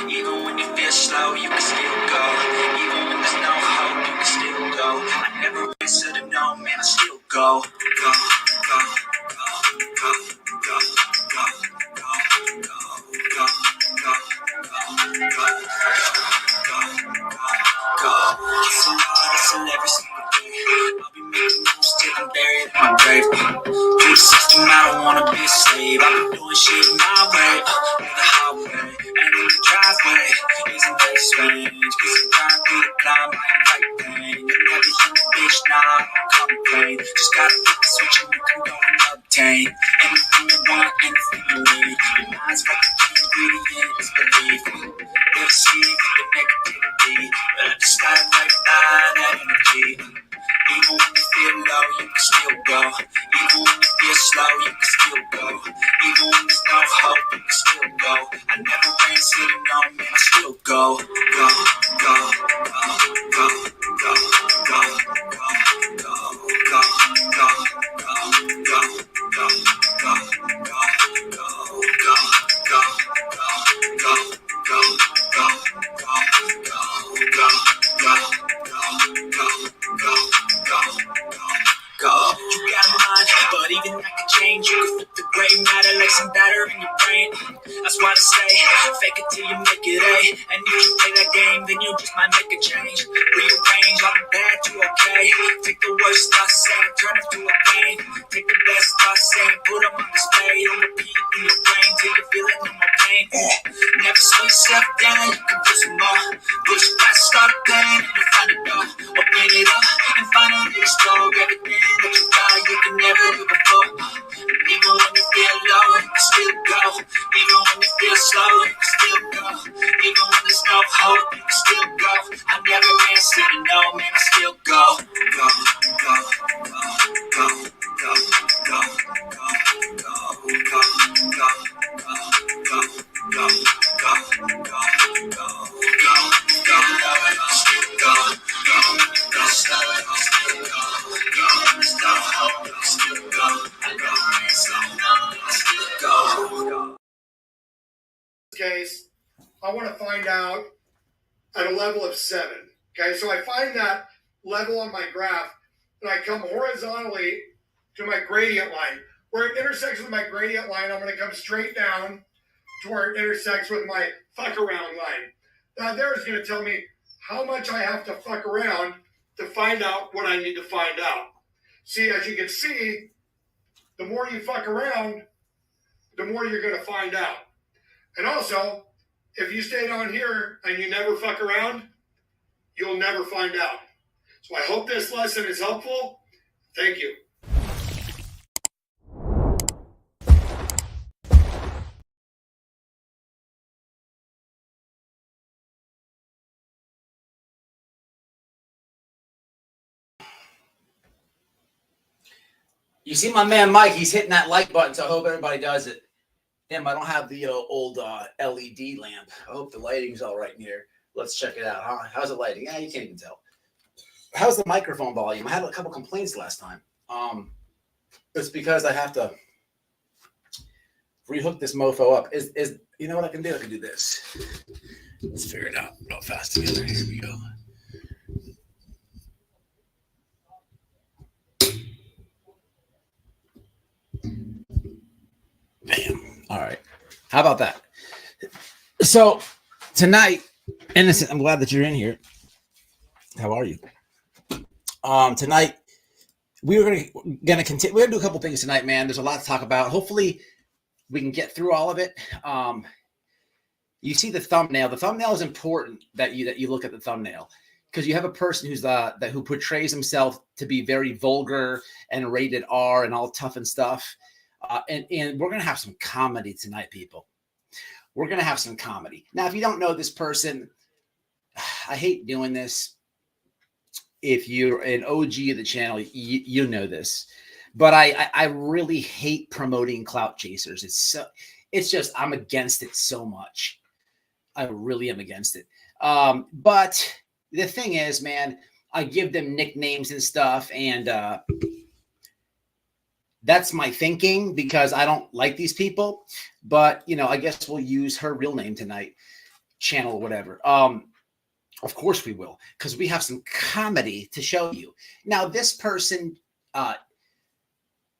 Even when you feel slow, you can still go. Even when there's no hope, you can still go. I never answer to no, man, I still go. Go, go, go, go, go, go, go, go, go, go, go. Hustle hard, hustle every single day. I'll be making moves till I'm buried in my grave. Through the system, I don't wanna be a slave. I've been doing shit my way, the highway, and in the driveway. Isn't that strange? Cause I'm trying through the climb, I ain't like pain. You're never human, bitch, nah, I don't complain. Just gotta flip the switch and you can go and obtain anything you want, anything you need. Your mind's got the key ingredient, is belief. Never see with the negativity, but I just gotta let that energy. Even when you feel low, you can still go. Even when you feel slow, you can still go. Even when there's no hope, you can still go. I never ran city, no, man, I still go. Go, go, go, go, go, go, go, go, go, go, go, go, go, go, go. You got a mind, but even that could change. You can flip the gray matter like some batter in your brain. That's why I say, fake it till you make it A. And if you play that game, then you just might make a change. Rearrange all the bad to okay. Take the worst thoughts saying, turn them to a pain. Take the best thoughts saying, put them on display. On repeat in your brain till you're feeling no more pain. Never slow yourself down, you can do some more. Push past all the pain and you find a door. Open it up and finally explore everything that you thought you could never do before. And even when you feel low, you can still go. Even when you feel slow, you can still go. Even when there's no hope, you can still go. I never answer to no, man, I still go. Go, go, go, go, go, go, go, go, go, go, go, go, go, go, go, go, go, still go, go, go, slow it, still go, go, still hope, still go, I go, still go. Case, I want to find out at a level of 7. Okay, so I find that level on my graph, and I come horizontally to my gradient line. Where it intersects with my gradient line, I'm going to come straight down to where it intersects with my fuck around line. Now there is going to tell me how much I have to fuck around to find out what I need to find out. See, as you can see, the more you fuck around, the more you're going to find out. And also, if you stay down here and you never fuck around, you'll never find out. So I hope this lesson is helpful. Thank you. You see my man Mike, he's hitting that like button, so I hope everybody does it. Damn, I don't have the old LED lamp. I hope the lighting's all right in here. Let's check it out, huh? How's the lighting? Yeah, you can't even tell. How's the microphone volume? I had a couple complaints last time. It's because I have to rehook this mofo up. Is you know what I can do? I can do this. Let's figure it out real fast together. Here we go. Bam. All right. How about that? So tonight, Innocent, I'm glad that you're in here. How are you? Tonight, we're gonna continue. We're gonna do a couple things tonight, man. There's a lot to talk about. Hopefully, we can get through all of it. You see the thumbnail. The thumbnail is important that you look at the thumbnail, because you have a person who portrays himself to be very vulgar and rated R and all tough and stuff. And we're going to have some comedy tonight, people. We're going to have some comedy. Now, if you don't know this person, I hate doing this. If you're an OG of the channel, you know this. But I really hate promoting clout chasers. It's just, I'm against it so much. I really am against it. But the thing is, man, I give them nicknames and stuff, and that's my thinking, because I don't like these people. But, I guess we'll use her real name tonight. channel or whatever. Of course we will, because we have some comedy to show you. Now, this person,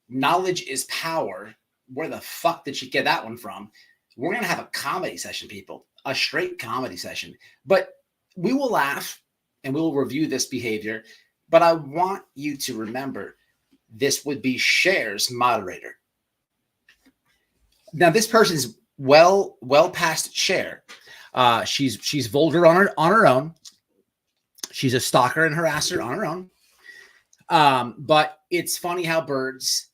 knowledge is power. Where the fuck did she get that one from? We're going to have a comedy session, people, a straight comedy session. But we will laugh and we will review this behavior. But I want you to remember, this would be Cher's moderator. Now, this person's well past Cher. She's vulgar on her own. She's a stalker and harasser on her own. But it's funny how birds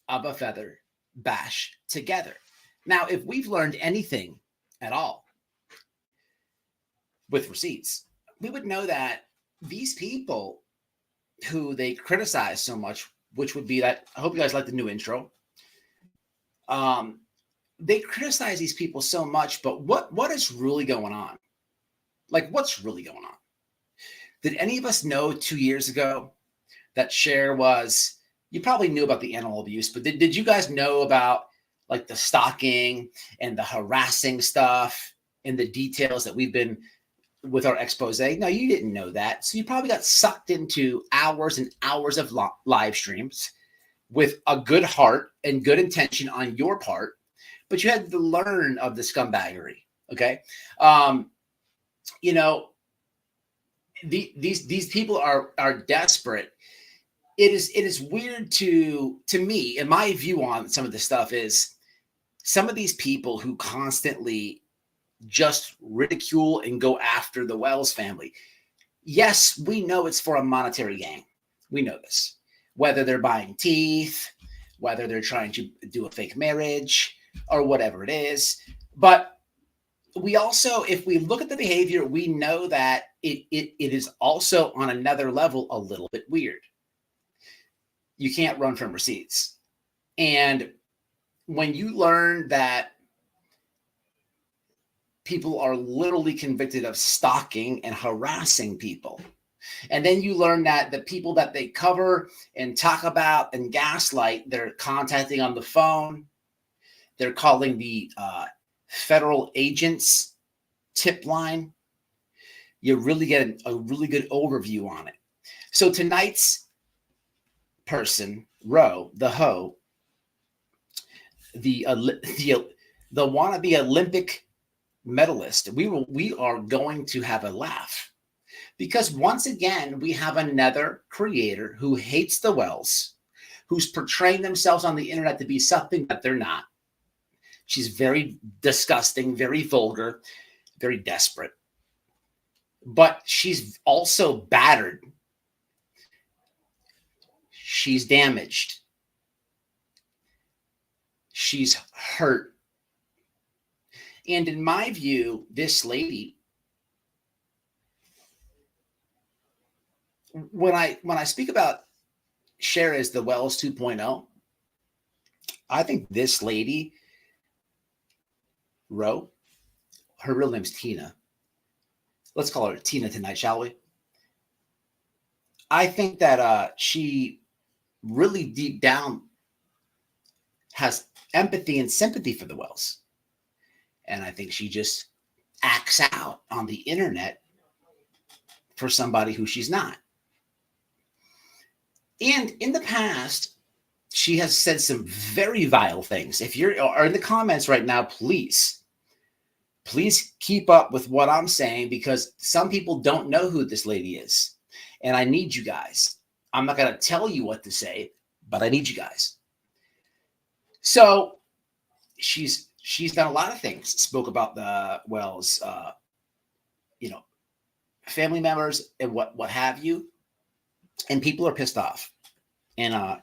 of a feather bash together. Now, if we've learned anything at all with receipts, we would know that these people who they criticize so much, which would be that, I hope you guys like the new intro. They criticize these people so much, but what is really going on? Like, what's really going on? Did any of us know 2 years ago that Cher was, you probably knew about the animal abuse, but did you guys know about like the stalking and the harassing stuff and the details that we've been with our expose? No, you didn't know that. So you probably got sucked into hours and hours of live streams with a good heart and good intention on your part, but you had to learn of the scumbaggery. Okay. You know, these people are desperate. It is weird to me, and my view on some of this stuff is, some of these people who constantly just ridicule and go after the Wells family. Yes, we know it's for a monetary gain. We know this. Whether they're buying teeth, whether they're trying to do a fake marriage, or whatever it is. But we also, if we look at the behavior, we know that it is also on another level a little bit weird. You can't run from receipts. And when you learn that people are literally convicted of stalking and harassing people, and then you learn that the people that they cover and talk about and gaslight, they're contacting on the phone, they're calling the federal agents tip line, you really get a really good overview on it. So tonight's person, Roe, the hoe, the wannabe Olympic medalist, we are going to have a laugh, because once again we have another creator who hates the Wells, who's portraying themselves on the internet to be something that they're not. She's very disgusting, very vulgar, very desperate, but she's also battered. She's damaged. She's hurt. And in my view, this lady, when I speak about Cher as the Wells 2.0, I think this lady, Roe, her real name's Tina. Let's call her Tina tonight, shall we? I think that she really deep down has empathy and sympathy for the Wells. And I think she just acts out on the internet for somebody who she's not. And in the past, she has said some very vile things. If you're in the comments right now, please keep up with what I'm saying, because some people don't know who this lady is. And I need you guys. I'm not going to tell you what to say, but I need you guys. So she's done a lot of things. Spoke about the Wells, family members and what have you. And people are pissed off. And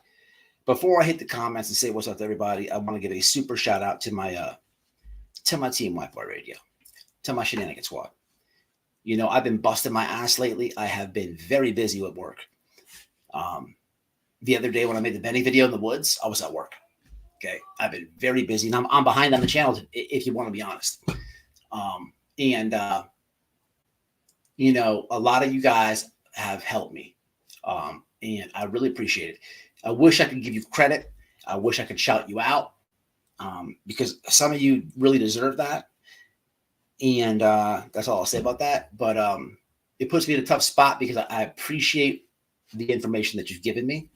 before I hit the comments and say what's up to everybody, I want to give a super shout out to my team, Wi-Fi Radio, to my shenanigans squad. You know, I've been busting my ass lately. I have been very busy with work. The other day when I made the Benny video in the woods, I was at work. Okay, I've been very busy, and I'm behind on the channel, if you want to be honest. A lot of you guys have helped me, and I really appreciate it. I wish I could give you credit. I wish I could shout you out, because some of you really deserve that. And that's all I'll say about that. But it puts me in a tough spot because I appreciate the information that you've given me.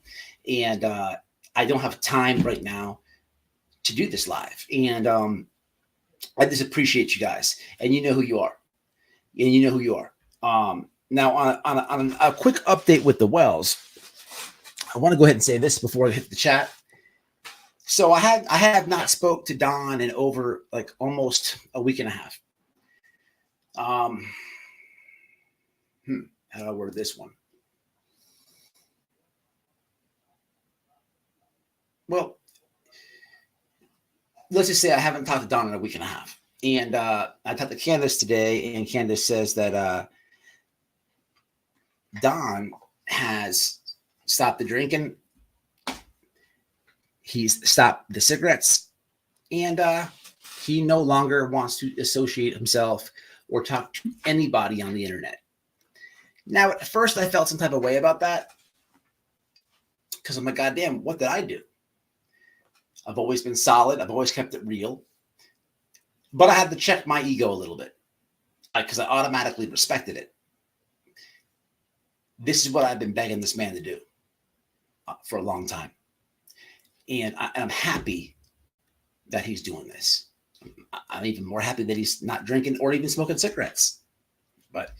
And I don't have time right now to do this live. And I just appreciate you guys. And you know who you are. And you know who you are. Now, on a quick update with the Wells, I want to go ahead and say this before I hit the chat. So I have not spoke to Don in over like almost a week and a half. How do I word this one? Well, let's just say I haven't talked to Don in a week and a half. And I talked to Candace today, and Candace says that Don has stopped the drinking. He's stopped the cigarettes, and he no longer wants to associate himself or talk to anybody on the internet. Now, at first, I felt some type of way about that because I'm like, goddamn, what did I do? I've always been solid. I've always kept it real. But I had to check my ego a little bit because I automatically respected it. This is what I've been begging this man to do for a long time. And I'm happy that he's doing this. I'm even more happy that he's not drinking or even smoking cigarettes. But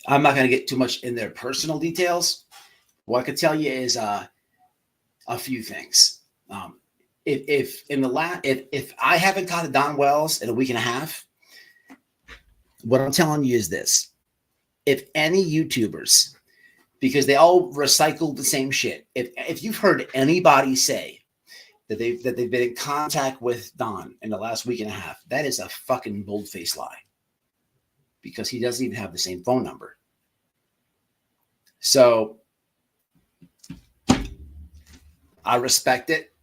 I'm not going to get too much in their personal details. What I could tell you is a few things. If I haven't talked to Don Wells in a week and a half, what I'm telling you is this: if any YouTubers, because they all recycle the same shit, if you've heard anybody say that they've been in contact with Don in the last week and a half, that is a fucking bold-faced lie, because he doesn't even have the same phone number. So I respect it.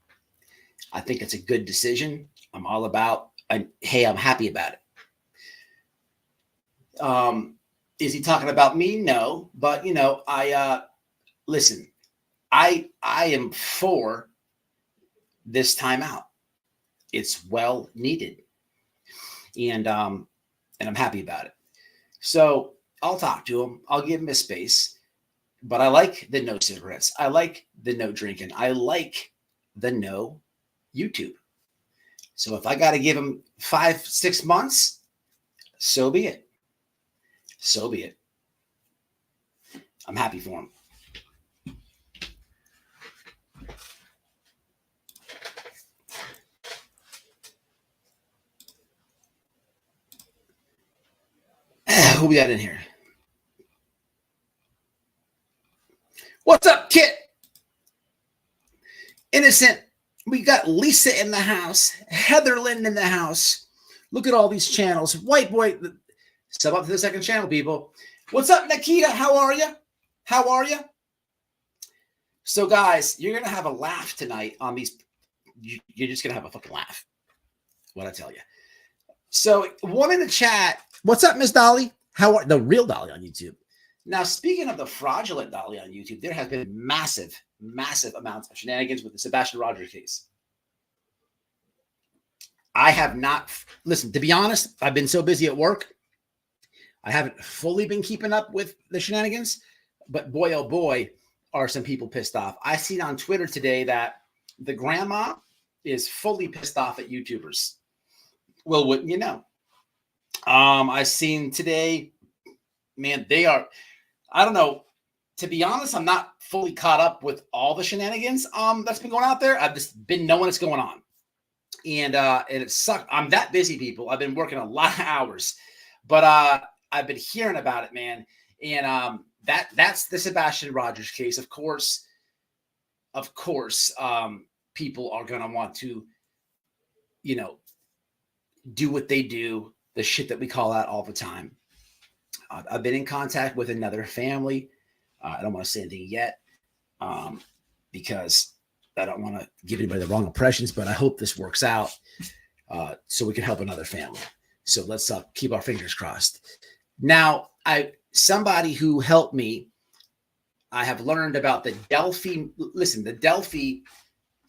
I think it's a good decision. I'm all about, hey, I'm happy about it. Is he talking about me? No, but listen, I am for this time out. It's well needed. And I'm happy about it. So I'll talk to him. I'll give him a space, but I like the no cigarettes. I like the no drinking. I like the no YouTube. So if I got to give him 5-6 months, so be it. So be it. I'm happy for him. Who we got in here? What's up, Kit? Innocent. We got Lisa in the house. Heather Lynn in the house. Look at all these channels. White boy. Sub up to the second channel, people. What's up, Nikita? How are you? How are you? So, guys, you're going to have a laugh tonight on these. You're just going to have a fucking laugh. What I tell you. So, one in the chat. What's up, Miss Dolly? How are the real Dolly on YouTube? Now, speaking of the fraudulent Dolly on YouTube, there has been massive amounts of shenanigans with the Sebastian Rogers case. I have not, listen, to be honest, I've been so busy at work. I haven't fully been keeping up with the shenanigans, but boy, oh boy, are some people pissed off. I seen on Twitter today that the grandma is fully pissed off at YouTubers. Well, wouldn't you know? I seen today, man, they are, I don't know. To be honest, I'm not fully caught up with all the shenanigans that's been going out there. I've just been knowing it's going on. And it sucks. I'm that busy, people. I've been working a lot of hours. But I've been hearing about it, man. And that's the Sebastian Rogers case. Of course, people are going to want to, do what they do, the shit that we call out all the time. I've been in contact with another family. I don't want to say anything yet because I don't want to give anybody the wrong impressions, but I hope this works out so we can help another family. So let's keep our fingers crossed. Now, somebody who helped me, I have learned about the Delphi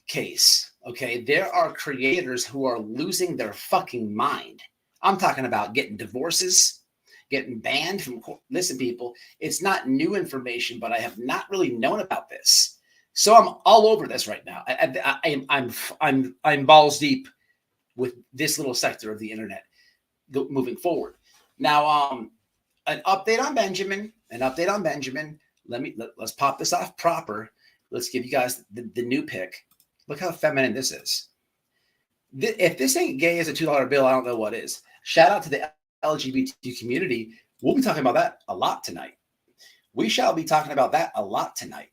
case. Okay, there are creators who are losing their fucking mind. I'm talking about getting divorces, getting banned from court. Listen, people, it's not new information, but I have not really known about this. So I'm all over this right now. I'm balls deep with this little sector of the internet moving forward. Now, an update on Benjamin. Let's pop this off proper. Let's give you guys the new pick. Look how feminine this is. If this ain't gay as a $2 bill, I don't know what is. Shout out to the LGBT community. We'll be talking about that a lot tonight. We shall be talking about that a lot tonight.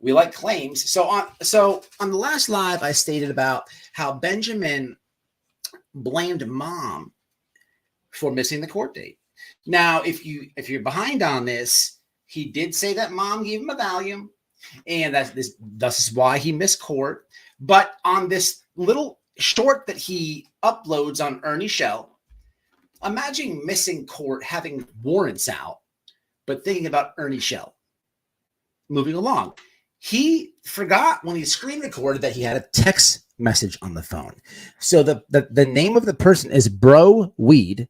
We like claims. So on the last live, I stated about how Benjamin blamed mom for missing the court date. Now, if you're behind on this, he did say that mom gave him a Valium, and this is why he missed court. But on this little short that he uploads on Ernie Shell, imagine missing court, having warrants out, but thinking about Ernie Shell. Moving along, he forgot when he screen recorded that he had a text message on the phone. So the name of the person is Bro Weed.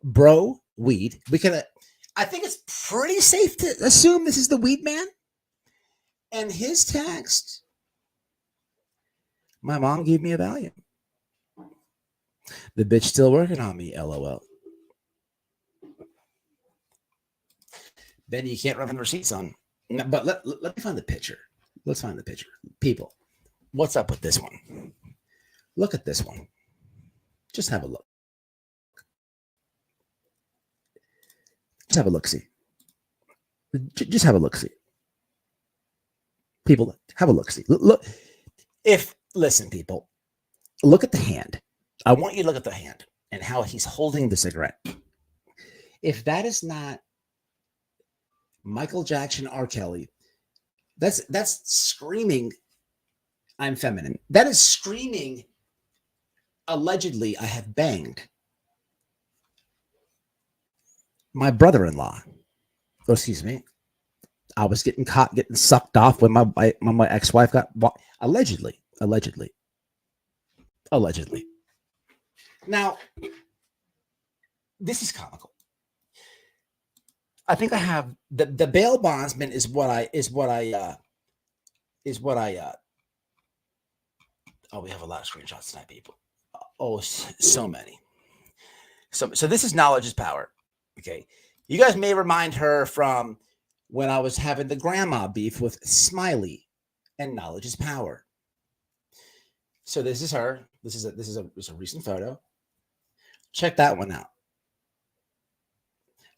Bro Weed. I think it's pretty safe to assume this is the Weed Man. And his text, my mom gave me a Valium. The bitch still working on me, LOL. Benny, you can't run the receipts on. No, but let me find the picture. Let's find the picture. People, what's up with this one? Look at this one. Just have a look. Just have a look-see. Just have a look-see. People, have a look-see. Listen, people, look at the hand. I want you to look at the hand and how he's holding the cigarette. If that is not Michael Jackson, R. Kelly, that's screaming, I'm feminine. That is screaming, allegedly, I have banged my brother-in-law. Oh, excuse me. I was getting sucked off when my ex-wife got allegedly. Now, this is comical. I think I have the bail bondsman is what I oh, we have a lot of screenshots tonight, people. Oh, so many. So this is knowledge is power. Okay. You guys may remind her from when I was having the grandma beef with Smiley and knowledge is power. So this is her. This is a recent photo. Check that one out.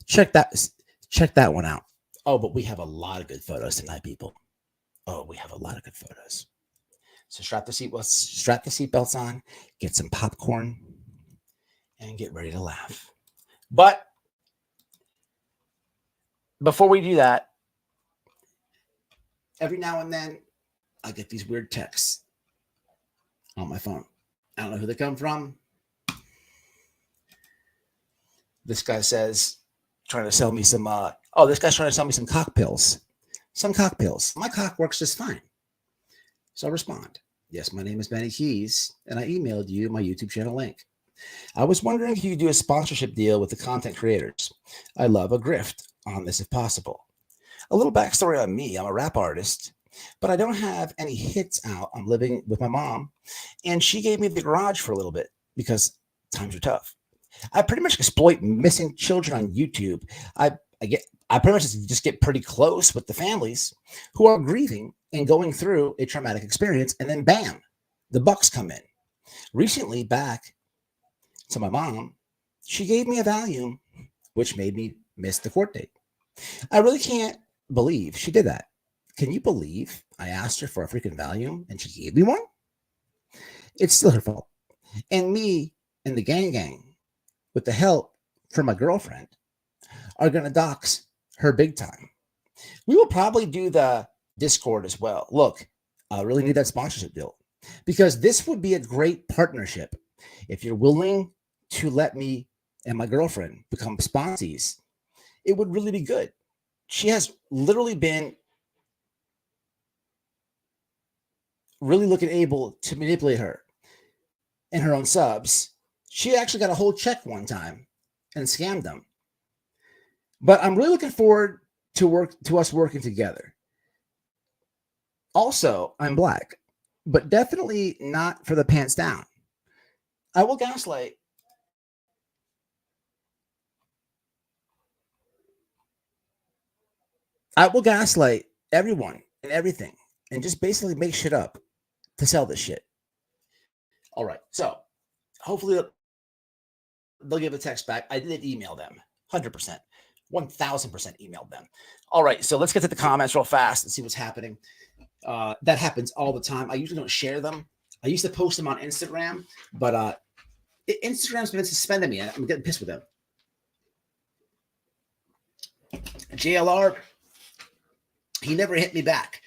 Check that one out. Oh, but we have a lot of good photos tonight, people. Oh, we have a lot of good photos. So strap the seatbelts on, get some popcorn, and get ready to laugh. But before we do that, every now and then I get these weird texts on my phone. I don't know who they come from. This guy says, trying to sell me some, this guy's trying to sell me some cock pills. Some cock pills. My cock works just fine. So I respond, yes, my name is Benny Keys, and I emailed you my YouTube channel link. I was wondering if you could do a sponsorship deal with the content creators. I love a grift on this if possible. A little backstory on me. I'm a rap artist, but I don't have any hits out. I'm living with my mom, and she gave me the garage for a little bit because times are tough. I pretty much exploit missing children on YouTube. I pretty much just get pretty close with the families who are grieving and going through a traumatic experience, and then bam, the bucks come in. Recently, back to my mom, she gave me a Valium, which made me miss the court date. I really can't believe she did that. Can you believe I asked her for a freaking Valium and she gave me one? It's still her fault. And me and the gang, with the help from my girlfriend, are going to dox her big time. We will probably do the Discord as well. Look, I really need that sponsorship deal because this would be a great partnership. If you're willing to let me and my girlfriend become sponsees, it would really be good. She has literally been really looking able to manipulate her and her own subs. She actually got a whole check one time and scammed them. But I'm really looking forward to us working together. Also, I'm black, but definitely not for the pants down. I will gaslight. I will gaslight everyone and everything and just basically make shit up to sell this shit. All right. So hopefully they'll give a text back. I did email them 100%, 1000% emailed them. All right. So let's get to the comments real fast and see what's happening. That happens all the time. I usually don't share them. I used to post them on Instagram, but Instagram's been suspending me. I'm getting pissed with them. JLR, he never hit me back.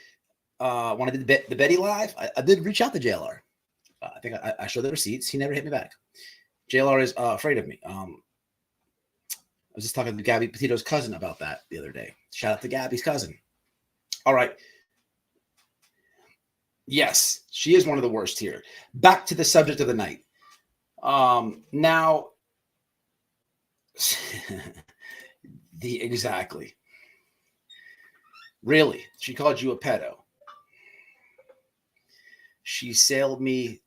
When I did the Betty Live, I did reach out to JLR. I think I showed the receipts. He never hit me back. JLR is afraid of me. I was just talking to Gabby Petito's cousin about that the other day. Shout out to Gabby's cousin. All right. Yes, she is one of the worst here. Back to the subject of the night. Now, exactly. Really? She called you a pedo. She sailed me.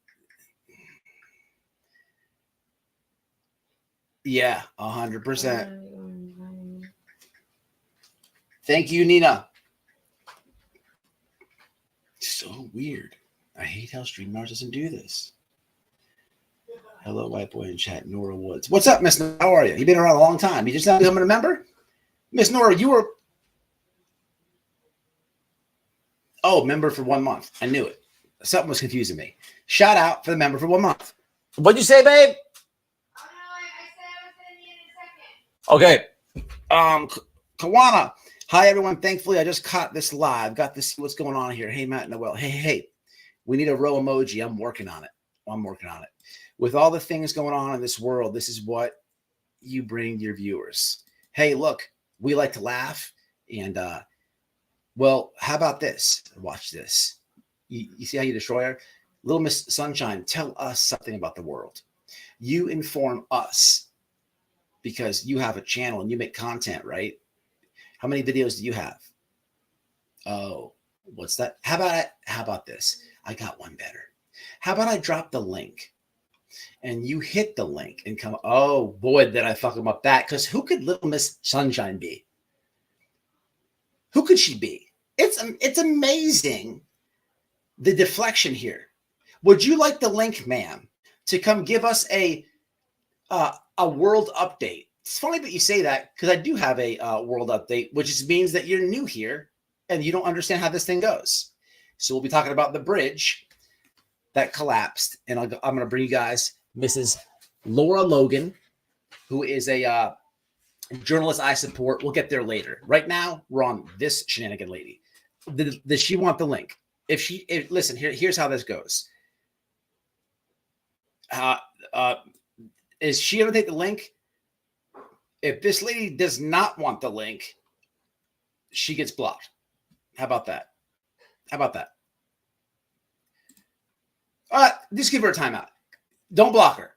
Yeah, 100%. Thank you, Nina. So weird. I hate how StreamYard doesn't do this. Hello, white boy in chat, Nora Woods. What's up, Miss Nora? How are you? You've been around a long time. You just not becoming a member? Miss Nora, you were... Oh, member for 1 month. I knew it. Something was confusing me. Shout out for the member for 1 month. What'd you say, babe? Oh, no, I said I was sending you in a Okay. second. Kawana. Hi, everyone. Thankfully, I just caught this live. Got to see what's going on here. Hey, Matt Noel. Hey. We need a row emoji. I'm working on it. With all the things going on in this world, this is what you bring your viewers. Hey, look, we like to laugh. And, well, how about this? Watch this. You see how you destroy her? Little Miss Sunshine, tell us something about the world. You inform us because you have a channel and you make content, right? How many videos do you have? Oh, what's that? How about this? I got one better. How about I drop the link and you hit the link and come, oh boy, did I fuck him up that? Because who could Little Miss Sunshine be? Who could she be? It's amazing the deflection here. Would you like the link, ma'am, to come give us a world update? It's funny that you say that because I do have a world update, which just means that you're new here and you don't understand how this thing goes. So we'll be talking about the bridge that collapsed, and I'm going to bring you guys Mrs. Laura Logan, who is a journalist I support. We'll get there later. Right now, we're on this shenanigan lady. Does she want the link? Listen, here's how this goes. Is she going to take the link? If this lady does not want the link, she gets blocked. How about that? Just give her a timeout. Don't block her.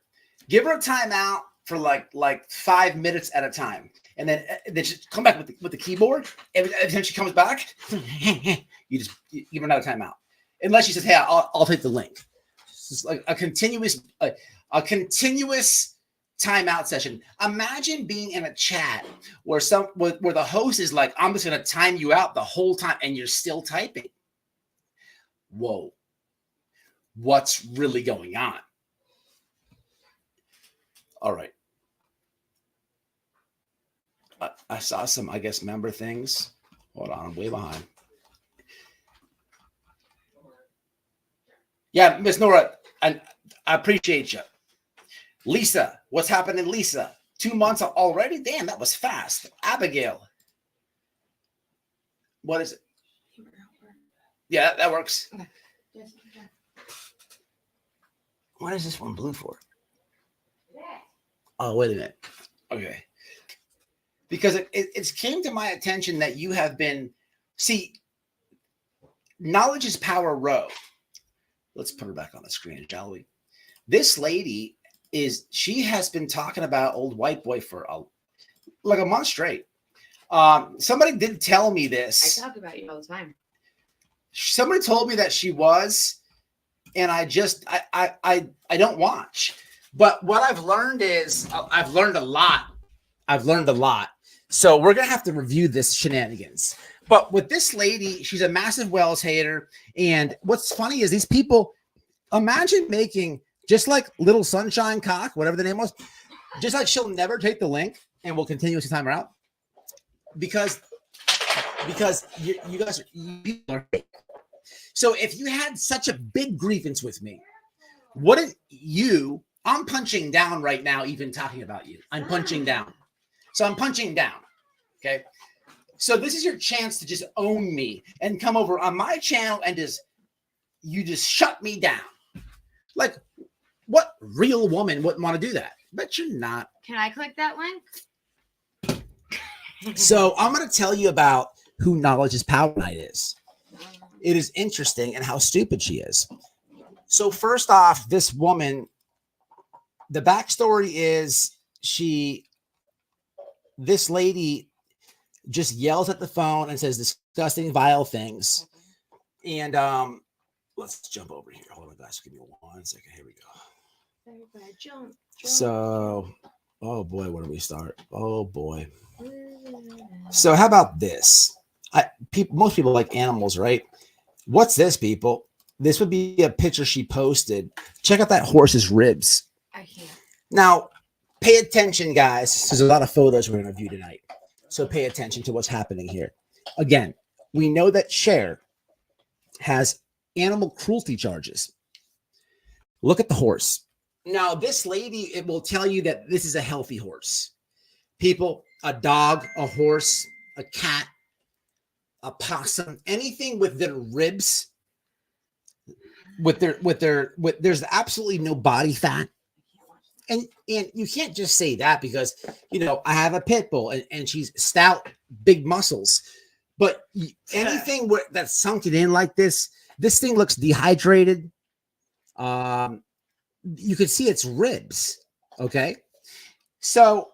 Give her a timeout for like 5 minutes at a time. And then just come back with the keyboard. Every time she comes back, you give her another timeout. Unless she says, hey, I'll take the link. It's just like a continuous timeout session. Imagine being in a chat where the host is like, I'm just going to time you out the whole time and you're still typing. Whoa. What's really going on? All right. I saw some, I guess, member things. Hold on, I'm way behind. Yeah, Miss Nora, I appreciate you. Lisa, what's happening, Lisa? 2 months already? Damn, that was fast. Abigail. What is it? Yeah, that works. Okay. What is this one blue for? Oh, wait a minute. Okay. Because it's came to my attention that you have been, knowledge is power row. Let's put her back on the screen, shall we? This lady is she has been talking about old white boy for like a month straight. Somebody did tell me this. I talk about you all the time. Somebody told me that she was, and I don't watch. But what I've learned is I've learned a lot. So we're gonna have to review this shenanigans. But with this lady, she's a massive Wells hater. And what's funny is these people, imagine making just like Little Sunshine Cock, whatever the name was, just like she'll never take the link and will continuously time her out. Because you guys are fake. So if you had such a big grievance with me, wouldn't you? I'm punching down right now, even talking about you. I'm punching down. So I'm punching down. Okay. So this is your chance to just own me and come over on my channel and just shut me down. Like, what real woman wouldn't want to do that? But you're not. Can I click that link? So I'm going to tell you about who Knowledge's Power Night is. It is interesting and how stupid she is. So first off, this woman, the backstory is this lady just yells at the phone and says disgusting, vile things. And let's jump over here. Hold on, guys. Give me 1 second. Here we go. Everybody jump. So, oh boy, where do we start? Oh boy. So how about this? Most people like animals, right? What's this, people? This would be a picture she posted. Check out that horse's ribs. I can't. Now, pay attention, guys. There's a lot of photos we're going to view tonight. So pay attention to what's happening here. Again, we know that Cher has animal cruelty charges. Look at the horse. Now, this lady, it will tell you that this is a healthy horse. People, a dog, a horse, a cat, a possum, anything with their ribs, there's absolutely no body fat. And you can't just say that because, I have a pit bull and she's stout, big muscles. But anything that's sunken in like this thing looks dehydrated. You can see its ribs. Okay. So,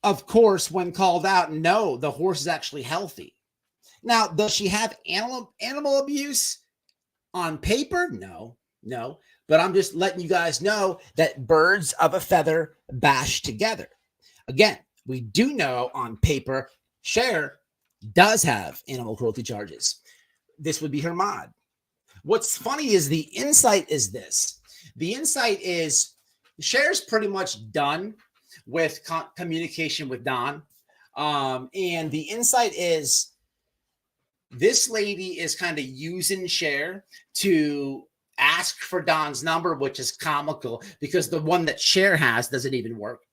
of course, when called out, no, the horse is actually healthy. Now, does she have animal abuse on paper? No. But I'm just letting you guys know that birds of a feather bash together. Again, we do know on paper, Cher does have animal cruelty charges. This would be her mod. What's funny is the insight is this. The insight is Cher's pretty much done with communication with Don. And the insight is this lady is kind of using Cher to ask for Don's number, which is comical because the one that Cher has doesn't even work.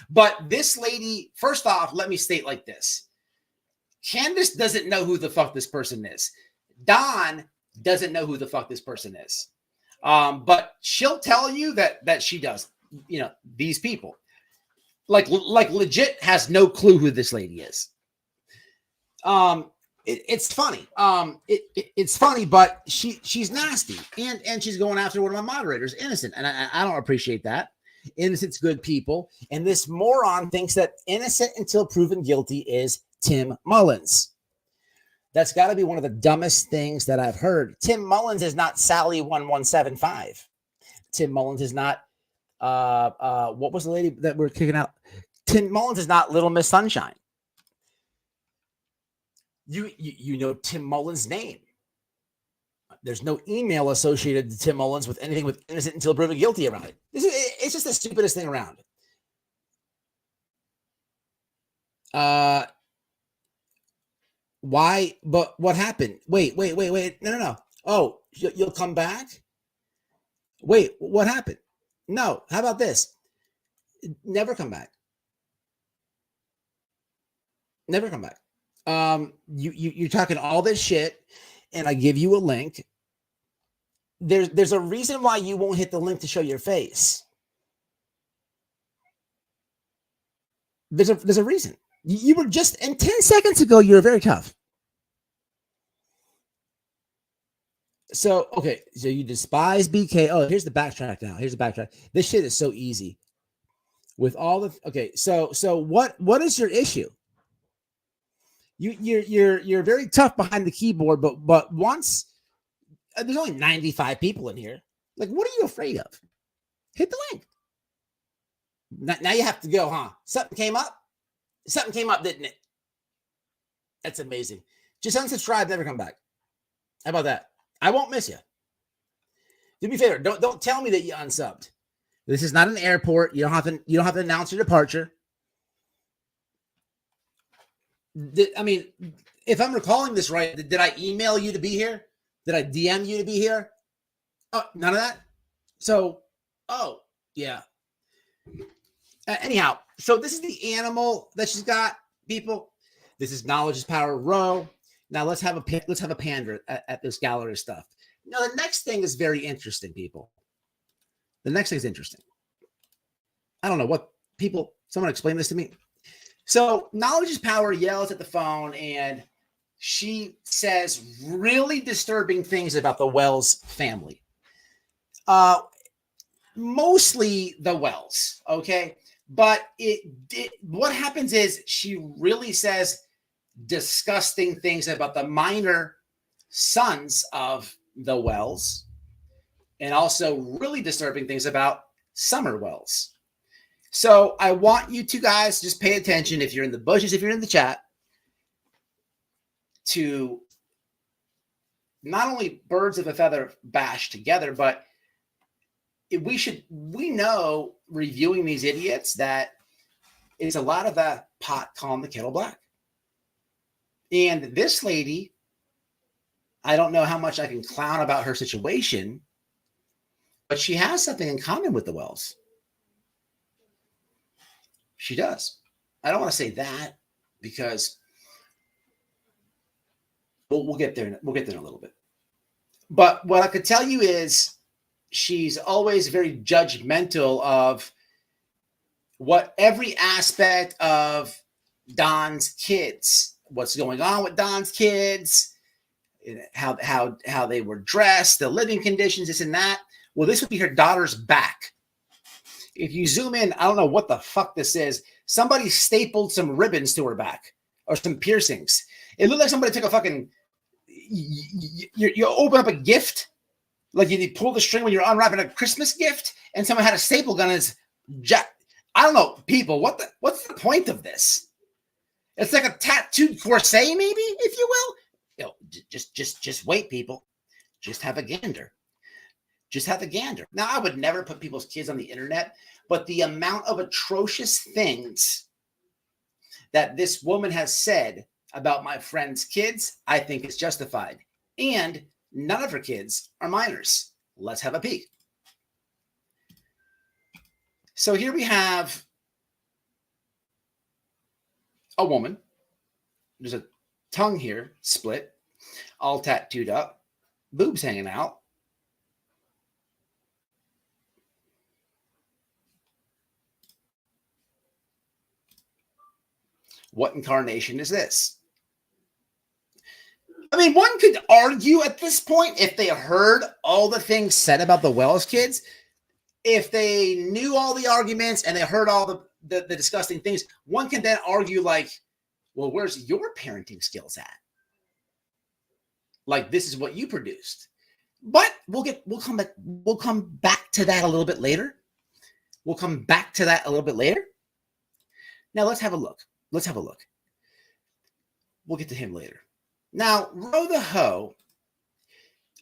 But this lady, first off, let me state like this. Candace doesn't know who the fuck this person is. Don doesn't know who the fuck this person is. But she'll tell you that she does. These people. Like legit has no clue who this lady is. It's funny. It's funny, but she's nasty, and she's going after one of my moderators, Innocent, and I don't appreciate that. Innocent's good people, and this moron thinks that innocent until proven guilty is Tim Mullins. That's got to be one of the dumbest things that I've heard. Tim Mullins is not Sally 1175. Tim Mullins is not. What was the lady that we're kicking out? Tim Mullins is not Little Miss Sunshine. You know Tim Mullins' name. There's no email associated to Tim Mullins with anything with innocent until proven guilty around it. It's just the stupidest thing around. Why? But what happened? Wait. No. Oh, you'll come back? Wait, what happened? No. How about this? Never come back. Never come back. You're talking all this shit, and I give you a link. There's a reason why you won't hit the link to show your face. There's a reason. You were just, and 10 seconds ago, you were very tough. So, okay. So you despise BK. Oh, here's the backtrack now. Here's the backtrack. This shit is so easy. With all the okay. So what is your issue? You're very tough behind the keyboard, but once there's only 95 people in here. Like, what are you afraid of? Hit the link. Now you have to go, huh? Something came up. Something came up, didn't it? That's amazing. Just unsubscribe, never come back. How about that? I won't miss you. Do me a favor. Don't tell me that you unsubbed. This is not an airport. You don't have to announce your departure. I mean, if I'm recalling this right, did I email you to be here? Did I DM you to be here? Oh, none of that. So, oh yeah. Anyhow, so this is the animal that she's got, people. This is Knowledge is Power Row. Now let's have a pander at this gallery stuff. Now the next thing is very interesting, people. The next thing is interesting. I don't know what people. Someone explain this to me. So Knowledge is Power yells at the phone and she says really disturbing things about the Wells family. Mostly the Wells, okay? But what happens is she really says disgusting things about the minor sons of the Wells and also really disturbing things about Summer Wells. So I want you two guys just pay attention if you're in the bushes, if you're in the chat, to not only birds of a feather bash together, but we know reviewing these idiots that it's a lot of the pot calling the kettle black. And this lady, I don't know how much I can clown about her situation, but she has something in common with the Wells. She does. I don't want to say that because we'll get there. We'll get there in a little bit. But what I could tell you is she's always very judgmental of what every aspect of Don's kids, what's going on with Don's kids, how they were dressed, the living conditions, this and that. Well, this would be her daughter's back. If you zoom in, I don't know what the fuck this is. Somebody stapled some ribbons to her back or some piercings. It looked like somebody took a fucking, you open up a gift, like you pull the string when you're unwrapping a Christmas gift, and someone had a staple gun as jack. I don't know, people. What's the point of this? It's like a tattooed corset, maybe, if you will. You know, just wait, people. Just have a gander. Just have a gander. Now, I would never put people's kids on the internet, but the amount of atrocious things that this woman has said about my friend's kids, I think is justified. And none of her kids are minors. Let's have a peek. So here we have a woman. There's a tongue here, split, all tattooed up, boobs hanging out. What incarnation is this? I mean, one could argue at this point, if they heard all the things said about the Wells kids, if they knew all the arguments and they heard all the disgusting things, one can then argue like, well, where's your parenting skills at? Like, this is what you produced. But we'll come back to that a little bit later. We'll come back to that a little bit later. Now let's have a look. We'll get to him later. Now, Row the Hoe,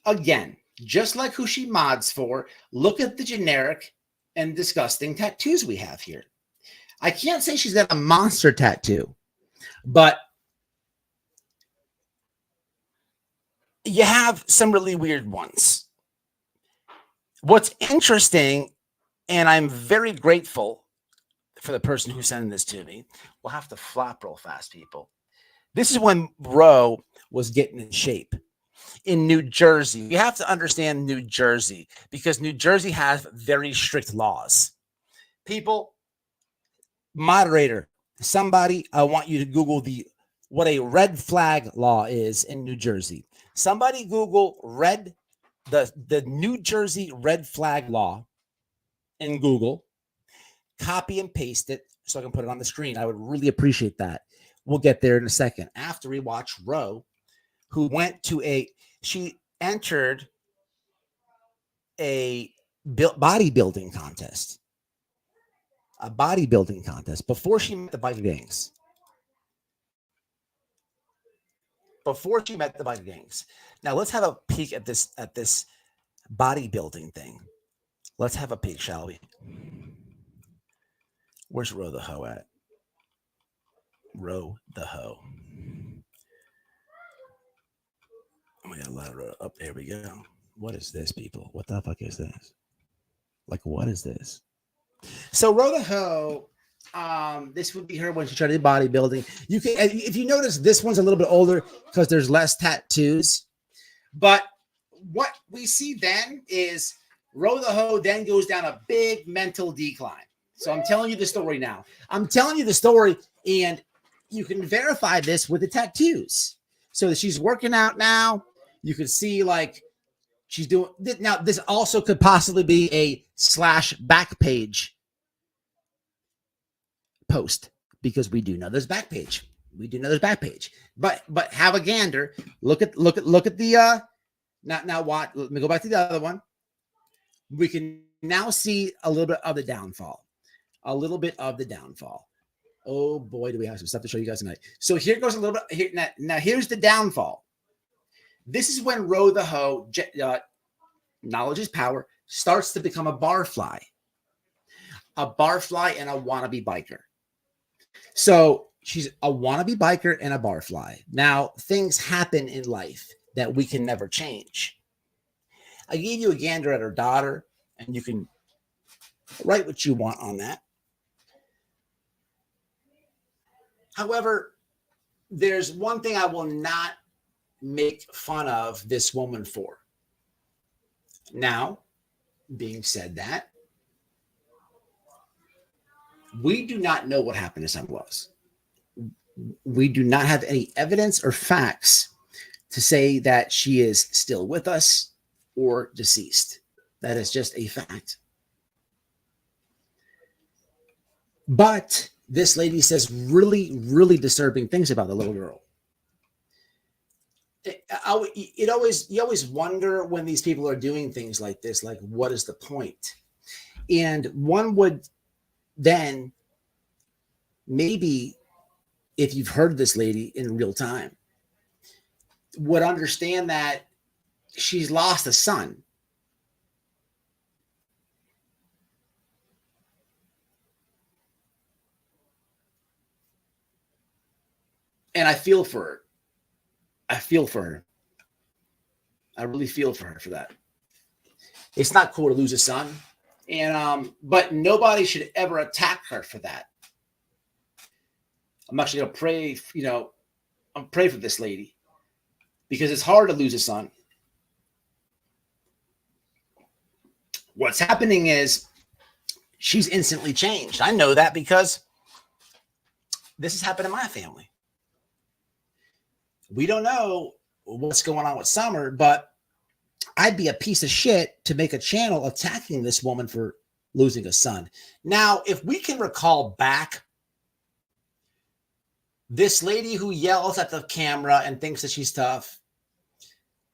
again, just like who she mods for, look at the generic and disgusting tattoos we have here. I can't say she's got a monster tattoo, but you have some really weird ones. What's interesting, and I'm very grateful for the person who's sending this to me. We'll have to flop real fast, people. This is when Roe was getting in shape in New Jersey. You have to understand New Jersey because New Jersey has very strict laws. People, moderator, somebody, I want you to Google what a red flag law is in New Jersey. Somebody Google red the New Jersey red flag law in Google, copy and paste it so I can put it on the screen. I would really appreciate that. We'll get there in a second. After we watch Ro, who went to she entered a bodybuilding contest. A bodybuilding contest before she met the biker gangs. Before she met the biker gangs. Now let's have a peek at this bodybuilding thing. Let's have a peek, shall we? Where's Ro the Ho at? Ro the Ho. We got a lot of up. There we go. What is this, people? What the fuck is this? Like, what is this? So Ro the Ho, this would be her when she started bodybuilding. You can, if you notice, this one's a little bit older because there's less tattoos. But what we see then is Ro the Ho then goes down a big mental decline. So I'm telling you the story now. I'm telling you the story, and you can verify this with the tattoos. So she's working out now. You can see like she's doing now. This also could possibly be a /back page post because we do know there's back page. We do know there's back page. But have a gander. Look at the now what? Let me go back to the other one. We can now see a little bit of the downfall. A little bit of the downfall. Oh boy, do we have some stuff to show you guys tonight. So here goes a little bit. Here, now here's the downfall. This is when Ro the Ho, knowledge is power, starts to become a barfly. A barfly and a wannabe biker. So she's a wannabe biker and a barfly. Now, things happen in life that we can never change. I gave you a gander at her daughter, and you can write what you want on that. However, there's one thing I will not make fun of this woman for. Now, being said that, we do not know what happened to Son Was. We do not have any evidence or facts to say that she is still with us or deceased. That is just a fact. But this lady says really, really disturbing things about the little girl. You always wonder when these people are doing things like this, like, what is the point? And one would then maybe, if you've heard this lady in real time, would understand that she's lost a son. And I feel for her. I feel for her. I really feel for her for that. It's not cool to lose a son. And but nobody should ever attack her for that. I'm actually gonna pray, I'm praying for this lady because it's hard to lose a son. What's happening is she's instantly changed. I know that because this has happened in my family. We don't know what's going on with Summer, but I'd be a piece of shit to make a channel attacking this woman for losing a son. Now, if we can recall back, this lady who yells at the camera and thinks that she's tough,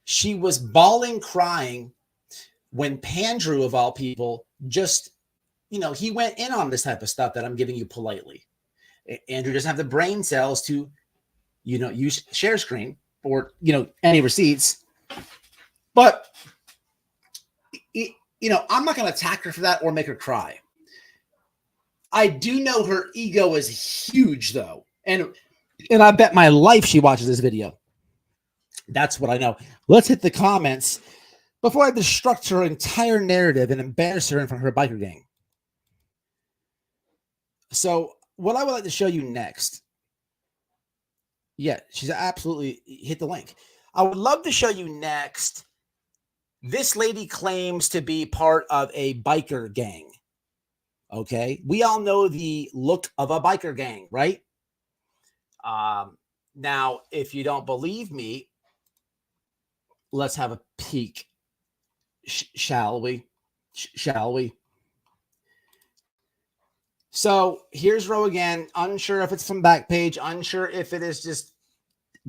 she was bawling, crying when Pandrew, of all people, just, he went in on this type of stuff that I'm giving you politely. Andrew doesn't have the brain cells to, use share screen or, any receipts. But, I'm not going to attack her for that or make her cry. I do know her ego is huge, though. And I bet my life she watches this video. That's what I know. Let's hit the comments before I destruct her entire narrative and embarrass her in front of her biker gang. So what I would like to show you next. Yeah, she's absolutely hit the link. I would love to show you next. This lady claims to be part of a biker gang. Okay. We all know the look of a biker gang, right? Now, if you don't believe me, let's have a peek Shall we? Shall we? So here's Roe again. Unsure if it's from Backpage. Unsure if it is just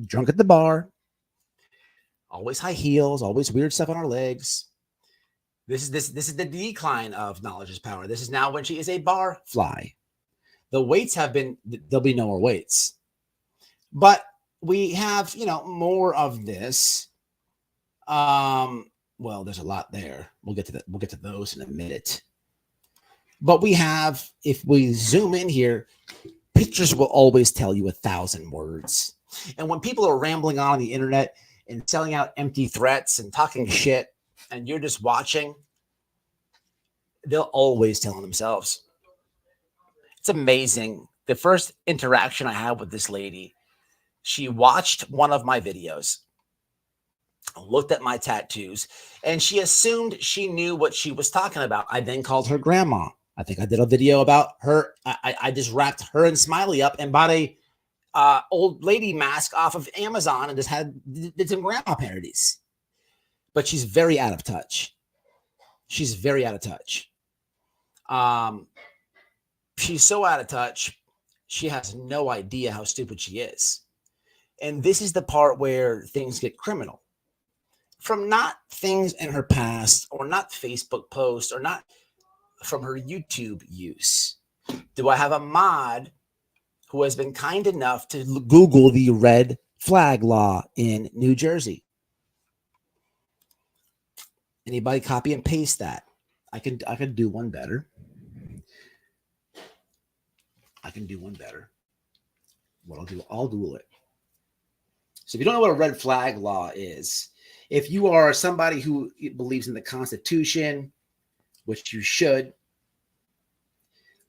drunk at the bar. Always high heels. Always weird stuff on her legs. This is the decline of knowledge is power. This is now when she is a bar fly. The weights have been. There'll be no more weights. But we have, more of this. Well, there's a lot there. We'll get to that. We'll get to those in a minute. But we have, if we zoom in here, pictures will always tell you 1,000 words. And when people are rambling on the internet and selling out empty threats and talking shit, and you're just watching, they'll always tell themselves. It's amazing. The first interaction I had with this lady, she watched one of my videos, looked at my tattoos, and she assumed she knew what she was talking about. I then called her grandma. I think I did a video about her. I just wrapped her and Smiley up and bought a old lady mask off of Amazon and just did some grandma parodies. But she's very out of touch. She's very out of touch. She's so out of touch, she has no idea how stupid she is. And this is the part where things get criminal. From not things in her past or not Facebook posts or not from her YouTube use. Do I have a mod who has been kind enough to Google the red flag law in New Jersey? Anybody copy and paste that? I could do one better. I can do one better. What I'll Google it. So if you don't know what a red flag law is, if you are somebody who believes in the Constitution, which you should,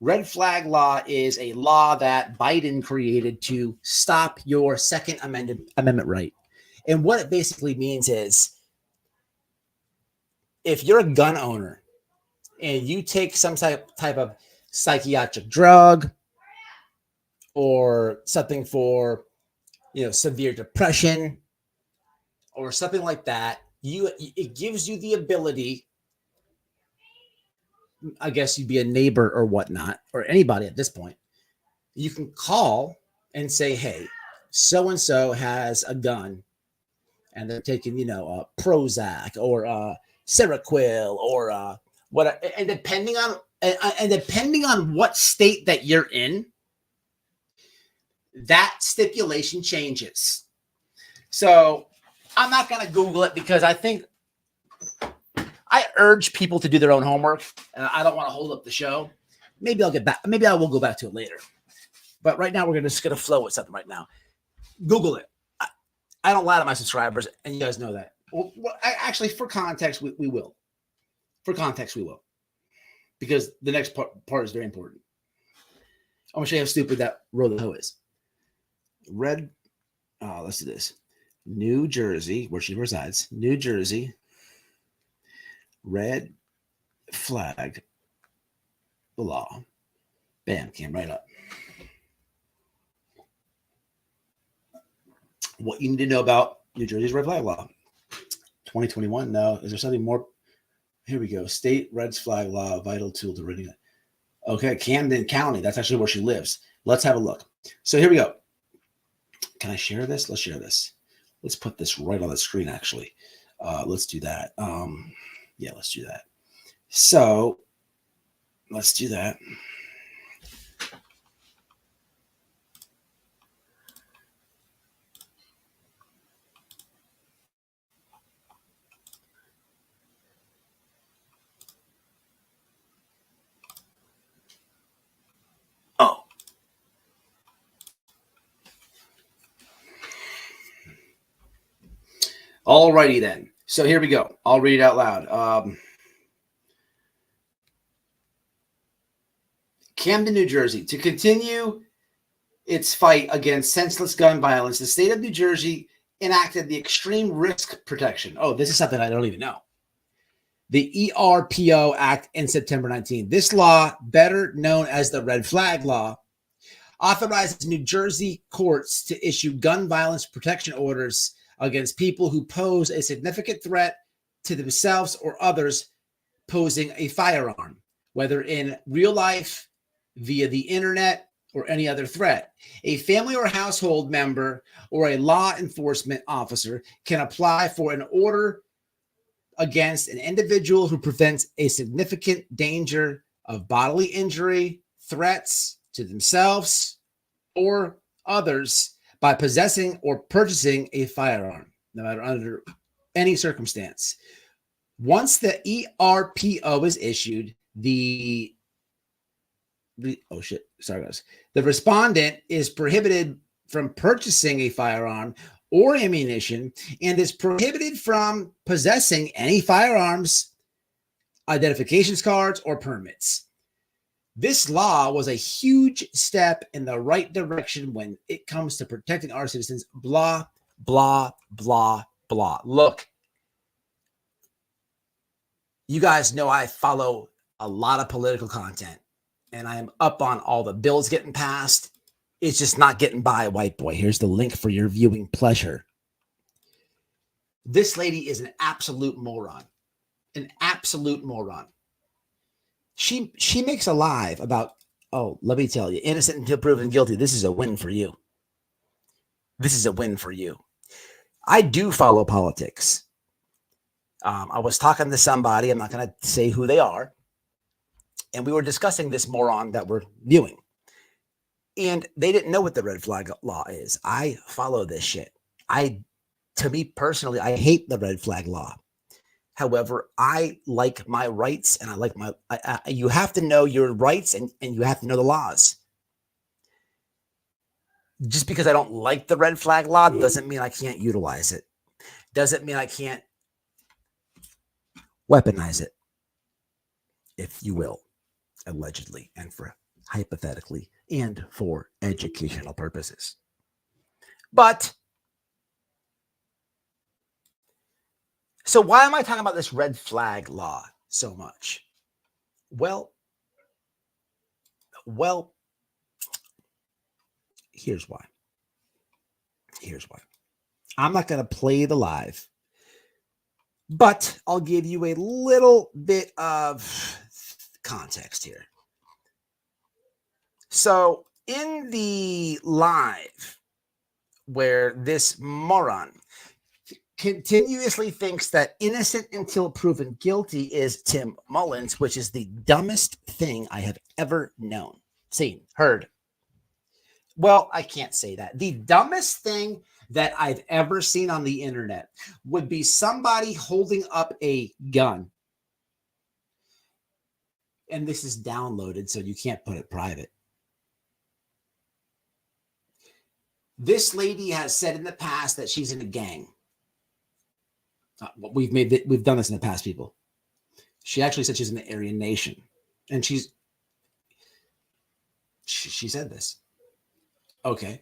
red flag law is a law that Biden created to stop your Second Amendment right. And what it basically means is if you're a gun owner and you take some type of psychiatric drug or something for, severe depression or something like that, it gives you the ability, I guess you'd be a neighbor or whatnot, or anybody at this point. You can call and say, hey, so-and-so has a gun and they're taking, Prozac or Seroquel or what. And depending on what state that you're in, that stipulation changes. So I'm not going to Google it because I think I urge people to do their own homework, and I don't want to hold up the show. Maybe I'll get back. Maybe I will go back to it later. But right now, we're just going to flow with something right now. Google it. I don't lie to my subscribers, and you guys know that. Well, actually, for context, we will. For context, we will. Because the next part is very important. I'm going to show you how stupid that row of the hoe is. Let's do this. New Jersey, where she resides. New Jersey. Red flag law. Bam, came right up. What you need to know about New Jersey's red flag law. 2021. No, is there something more? Here we go. State red flag law, vital tool to ridding it. Okay, Camden County. That's actually where she lives. Let's have a look. So here we go. Can I share this? Let's share this. Let's put this right on the screen, actually. Let's do that. Yeah, let's do that. So let's do that. Oh. Alrighty then. So here we go. I'll read it out loud. Camden, New Jersey. To continue its fight against senseless gun violence, the state of New Jersey enacted the Extreme Risk Protection. Oh, this is something I don't even know. The ERPO Act in September 19. This law, better known as the Red Flag Law, authorizes New Jersey courts to issue gun violence protection orders against people who pose a significant threat to themselves or others posing a firearm, whether in real life, via the internet, or any other threat. A family or household member or a law enforcement officer can apply for an order against an individual who presents a significant danger of bodily injury, threats to themselves or others by possessing or purchasing a firearm, no matter under any circumstance. Once the ERPO is issued, the respondent is prohibited from purchasing a firearm or ammunition and is prohibited from possessing any firearms, identifications cards, or permits. This law was a huge step in the right direction when it comes to protecting our citizens. Blah, blah, blah, blah. Look, you guys know I follow a lot of political content, and I am up on all the bills getting passed. It's just not getting by, white boy. Here's the link for your viewing pleasure. This lady is an absolute moron. An absolute moron. She makes a live about, oh, let me tell you, innocent until proven guilty. This is a win for you. This is a win for you. I do follow politics. I was talking to somebody, I'm not going to say who they are, and we were discussing this moron that we're viewing. And they didn't know what the red flag law is. I follow this shit. To me personally, I hate the red flag law. However, I like my rights, and I like you have to know your rights and you have to know the laws. Just because I don't like the red flag law doesn't mean I can't utilize it. Doesn't mean I can't weaponize it, if you will, allegedly, and for hypothetically, and for educational purposes. But, so why am I talking about this red flag law so much? Well, here's why. I'm not going to play the live, but I'll give you a little bit of context here. So in the live where this moron continuously thinks that innocent until proven guilty is Tim Mullins, which is the dumbest thing I have ever known, seen, heard. Well, I can't say that. The dumbest thing that I've ever seen on the internet would be somebody holding up a gun. And this is downloaded, so you can't put it private. This lady has said in the past that she's in a gang. We've done this in the past, people. She actually said she's in the Aryan Nation, and she said this. Okay,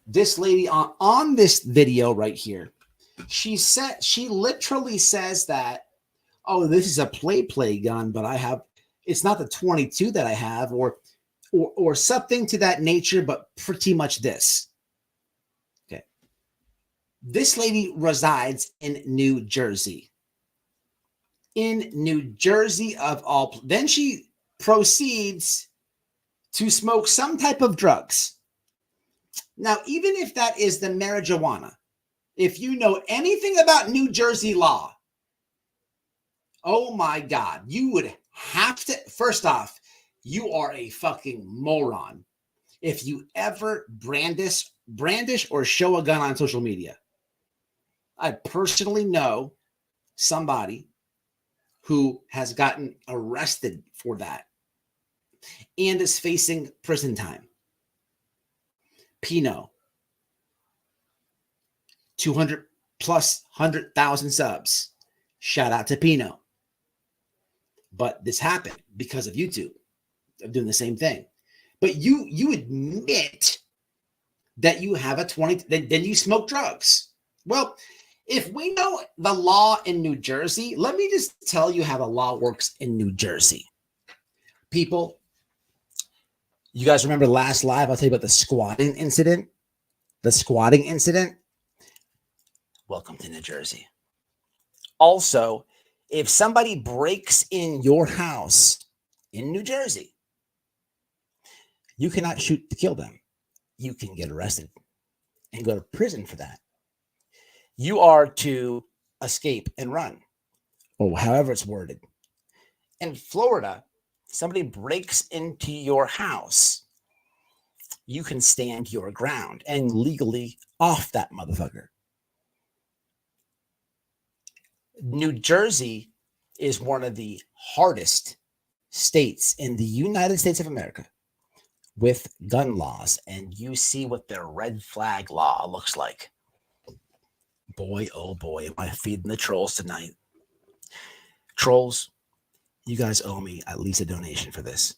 this lady on this video right here, she literally says that, oh, this is a play gun, but it's not the 22 that I have, or something to that nature, but pretty much this. Okay, this lady resides in New Jersey. In New Jersey of all. Then she proceeds to smoke some type of drugs. Now, even if that is the marijuana, if you know anything about New Jersey law, oh my God, you would have to, first off, you are a fucking moron if you ever brandish or show a gun on social media. I personally know somebody who has gotten arrested for that and is facing prison time. Pino, 200 plus 100,000 subs. Shout out to Pino. But this happened because of YouTube. I'm doing the same thing. But you admit that you have a 20, then you smoke drugs. Well, if we know the law in New Jersey, let me just tell you how the law works in New Jersey. People, you guys remember last live, I'll tell you about the squatting incident. The squatting incident. Welcome to New Jersey. Also, if somebody breaks in your house in New Jersey, you cannot shoot to kill them. You can get arrested and go to prison for that. You are to escape and run, or however it's worded. In Florida, somebody breaks into your house, you can stand your ground and legally off that motherfucker. New Jersey is one of the hardest states in the United States of America with gun laws, and you see what their red flag law looks like. Boy, oh boy, am I feeding the trolls tonight. Trolls, you guys owe me at least a donation for this.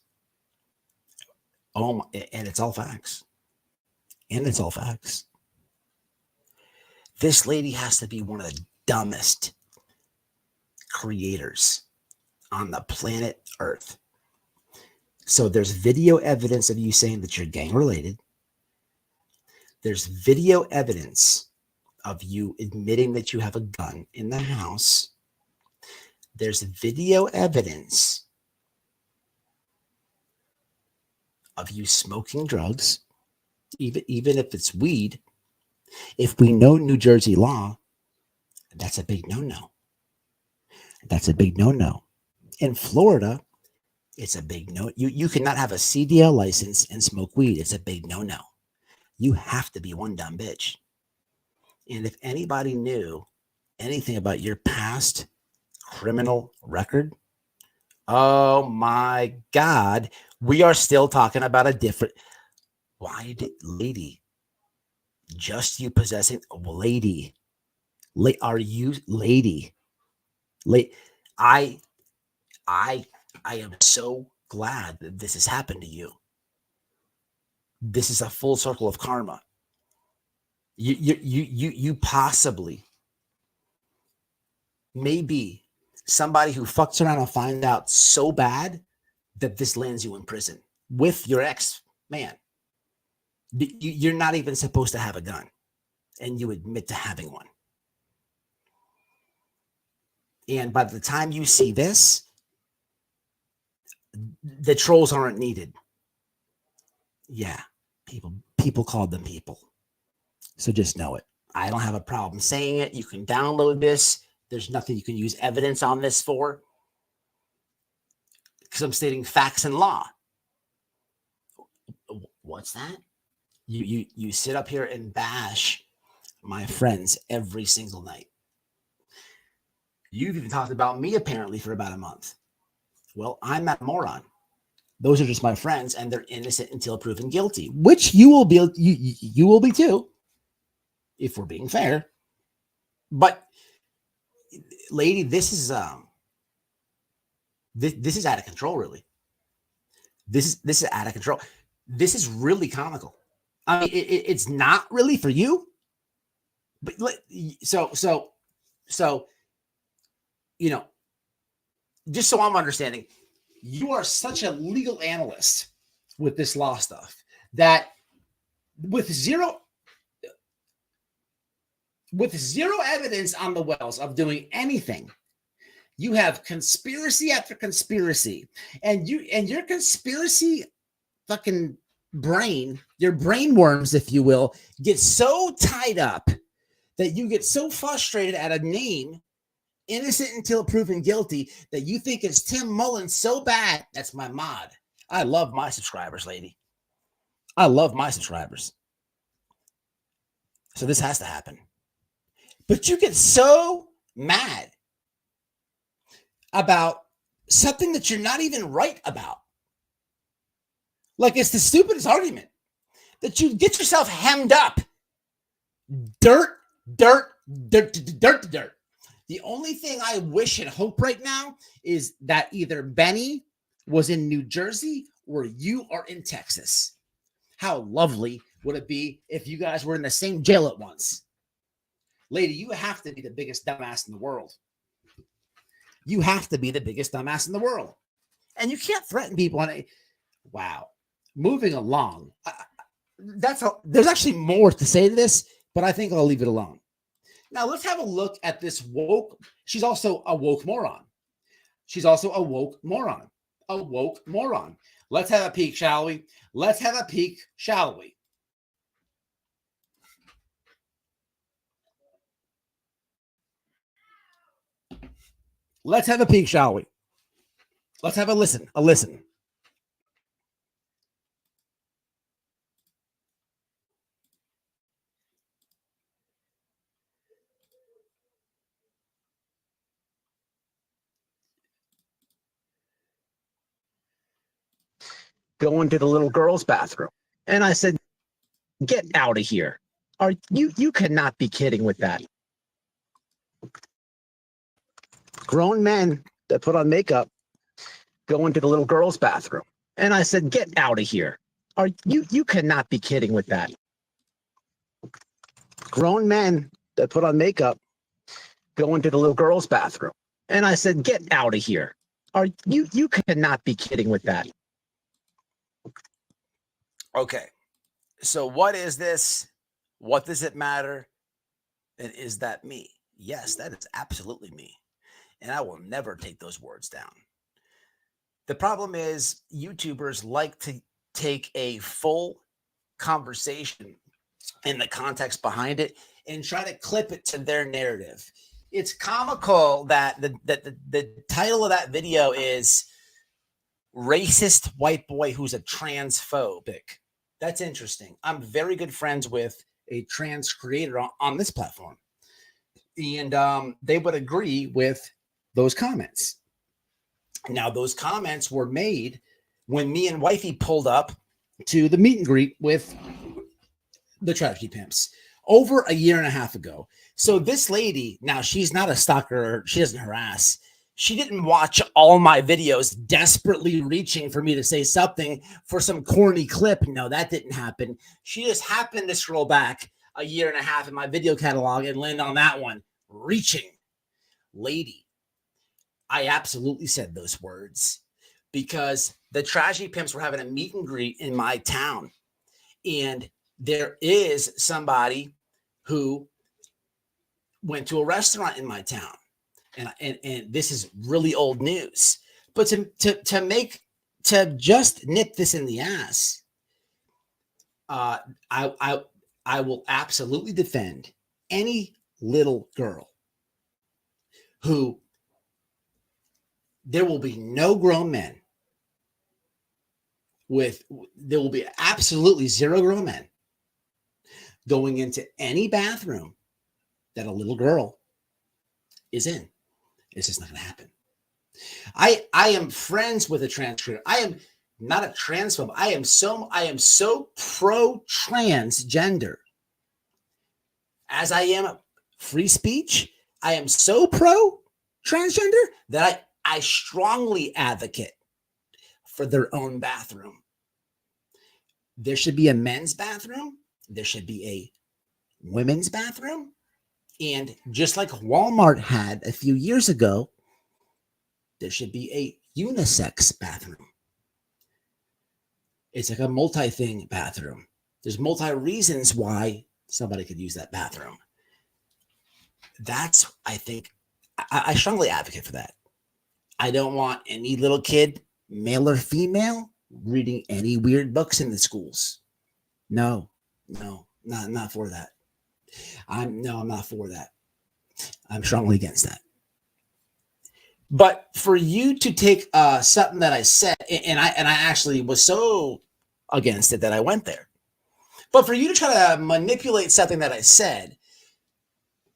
Oh, my, and it's all facts. And it's all facts. This lady has to be one of the dumbest creators on the planet Earth. So there's video evidence of you saying that you're gang related. There's video evidence of you admitting that you have a gun in the house. There's video evidence of you smoking drugs, even if it's weed. If we know New Jersey law, that's a big no-no. That's a big no-no. In Florida, it's a big no. You cannot have a CDL license and smoke weed. It's a big no-no. You have to be one dumb bitch. And if anybody knew anything about your past criminal record, oh my God, we are still talking about a different. Why did lady? Just you possessing lady? Are you lady? I am so glad that this has happened to you. This is a full circle of karma. You possibly, maybe somebody who fucks around and finds out so bad that this lands you in prison with your ex-man. You're not even supposed to have a gun, and you admit to having one. And by the time you see this, the trolls aren't needed. Yeah, people called them people. So just know it. I don't have a problem saying it. You can download this. There's nothing you can use evidence on this for, because I'm stating facts and law. What's that? You sit up here and bash my friends every single night. You've even talked about me apparently for about a month. Well, I'm that moron. Those are just my friends, and they're innocent until proven guilty, which you will be. You will be too, if we're being fair. But, lady, this is this is out of control. Really, this is out of control. This is really comical. I mean, it's not really for you, but so you know, just so I'm understanding, you are such a legal analyst with this law stuff that with zero evidence on the wells of doing anything, you have conspiracy after conspiracy, and your conspiracy fucking brain, your brain worms, if you will, get so tied up that you get so frustrated at a name, innocent until proven guilty, that you think it's Tim Mullins so bad. That's my mod. I love my subscribers, lady. I love my subscribers. So this has to happen. But you get so mad about something that you're not even right about. Like, it's the stupidest argument that you get yourself hemmed up. Dirt. The only thing I wish and hope right now is that either Benny was in New Jersey or you are in Texas. How lovely would it be if you guys were in the same jail at once? Lady, you have to be the biggest dumbass in the world. You have to be the biggest dumbass in the world. And you can't threaten people on a... Wow. Moving along. There's actually more to say to this, but I think I'll leave it alone. Now let's have a look at this woke. She's also a woke moron. She's also a woke moron. A woke moron. Let's have a peek, shall we? Let's have a peek, shall we? Let's have a peek, shall we? Let's have a listen. A listen. Go into the little girl's bathroom. And I said, get out of here. You cannot be kidding with that. Grown men that put on makeup go into the little girl's bathroom. And I said, get out of here. You cannot be kidding with that. Grown men that put on makeup go into the little girl's bathroom. And I said, get out of here. You cannot be kidding with that. Okay. So what is this? What does it matter? And is that me? Yes, that is absolutely me. And I will never take those words down. The problem is YouTubers like to take a full conversation and the context behind it and try to clip it to their narrative. It's comical that the title of that video is Racist White Boy Who's a Transphobic. That's interesting. I'm very good friends with a trans creator on this platform. And they would agree with those comments. Now, those comments were made when me and wifey pulled up to the meet and greet with the Tragedy Pimps over a year and a half ago. So this lady, now she's not a stalker. She doesn't harass. She didn't watch all my videos desperately reaching for me to say something for some corny clip. No, that didn't happen. She just happened to scroll back a year and a half in my video catalog and land on that one, reaching. Lady, I absolutely said those words because the Tragedy Pimps were having a meet and greet in my town. And there is somebody who went to a restaurant in my town. And this is really old news. But to just nip this in the ass, I will absolutely defend any little girl who there will be no grown men there will be absolutely zero grown men going into any bathroom that a little girl is in. It's just not going to happen. I am friends with a trans creator. I am not a transphobe. I am so pro transgender as I am free speech. I am so pro transgender that I strongly advocate for their own bathroom. There should be a men's bathroom. There should be a women's bathroom. And just like Walmart had a few years ago, there should be a unisex bathroom. It's like a multi-thing bathroom. There's multi-reasons why somebody could use that bathroom. That's, I think, I strongly advocate for that. I don't want any little kid, male or female, reading any weird books in the schools. No, not for that. I'm not for that. I'm strongly against that. But for you to take something that I said, and I actually was so against it that I went there. But for you to try to manipulate something that I said,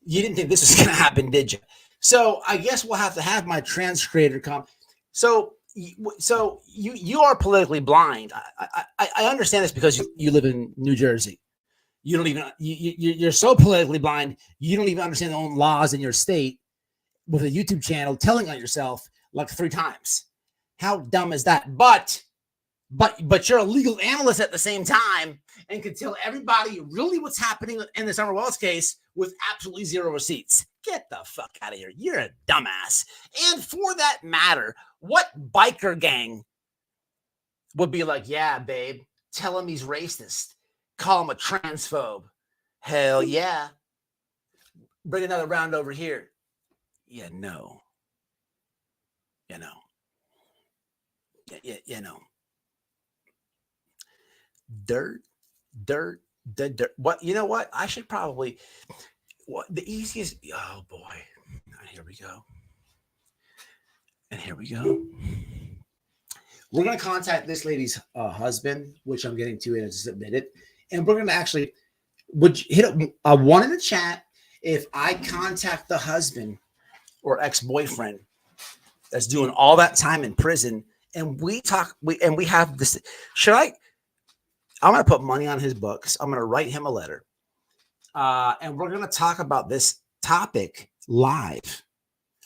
you didn't think this was going to happen, did you? So I guess we'll have to have my trans creator come. So you are politically blind. I understand this because you live in New Jersey. You don't even you're so politically blind. You don't even understand the own laws in your state with a YouTube channel telling on yourself like 3 times. How dumb is that? But you're a legal analyst at the same time and can tell everybody really what's happening in the Summer Wells case with absolutely zero receipts. Get the fuck out of here. You're a dumbass. And for that matter, what biker gang would be like, yeah, babe, tell him he's racist. Call him a transphobe. Hell yeah. Bring another round over here. Yeah, no. You know. Yeah. Dirt. What? You know what? I should probably. What the easiest? Oh boy. Here we go. And here we go. We're going to contact this lady's husband, which I'm getting to in just a minute. And we're going to actually would hit a one in the chat if I contact the husband or ex-boyfriend that's doing all that time in prison and we have this. I'm going to put money on his books. I'm going to write him a letter. And we're going to talk about this topic live.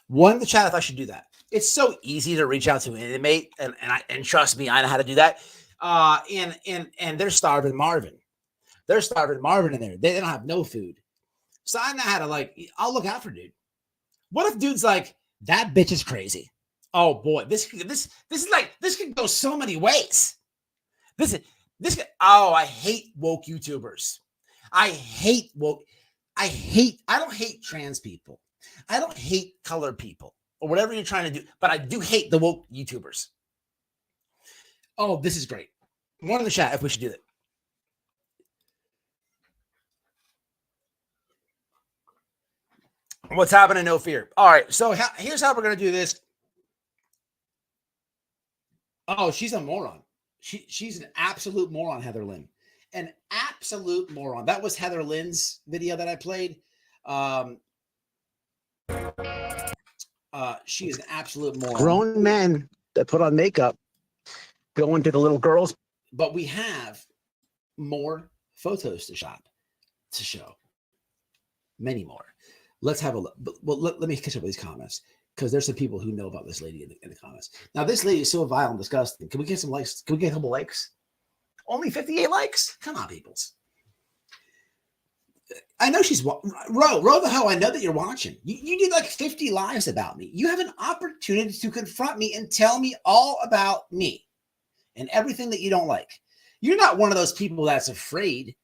One in the chat if I should do that. It's so easy to reach out to an inmate, and trust me, I know how to do that. And they're starving Marvin. They're starving Marvin in there. They don't have no food. So I know how to I'll look out for dude. What if dude's like, that bitch is crazy? Oh boy, this could go so many ways. I hate woke YouTubers. I don't hate trans people. I don't hate colored people or whatever you're trying to do, but I do hate the woke YouTubers. Oh, this is great. One in the chat if we should do that. What's happening? No fear. All right. So here's how we're going to do this. Oh, she's a moron. She's an absolute moron, Heather Lynn. An absolute moron. That was Heather Lynn's video that I played. She is an absolute moron. Grown men that put on makeup go into the little girls. But we have more photos to show. Many more. Let's have a look. Well, let me catch up with these comments because there's some people who know about this lady in the comments. Now, this lady is so vile and disgusting. Can we get some likes? Can we get a couple likes? Only 58 likes? Come on, peoples. I know she's Ro the hoe. I know that you're watching. You did like 50 lives about me. You have an opportunity to confront me and tell me all about me and everything that you don't like. You're not one of those people that's afraid,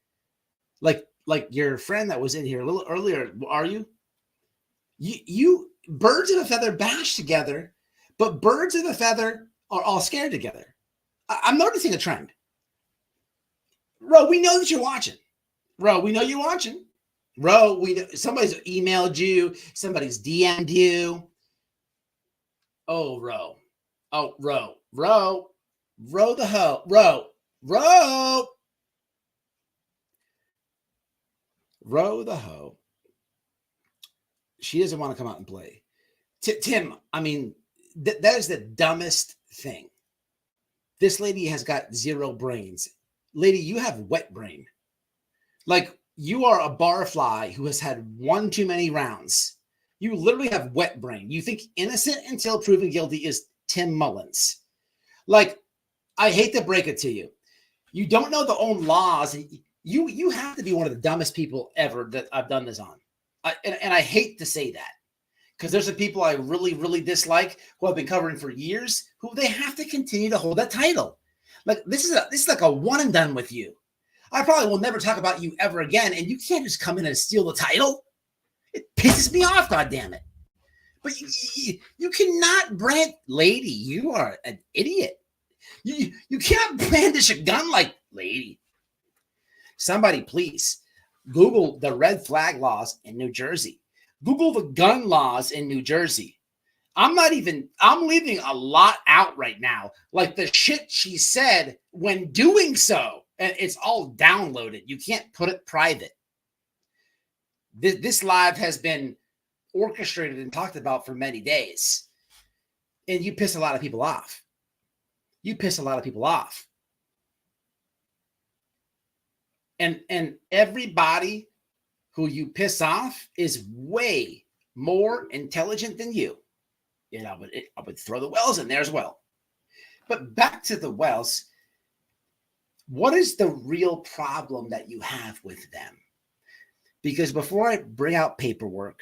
like your friend that was in here a little earlier. Are you? You birds of a feather bash together, but birds of a feather are all scared together. I'm noticing a trend. Ro, we know that you're watching. Ro, we know you're watching. Ro, somebody's emailed you. Somebody's DM'd you. Oh, Ro. Oh, Ro. Ro the hoe. Ro the hoe. She doesn't want to come out and play. Tim, I mean, that is the dumbest thing. This lady has got zero brains. Lady, you have wet brain. Like, you are a barfly who has had one too many rounds. You literally have wet brain. You think innocent until proven guilty is Tim Mullins. Like, I hate to break it to you. You don't know the own laws. You have to be one of the dumbest people ever that I've done this on. And I hate to say that because there's some people I really, really dislike who I've been covering for years who they have to continue to hold that title. Like this is like a one and done with you. I probably will never talk about you ever again. And you can't just come in and steal the title. It pisses me off, goddammit. But you cannot brand, lady, you are an idiot. You can't brandish a gun like lady. Somebody please Google the red flag laws in New Jersey. Google the gun laws in New Jersey. I'm leaving a lot out right now. Like the shit she said when doing so. And it's all downloaded. You can't put it private. This live has been orchestrated and talked about for many days. And you piss a lot of people off. And everybody who you piss off is way more intelligent than you. And I would throw the Wells in there as well. But back to the Wells, what is the real problem that you have with them? Because before I bring out paperwork,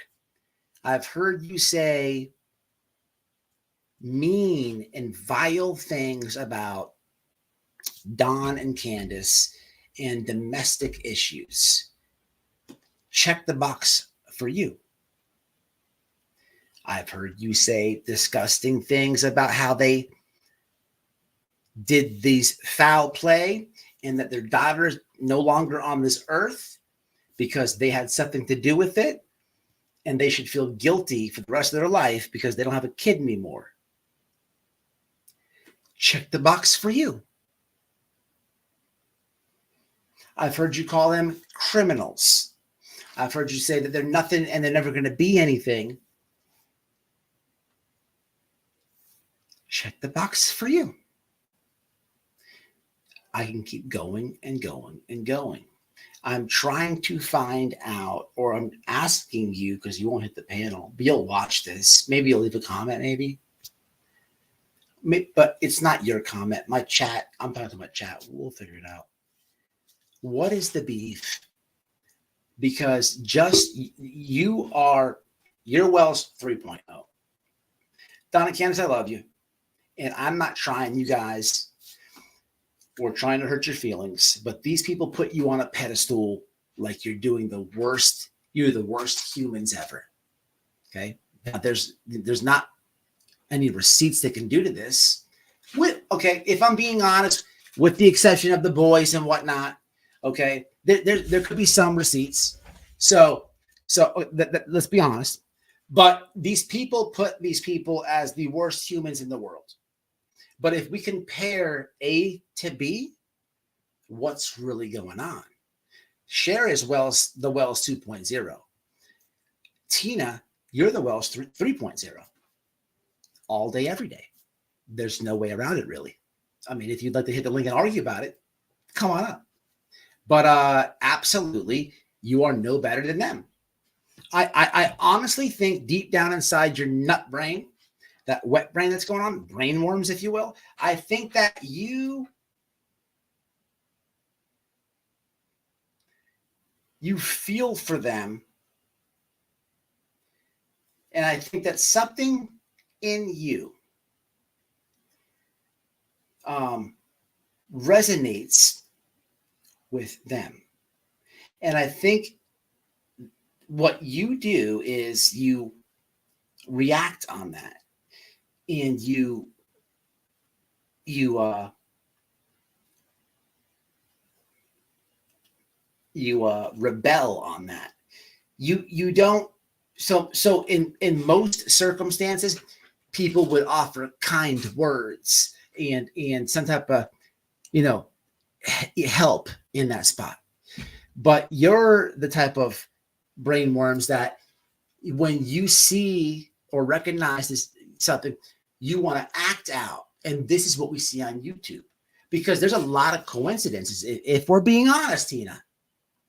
I've heard you say mean and vile things about Don and Candace and domestic issues. Check the box for you. I've heard you say disgusting things about how they did these foul play and that their daughter's no longer on this earth because they had something to do with it, and they should feel guilty for the rest of their life because they don't have a kid anymore. Check the box for you. I've heard you call them criminals. I've heard you say that they're nothing and they're never going to be anything. Check the box for you. I can keep going and going and going. I'm trying to find out, or I'm asking you, because you won't hit the panel, but you'll watch this. Maybe you'll leave a comment, maybe. But it's not your comment. My chat, I'm talking about chat. We'll figure it out. What is the beef? Because just you're Wells 3.0. Donna Candace, I love you. And I'm not trying, you guys, or trying to hurt your feelings, but these people put you on a pedestal like you're doing the worst. You're the worst humans ever. Okay. Now there's not any receipts they can do to this. Okay. If I'm being honest, with the exception of the boys and whatnot, okay, there could be some receipts. So let's be honest. But these people put these people as the worst humans in the world. But if we compare A to B, what's really going on? Cher is the Wells 2.0. Tina, you're the Wells 3.0. All day, every day. There's no way around it, really. I mean, if you'd like to hit the link and argue about it, come on up. But absolutely, you are no better than them. I honestly think deep down inside your nut brain, that wet brain that's going on, brain worms, if you will, I think that you feel for them. And I think that something in you resonates with them. And I think what you do is you react on that. And you rebel on that. You don't. So in most circumstances, people would offer kind words and some type of help in that spot. But you're the type of brain worms that when you see or recognize this something, you want to act out. And this is what we see on YouTube, because there's a lot of coincidences. If we're being honest, Tina,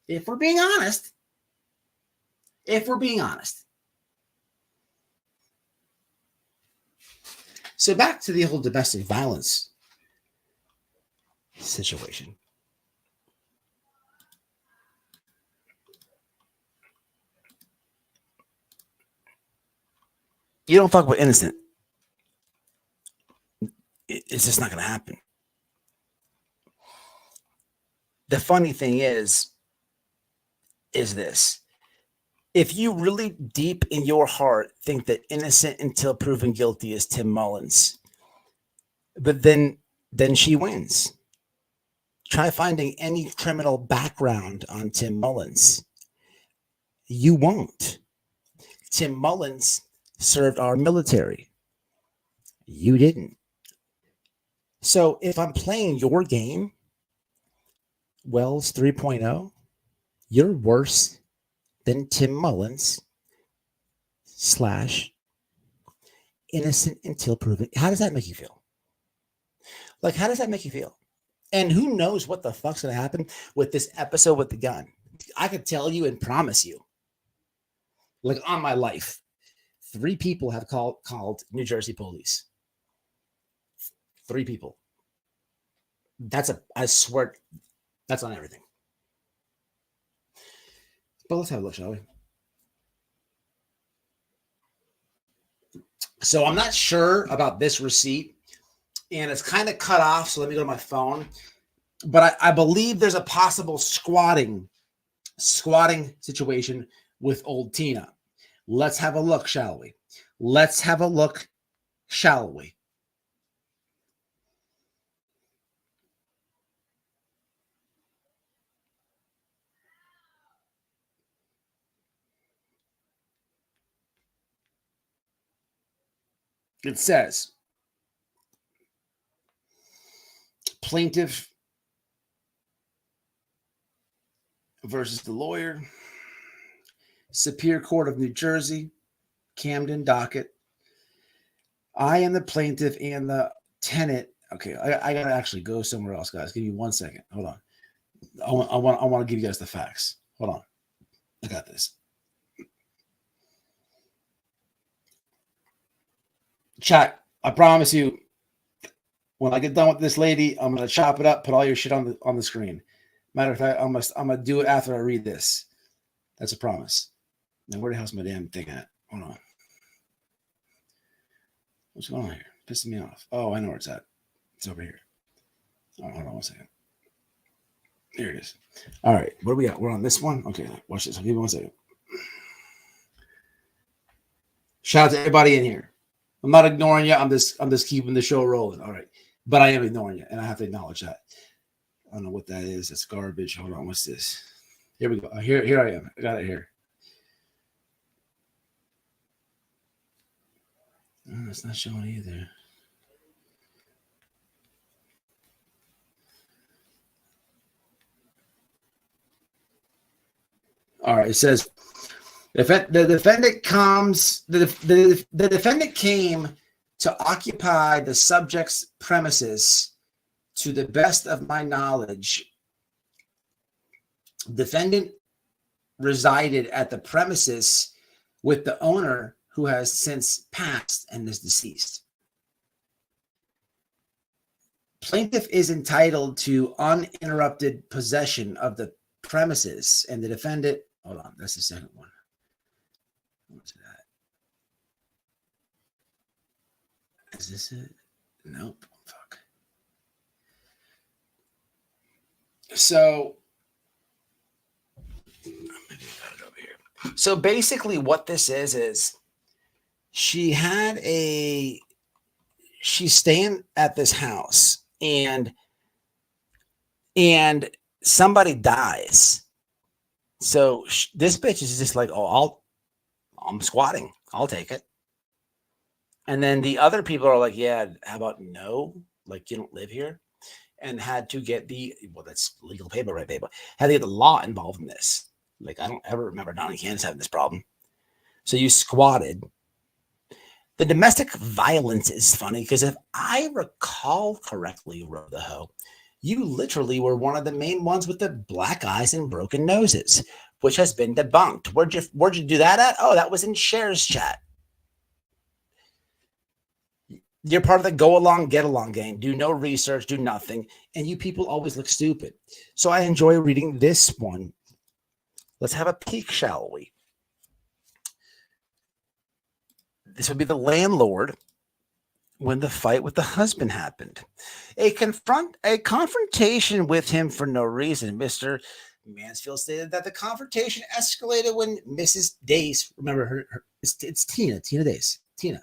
if we're being honest. So back to the whole domestic violence situation. You don't fuck with innocent. It's just not going to happen. The funny thing is this. If you really deep in your heart think that innocent until proven guilty is Tim Mullins, but then she wins. Try finding any criminal background on Tim Mullins. You won't. Tim Mullins served our military. You didn't. So if I'm playing your game, Wells 3.0, you're worse than Tim Mullins / innocent until proven. How does that make you feel? Like, how does that make you feel? And who knows what the fuck's going to happen with this episode with the gun? I could tell you and promise you, like on my life, 3 people have called New Jersey police. 3 people. I swear, that's on everything. But let's have a look, shall we? So I'm not sure about this receipt, and it's kind of cut off. So let me go to my phone. But I believe there's a possible squatting situation with old Tina. Let's have a look, shall we? Let's have a look, shall we? It says, plaintiff versus the lawyer, Superior Court of New Jersey, Camden docket. I am the plaintiff and the tenant. Okay, I gotta actually go somewhere else, guys. Give me 1 second. Hold on. I want to give you guys the facts. Hold on. I got this. Chat, I promise you, when I get done with this lady, I'm gonna chop it up, put all your shit on the screen. Matter of fact, I'm gonna do it after I read this. That's a promise. Now, where the hell's my damn thing at? Hold on. What's going on here? Pissing me off. Oh, I know where it's at. It's over here. Oh, hold on 1 second. Here it is. All right, what do we got? We're on this one. Okay, watch this. I'll give you 1 second. Shout out to everybody in here. I'm not ignoring you. I'm just keeping the show rolling. All right, but I am ignoring you, and I have to acknowledge that. I don't know what that is. That's garbage. Hold on. What's this? Here we go. Here I am. I got it here. Oh, it's not showing either. All right. It says the defendant came to occupy the subject's premises. To the best of my knowledge, defendant resided at the premises with the owner who has since passed and is deceased. Plaintiff is entitled to uninterrupted possession of the premises, and the defendant, hold on, that's the second one. What's that? Is this it? Nope. Fuck. So, basically what this is she's staying at this house and somebody dies. So this bitch is just like, oh, I'm squatting. I'll take it. And then the other people are like, yeah, how about no? Like, you don't live here. And had to get that's legal paper, right, paper. Had to get the law involved in this. Like, I don't ever remember down in Kansas having this problem. So you squatted. The domestic violence is funny because if I recall correctly, Rodaho, you literally were one of the main ones with the black eyes and broken noses, which has been debunked. Where'd you do that at? Oh, that was in Share's chat. You're part of the go along, get along gang. Do no research, do nothing. And you people always look stupid. So I enjoy reading this one. Let's have a peek, shall we? This would be the landlord when the fight with the husband happened. A confrontation with him for no reason. Mr. Mansfield stated that the confrontation escalated when Mrs. Dace, remember it's Tina Dace. Tina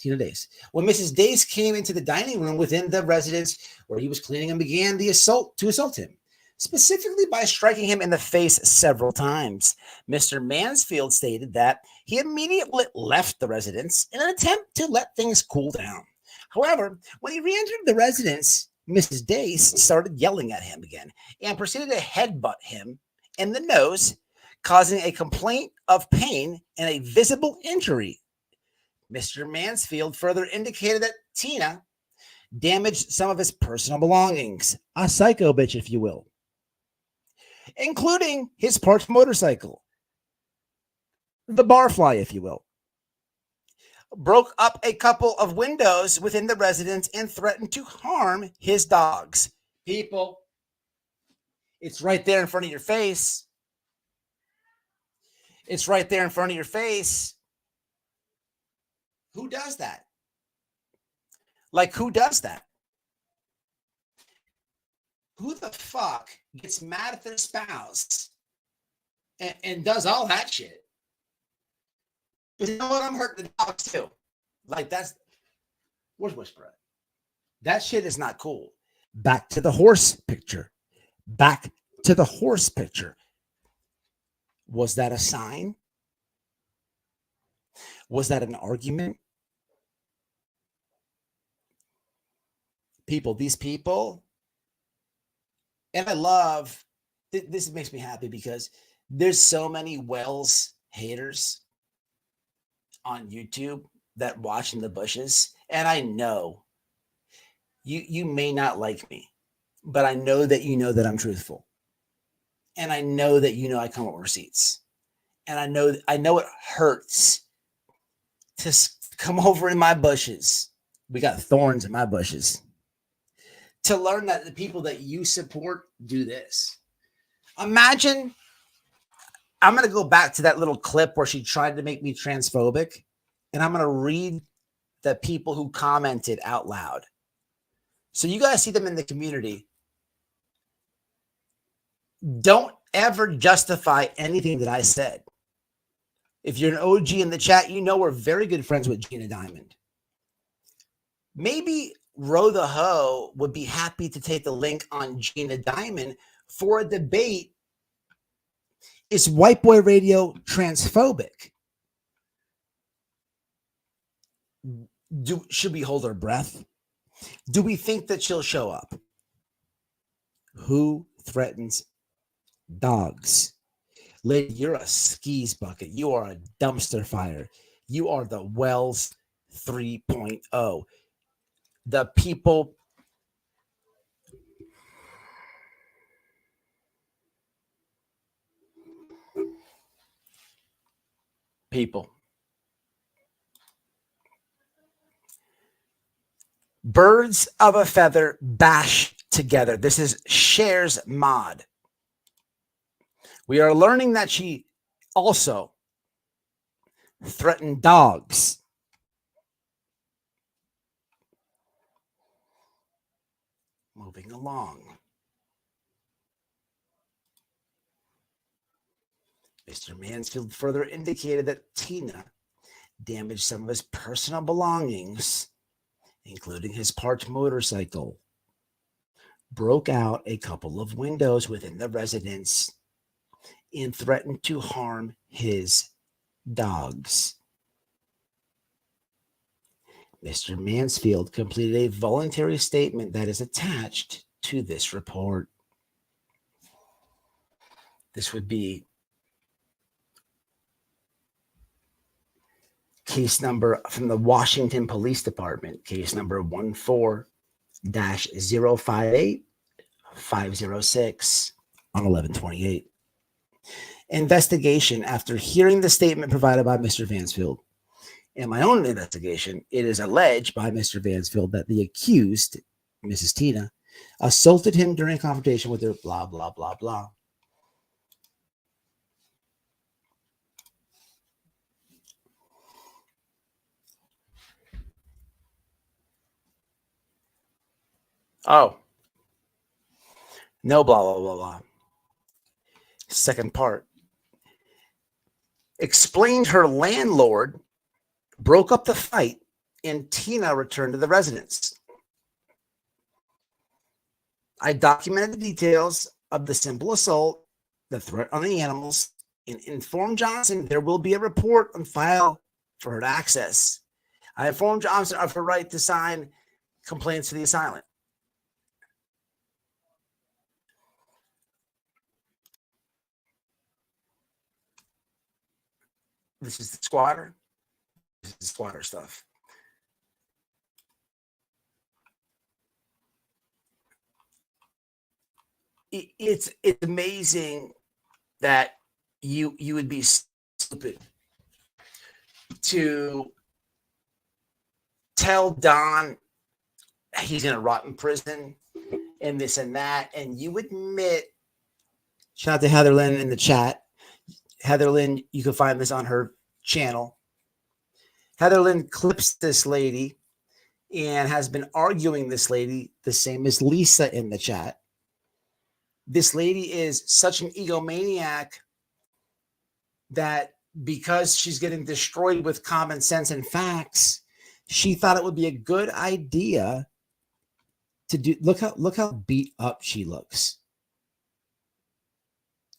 Dace. When Mrs. Dace came into the dining room within the residence where he was cleaning and began to assault him, specifically by striking him in the face several times. Mr. Mansfield stated that he immediately left the residence in an attempt to let things cool down. However, when he re-entered the residence, Mrs. Dace started yelling at him again and proceeded to headbutt him in the nose, causing a complaint of pain and a visible injury. Mr. Mansfield further indicated that Tina damaged some of his personal belongings, a psycho bitch, if you will, including his parked motorcycle, the barfly, if you will, broke up a couple of windows within the residence and threatened to harm his dogs. People, it's right there in front of your face. It's right there in front of your face. Who does that? Like, who does that? Who the fuck gets mad at their spouse and does all that shit? You know what? I'm hurting the dogs too. Like where's Whisper at? That shit is not cool. Back to the horse picture. Back to the horse picture. Was that a sign? Was that an argument? These people, and I love, this makes me happy because there's so many Wells haters on YouTube that watch in the bushes. And I know you may not like me, but I know that you know that I'm truthful. And I know that you know I come with receipts. And I know it hurts to come over in my bushes. We got thorns in my bushes. To learn that the people that you support do this. Imagine, I'm going to go back to that little clip where she tried to make me transphobic, and I'm going to read the people who commented out loud. So you guys see them in the community. Don't ever justify anything that I said. If you're an OG in the chat, you know we're very good friends with Gina Diamond. Maybe Ro the Ho would be happy to take the link on Gina Diamond for a debate. Is White Boy Radio transphobic? Should we hold our breath? Do we think that she'll show up? Who threatens dogs? Lady, you're a skis bucket. You are a dumpster fire. You are the Wells 3.0. The people. Birds of a feather bash together. This is Cher's mod. We are learning that she also threatened dogs. Moving along. Mr. Mansfield further indicated that Tina damaged some of his personal belongings, including his parked motorcycle, broke out a couple of windows within the residence, and threatened to harm his dogs. Mr. Mansfield completed a voluntary statement that is attached to this report. This would be case number from the Washington Police Department, case number 14-058-506 on 11/28. Investigation after hearing the statement provided by Mr. Mansfield. In my own investigation, it is alleged by Mr. Mansfield that the accused, Mrs. Tina, assaulted him during a confrontation with her, blah, blah, blah, blah. Oh. No, blah, blah, blah, blah. Second part. Explained her landlord broke up the fight and Tina returned to the residence. I documented the details of the simple assault, the threat on the animals, and informed Johnson there will be a report on file for her to access. I informed Johnson of her right to sign complaints to the assailant. This is the squatter. This is squatter stuff. It's amazing that you would be stupid to tell Don he's gonna rot in prison and this and that, and you admit. Shout out to Heather Lynn in the chat. Heather Lynn, you can find this on her channel. Heather Lynn clips this lady and has been arguing this lady, the same as Lisa in the chat. This lady is such an egomaniac that because she's getting destroyed with common sense and facts, she thought it would be a good idea to do. Look how beat up she looks.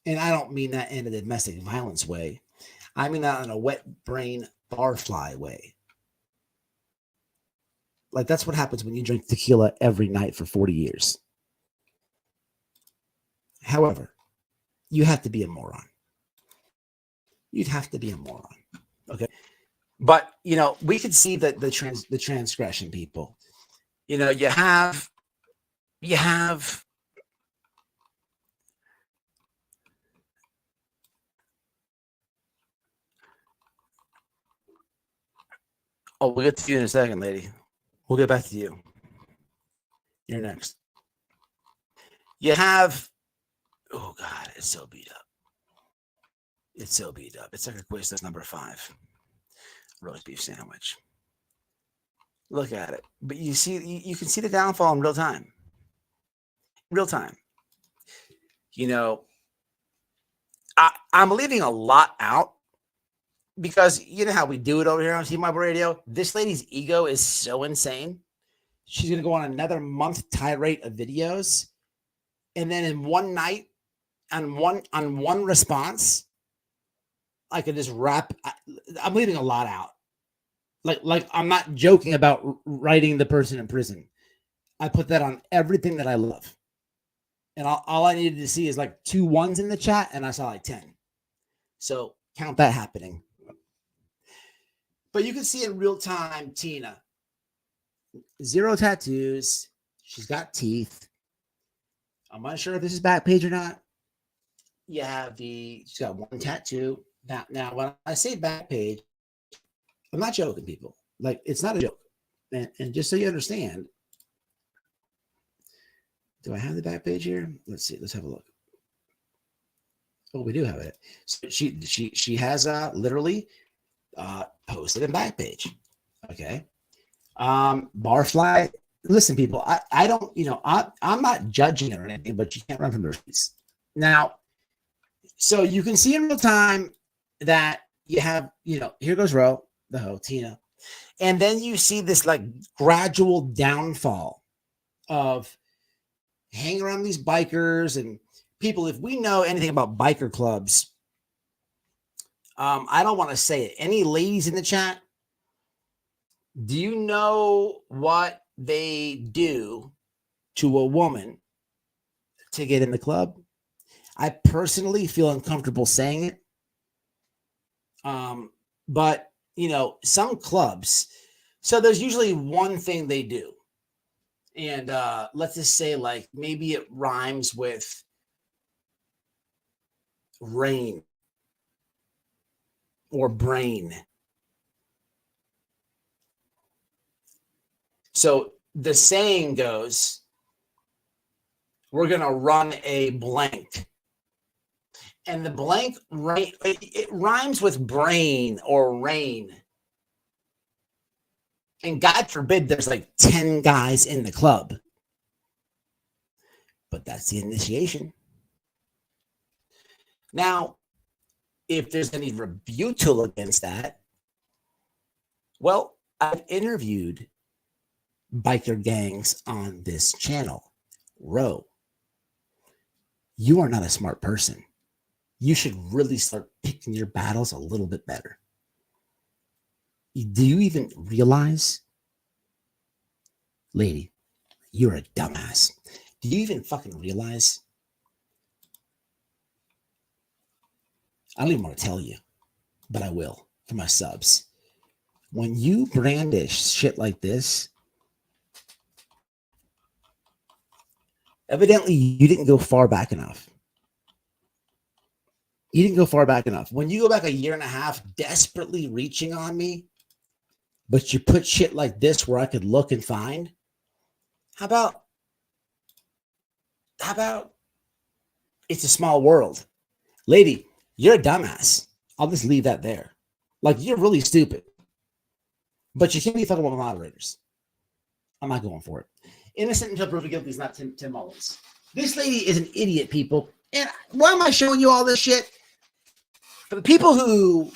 And I don't mean that in a domestic violence way. I mean that in a wet brain barfly way. Like, that's what happens when you drink tequila every night for 40 years. However, you have to be a moron. You'd have to be a moron. Okay. But, we could see that the transgression, people. You have we'll get to you in a second, lady. We'll get back to you. You're next. You have, oh God, it's so beat up. It's so beat up. It's like a quiz that's number 5. Roast beef sandwich. Look at it. But you can see the downfall in real time. Real time. I'm leaving a lot out because you know how we do it over here on T-Mob Radio. This lady's ego is so insane. She's going to go on another month tirade of videos. And then in one night, on one response, I could just wrap. I'm leaving a lot out. Like I'm not joking about writing the person in prison. I put that on everything that I love. And all I needed to see is like 2 1s in the chat, and I saw like 10. So count that happening. But you can see in real time, Tina. 0 tattoos. She's got teeth. I'm not sure if this is Backpage or not. You have she's got 1 tattoo. Now, when I say Backpage, I'm not joking, people. Like, it's not a joke. And just so you understand, do I have the Backpage here? Let's see. Let's have a look. Oh, we do have it. So she has literally posted a Backpage. Okay. Barfly. Listen, people, I don't, I'm not judging it or anything, but you can't run from the streets. Now, so you can see in real time that you have, here goes Ro, the hoe, Tina. And then you see this like gradual downfall of hanging around these bikers and people. If we know anything about biker clubs, I don't want to say it. Any ladies in the chat, do you know what they do to a woman to get in the club? I personally feel uncomfortable saying it. But some clubs, so there's usually one thing they do. And let's just say like maybe it rhymes with rain or brain. So the saying goes, we're going to run a blank. And the blank, it rhymes with brain or rain. And God forbid there's like 10 guys in the club. But that's the initiation. Now, if there's any rebuttal against that, well, I've interviewed biker gangs on this channel. Ro, you are not a smart person. You should really start picking your battles a little bit better. Do you even realize, lady, you're a dumbass. Do you even fucking realize? I don't even want to tell you, but I will for my subs. When you brandish shit like this, evidently you didn't go far back enough. You didn't go far back enough. When you go back a year and a half desperately reaching on me, but you put shit like this where I could look and find, how about it's a small world? Lady, you're a dumbass. I'll just leave that there. Like, you're really stupid. But you can't be fucking with moderators. I'm not going for it. Innocent until proven guilty is not Tim Mullins. This lady is an idiot, people. And why am I showing you all this shit? For the people who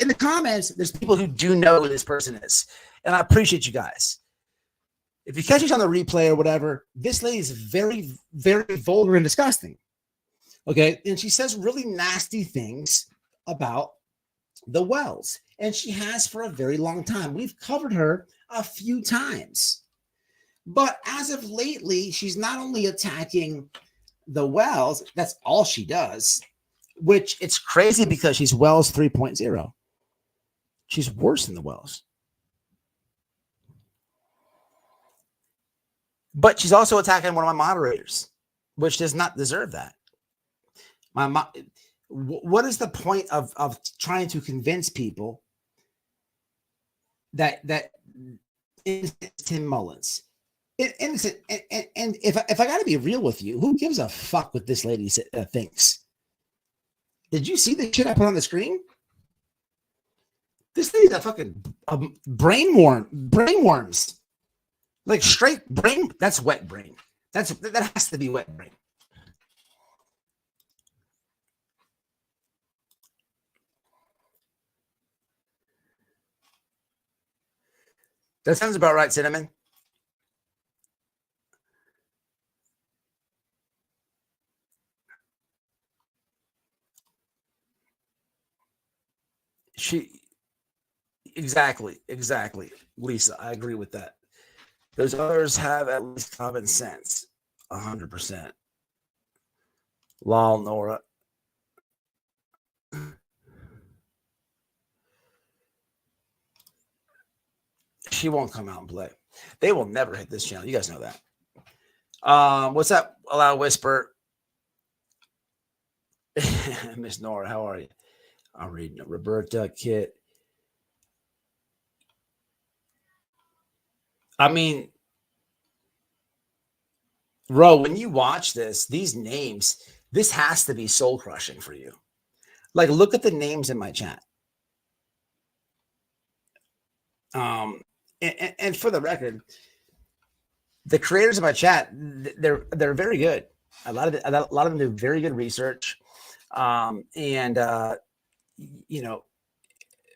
in the comments, there's people who do know who this person is, and I appreciate you guys. If you catch us on the replay or whatever, this lady is very, very vulgar and disgusting. Okay, and she says really nasty things about the Wells, and she has for a very long time. We've covered her a few times, but as of lately, she's not only attacking the Wells, that's all she does, which it's crazy because she's Wells 3.0. She's worse than the Wells. But she's also attacking one of my moderators, which does not deserve that. What is the point of trying to convince people that it's Tim Mullins? And if I got to be real with you, who gives a fuck what this lady thinks? Did you see the shit I put on the screen? This lady's a fucking brainworms. Like straight brain. That's wet brain. That has to be wet brain. That sounds about right, Cinnamon. Exactly, Lisa. I agree with that. Those others have at least common sense. 100%. Lol, Nora. She won't come out and play. They will never hit this channel. You guys know that. What's up, Allow Whisper? Miss Nora, how are you? I'm reading it. Roberta, Kit. I mean, Ro, when you watch this, these names, this has to be soul crushing for you. Like, look at the names in my chat. And for the record, the creators of my chat, they're very good. A lot of them do very good research. You know,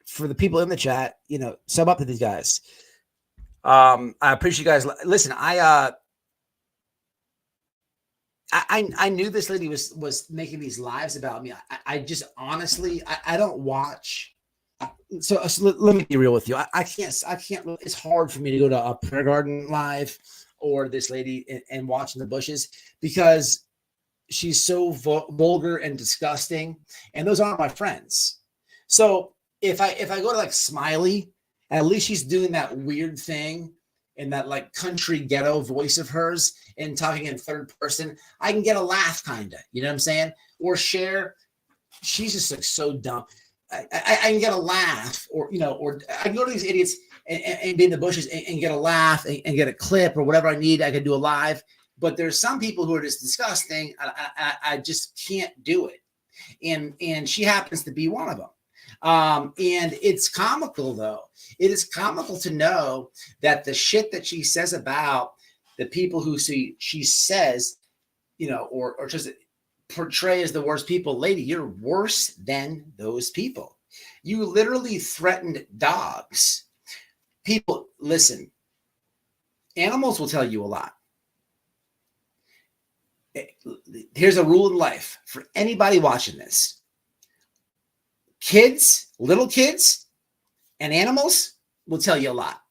for the people in the chat, you know, sub up to these guys. I appreciate you guys. Listen, I knew this lady was making these lives about me. I just honestly, I don't watch. So let me be real with you. I can't. It's hard for me to go to a prayer garden live or this lady and watching the bushes because she's so vulgar and disgusting, and those aren't my friends. So if I go to like Smiley, at least she's doing that weird thing in that like country ghetto voice of hers and talking in third person, I can get a laugh, kind of. You know what I'm saying? Or Cher, she's just like so dumb. I can get a laugh, or you know, or I can go to these idiots and be in the bushes and get a laugh and get a clip or whatever I need. I can do a live, but there's some people who are just disgusting. I just can't do it, and she happens to be one of them. And it's comical though. It is comical to know that the shit that she says about the people who she says, you know, or just portray as the worst people. Lady, you're worse than those people. You literally threatened dogs. People, listen, animals will tell you a lot. Here's a rule in life for anybody watching this. Kids, little kids, and animals will tell you a lot.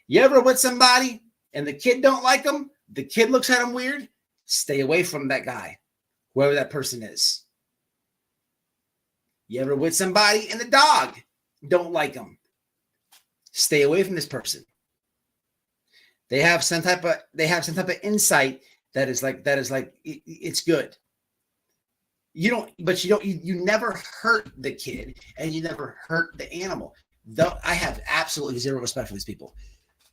You ever with somebody and the kid don't like them, the kid looks at them weird, stay away from that guy, whoever that person is. You ever with somebody and the dog don't like them, stay away from this person. They have some type of insight that is like it's good. You never hurt the kid and you never hurt the animal. Though I have absolutely zero respect for these people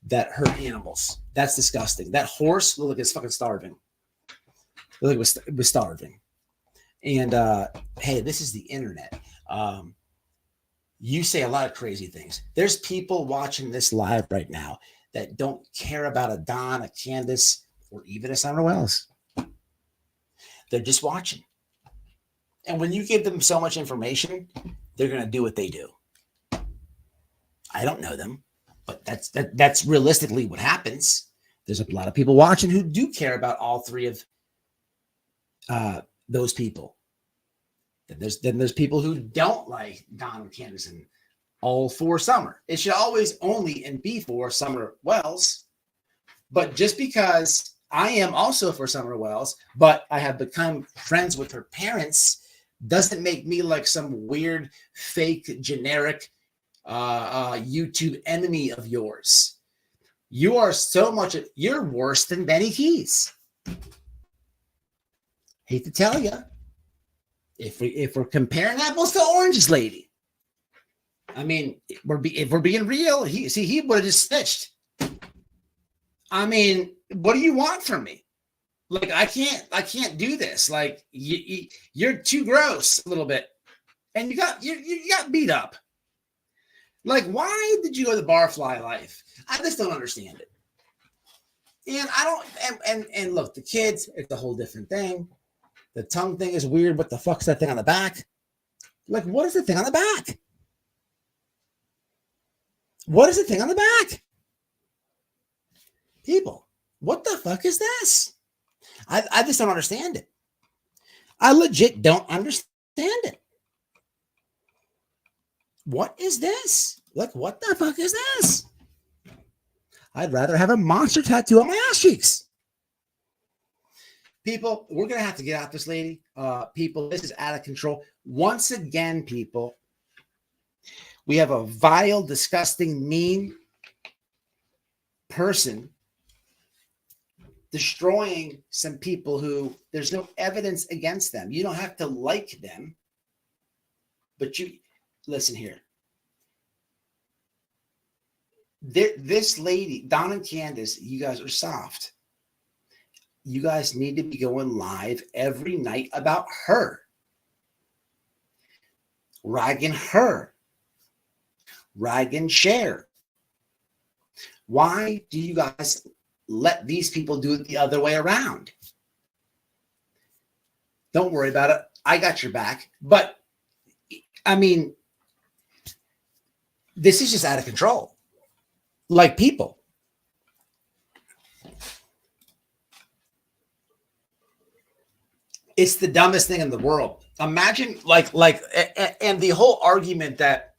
that hurt animals. That's disgusting. That horse looked like it's fucking starving. Look like it was starving. And hey, this is the internet. You say a lot of crazy things. There's people watching this live right now that don't care about a Don, a Candace, or even a Summer Wells. They're just watching. And when you give them so much information, they're going to do what they do. I don't know them, but that's realistically what happens. There's a lot of people watching who do care about all three of those people. Then there's people who don't like Don and Candace and all for Summer. It should always only and be for Summer Wells. But just because I am also for Summer Wells, but I have become friends with her parents, doesn't make me like some weird, fake, generic YouTube enemy of yours. You are you're worse than Benny Keys. Hate to tell you. If we're comparing apples to oranges, lady, I mean, if we're being real, he would have just snitched. I mean, what do you want from me? Like, I can't do this. Like, you're too gross a little bit, and you got beat up. Like, why did you go the barfly life? I just don't understand it. And I don't. And look, the kids, it's a whole different thing. The tongue thing is weird. What the fuck's that thing on the back? Like, what is the thing on the back? What is the thing on the back? People, what the fuck is this? I just don't understand it. I legit don't understand it. What is this? Like, what the fuck is this? I'd rather have a monster tattoo on my ass cheeks. People, we're going to have to get out this lady. People, this is out of control. Once again, people, we have a vile, disgusting, mean person destroying some people who there's no evidence against them. You don't have to like them, but you listen here. This lady, Don and Candace, you guys are soft. You guys need to be going live every night about her. Ragging her. Ragging share. Why do you guys let these people do it the other way around? Don't worry about it. I got your back. But, I mean, this is just out of control. Like people. It's the dumbest thing in the world. Imagine and the whole argument that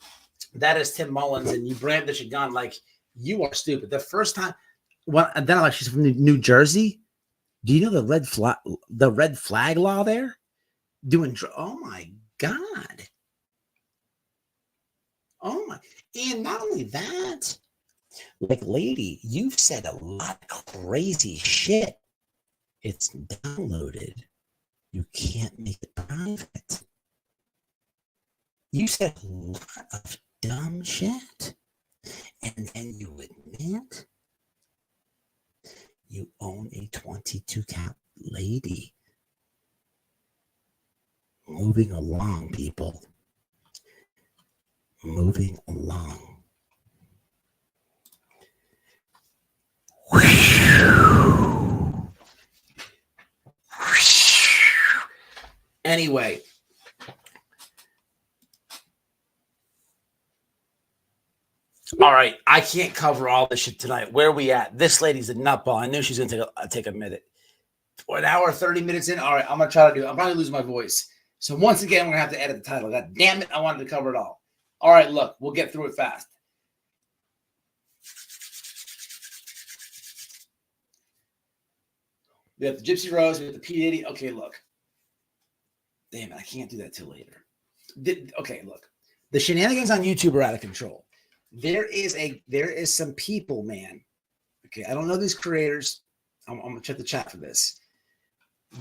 is Tim Mullins and you brandish a gun like you are stupid. The first time, then I'm like, she's from New Jersey. Do you know the red flag law there? Oh my God. Oh my. And not only that, like, lady, you've said a lot of crazy shit. It's downloaded. You can't make it private. You said a lot of dumb shit. And then you admit you own a 22 cap lady. Moving along, people. Moving along. Anyway, all right, I can't cover all this shit tonight. Where are we at? This lady's a nutball. I knew she's gonna take a minute. For an hour, 30 minutes in. All right, I'm gonna try to do it. I'm probably losing my voice. So once again, we're gonna have to edit the title. God damn it, I wanted to cover it all. All right, look, we'll get through it fast. We have the Gypsy Rose, we have the P. Diddy. Okay, look. Damn it, I can't do that till later. Okay, look. The shenanigans on YouTube are out of control. There is some people, man. Okay, I don't know these creators. I'm gonna check the chat for this.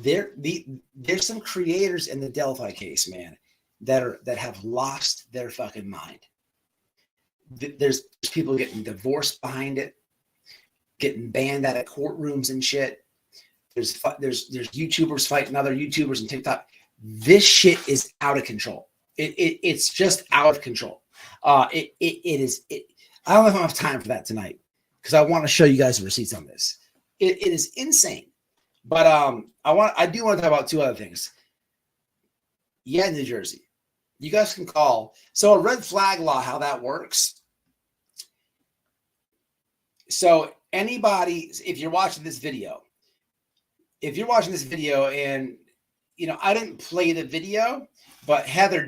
There's some creators in the Delphi case, man, that have lost their fucking mind. There's people getting divorced behind it, getting banned out of courtrooms and shit. There's YouTubers fighting other YouTubers and TikTok. This shit is out of control. It's just out of control. It is. I don't know if I have time for that tonight because I want to show you guys the receipts on this. It is insane. But I do want to talk about two other things. Yeah, New Jersey. You guys can call. So a red flag law, how that works. So anybody, if you're watching this video and I didn't play the video, but Heather,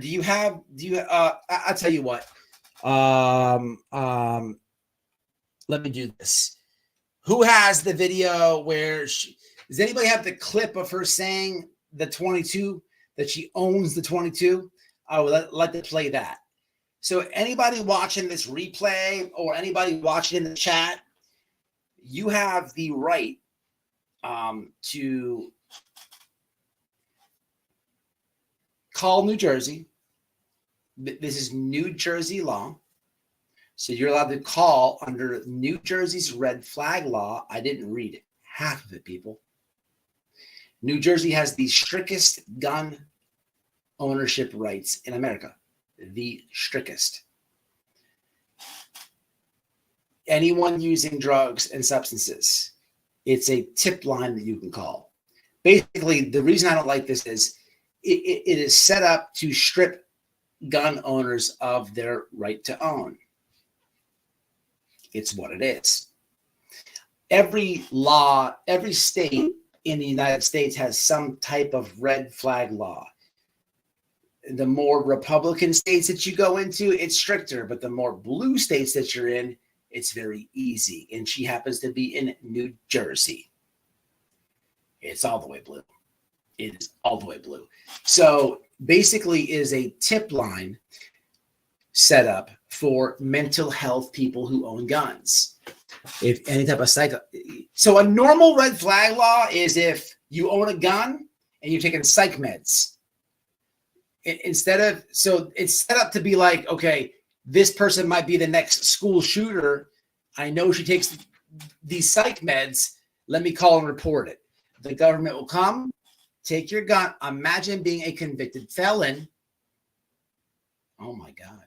I'll tell you what. Let me do this. Who has the video where does anybody have the clip of her saying the 22, that she owns the 22? I would like to play that. So anybody watching this replay or anybody watching in the chat, you have the right to call New Jersey. This is New Jersey law. So you're allowed to call under New Jersey's red flag law. I didn't read it. Half of it, people. New Jersey has the strictest gun ownership rights in America. The strictest. Anyone using drugs and substances, it's a tip line that you can call. Basically, the reason I don't like this is it is set up to strip gun owners of their right to own. It's what it is. Every law, every state in the United States has some type of red flag law. The more Republican states that you go into, it's stricter, but the more blue states that you're in, it's very easy. And she happens to be in New Jersey. It's all the way blue. It is all the way blue. So basically is a tip line set up for mental health people who own guns. If any type of so a normal red flag law is if you own a gun and you're taking psych meds. It's set up to be like, okay, this person might be the next school shooter. I know she takes these psych meds. Let me call and report it. The government will come, take your gun. Imagine being a convicted felon. Oh my God.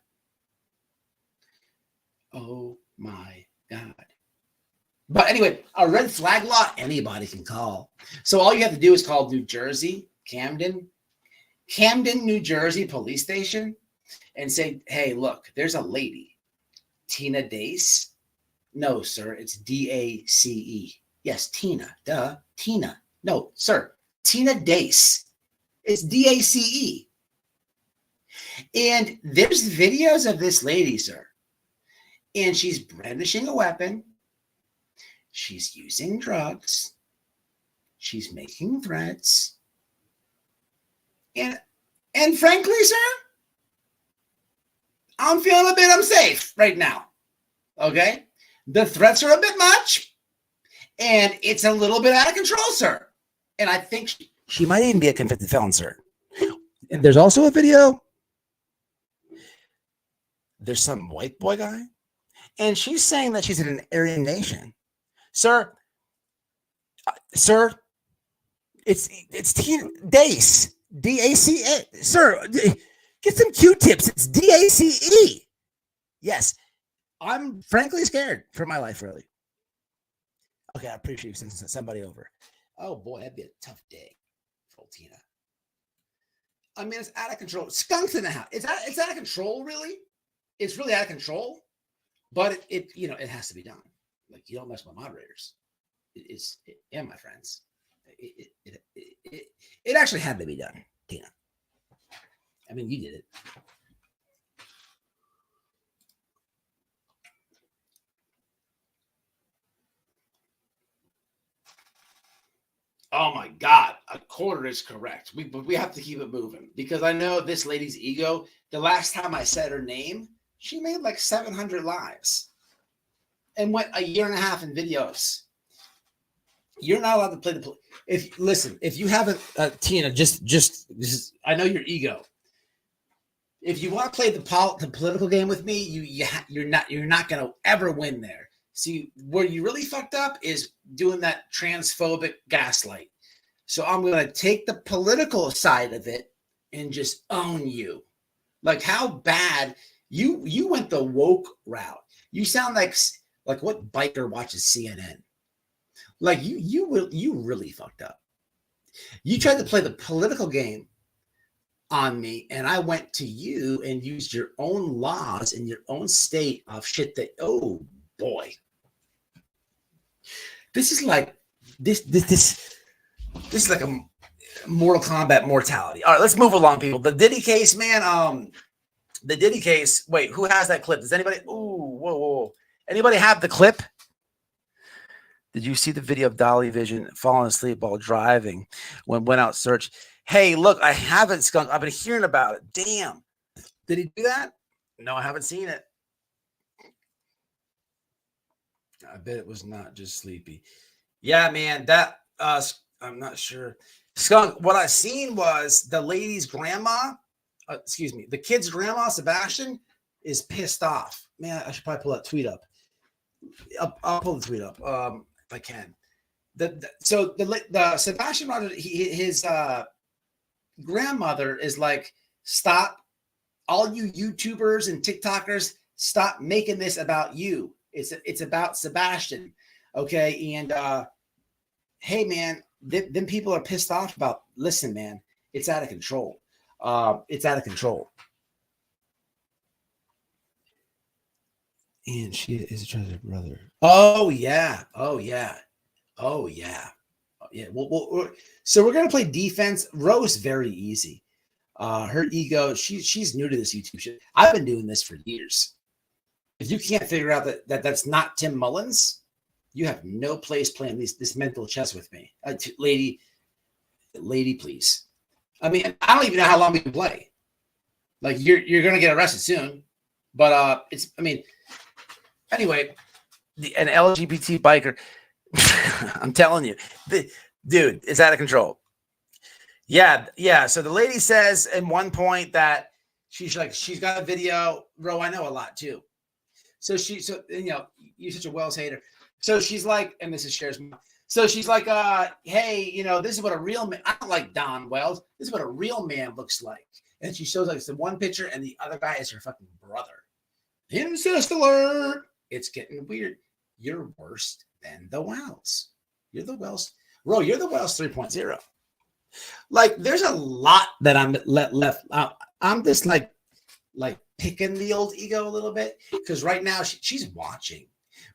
Oh my God. But anyway, a red flag law, anybody can call. So all you have to do is call New Jersey, Camden, New Jersey police station and say, hey, look, there's a lady, Tina Dace. No, sir, it's D-A-C-E. Yes, Tina, duh, Tina. No, sir, Tina Dace. It's D-A-C-E. And there's videos of this lady, sir. And she's brandishing a weapon. She's using drugs. She's making threats. And frankly, sir, I'm feeling a bit unsafe right now. Okay? The threats are a bit much. And it's a little bit out of control, sir. And I think she might even be a convicted felon, sir. And there's also a video. There's some white boy guy. And she's saying that she's in an Aryan nation. Sir, it's Tina Dace. D-A-C-E. Sir, get some Q-tips. It's D-A-C-E. Yes. I'm frankly scared for my life, really. Okay, I appreciate you sending somebody over. Oh, boy, that'd be a tough day for old Tina. I mean, it's out of control. Skunks in the house. It's out of control, really. It's really out of control. But it has to be done. Like, you don't mess with moderators. And my friends. It actually had to be done, Tina. I mean, you did it. Oh my God, a quarter is correct. But we have to keep it moving because I know this lady's ego. The last time I said her name, she made like 700 lives and went a year and a half in videos. You're not allowed to play the. If you haven't, Tina, just I know your ego. If you want to play the political game with me, you're not going to ever win there. See, where you really fucked up is doing that transphobic gaslight. So I'm going to take the political side of it and just own you. Like how bad you went the woke route. You sound like what biker watches CNN. Like you really fucked up. You tried to play the political game. on me, and I went to you and used your own laws in your own state of shit that, oh boy, this is like this is like a Mortal Kombat mortality. All right, let's move along, people. The Diddy case, man. The Diddy case. Wait, who has that clip? Does anybody? Ooh, whoa. Anybody have the clip? Did you see the video of Dolly Vision falling asleep while driving when went out search? Hey, look, I haven't, Skunk. I've been hearing about it. Damn. Did he do that? No, I haven't seen it. I bet it was not just sleepy. Yeah, man, that I'm not sure. Skunk, what I seen was the lady's grandma, the kid's grandma, Sebastian, is pissed off. Man, I should probably pull that tweet up. I'll pull the tweet up if I can. So the Sebastian Rogers, his grandmother is like, stop, all you YouTubers and TikTokers, stop making this about you. It's about Sebastian, okay? And hey, man, then people are pissed off about. Listen, man, it's out of control. It's out of control. And she is a treasure brother. Oh yeah. So we're gonna play defense. Rose very easy. Her ego. She's new to this YouTube shit. I've been doing this for years. If you can't figure out that's not Tim Mullins, you have no place playing this mental chess with me, lady. Please. I mean, I don't even know how long we can play. Like you're gonna get arrested soon, but it's. I mean, anyway, an LGBT biker. I'm telling you, dude, it's out of control. Yeah. So the lady says at one point that she's got a video. Ro, I know a lot too. So you're such a Wells hater. So she's like, and this is Cher's mom. So she's like, hey, this is what a real man. I don't like Don Wells. This is what a real man looks like. And she shows like the one picture, and the other guy is her fucking brother. Incest alert! It's getting weird. You're worse than the Wells. You're the Wells. Ro, you're the Wells 3.0. Like, there's a lot that I'm left out. I'm just like picking the old ego a little bit, because right now she's watching,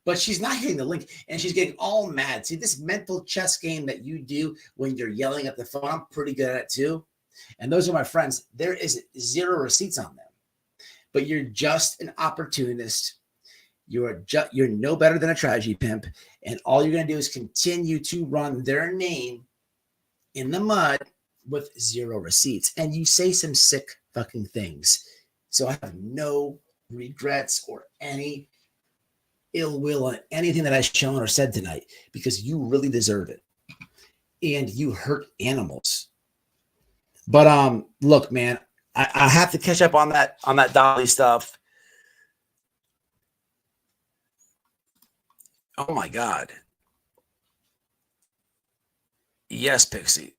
but she's not hitting the link, and she's getting all mad. See, this mental chess game that you do when you're yelling at the phone, I'm pretty good at it too. And those are my friends. There is 0 receipts on them, but you're just an opportunist. You're no better than a tragedy pimp, and all you're going to do is continue to run their name in the mud with 0 receipts. And you say some sick fucking things. So I have no regrets or any ill will on anything that I've shown or said tonight, because you really deserve it. And you hurt animals. But look, man, I have to catch up on that Dolly stuff. Oh my God. Yes, Pixie.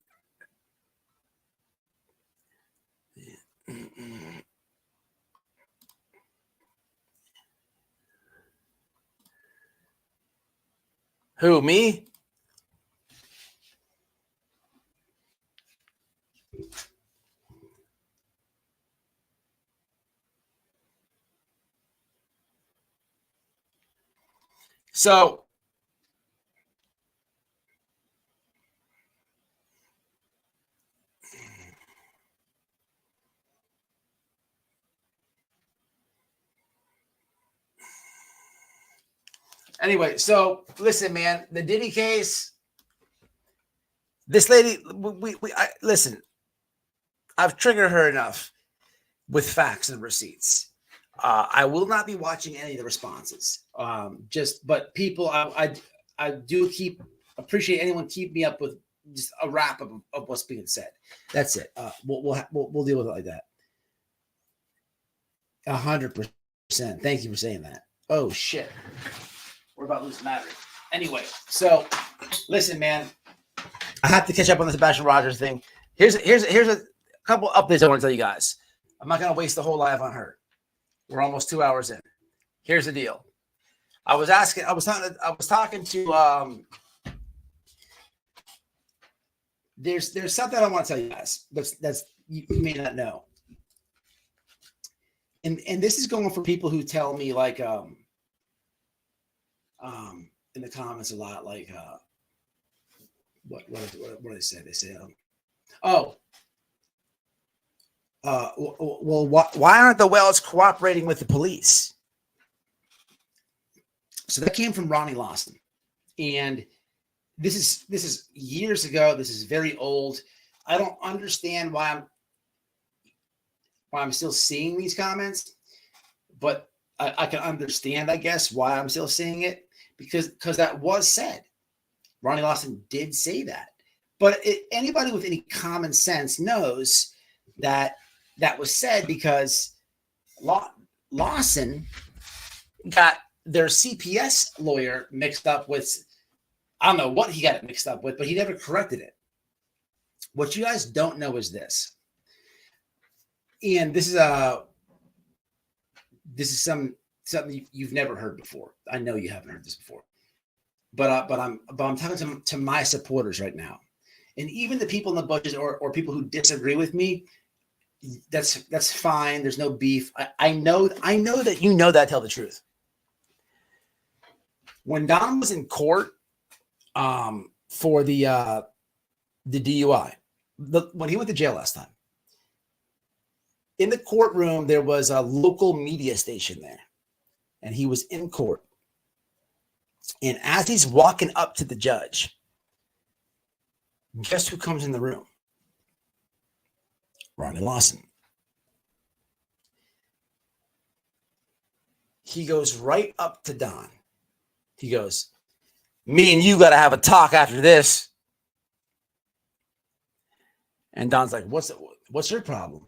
Who, me? So anyway, so listen, man, the Diddy case, this lady, listen, I've triggered her enough with facts and receipts. I will not be watching any of the responses. But people, I do appreciate anyone keep me up with just a wrap of what's being said. That's it. We'll deal with it like that. 100%. Thank you for saying that. Oh shit. We're about to lose matter. Anyway, so listen, man, I have to catch up on the Sebastian Rogers thing. Here's a couple updates I want to tell you guys. I'm not going to waste the whole live on her. We're almost 2 hours in. Here's the deal. I was talking to there's something I want to tell you guys. you may not know. And this is going for people who tell me like in the comments a lot, like what do they say? They say well, why aren't the Wells cooperating with the police? So that came from Ronnie Lawson, and this is years ago. This is very old. I don't understand why I'm still seeing these comments, but I can understand, I guess, why I'm still seeing it because that was said. Ronnie Lawson did say that, but anybody with any common sense knows that was said because Lawson got their CPS lawyer mixed up with, I don't know what he got it mixed up with, but he never corrected it. What you guys don't know is this. And this is something you've never heard before. I know you haven't heard this before, but I'm talking to my supporters right now, and even the people in the bushes or people who disagree with me. That's fine. There's no beef. I know that you know that I tell the truth. When Don was in court, for the DUI, when he went to jail last time. In the courtroom, there was a local media station there, and he was in court. And as he's walking up to the judge, guess who comes in the room? Ronnie Lawson. He goes right up to Don. He goes, "Me and you got to have a talk after this." And Don's like, "What's your problem?"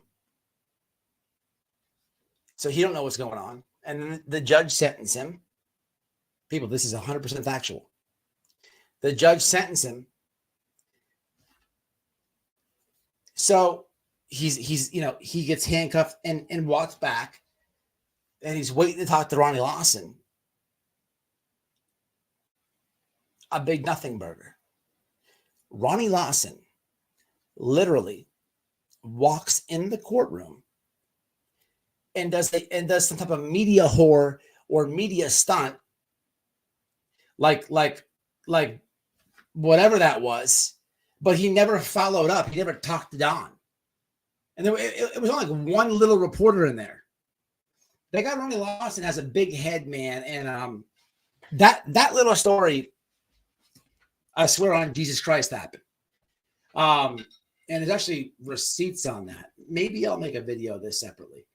So he don't know what's going on. And then the judge sentenced him. People, this is 100% factual. The judge sentenced him. So he's he gets handcuffed and walks back. And he's waiting to talk to Ronnie Lawson. A big nothing burger. Ronnie Lawson literally walks in the courtroom and does some type of media whore or media stunt, like whatever that was, but he never followed up. He never talked to Don, and it was only like one little reporter in there. That guy Ronnie Lawson has a big head, man, and that little story, I swear on Jesus Christ, happened. And there's actually receipts on that. Maybe I'll make a video of this separately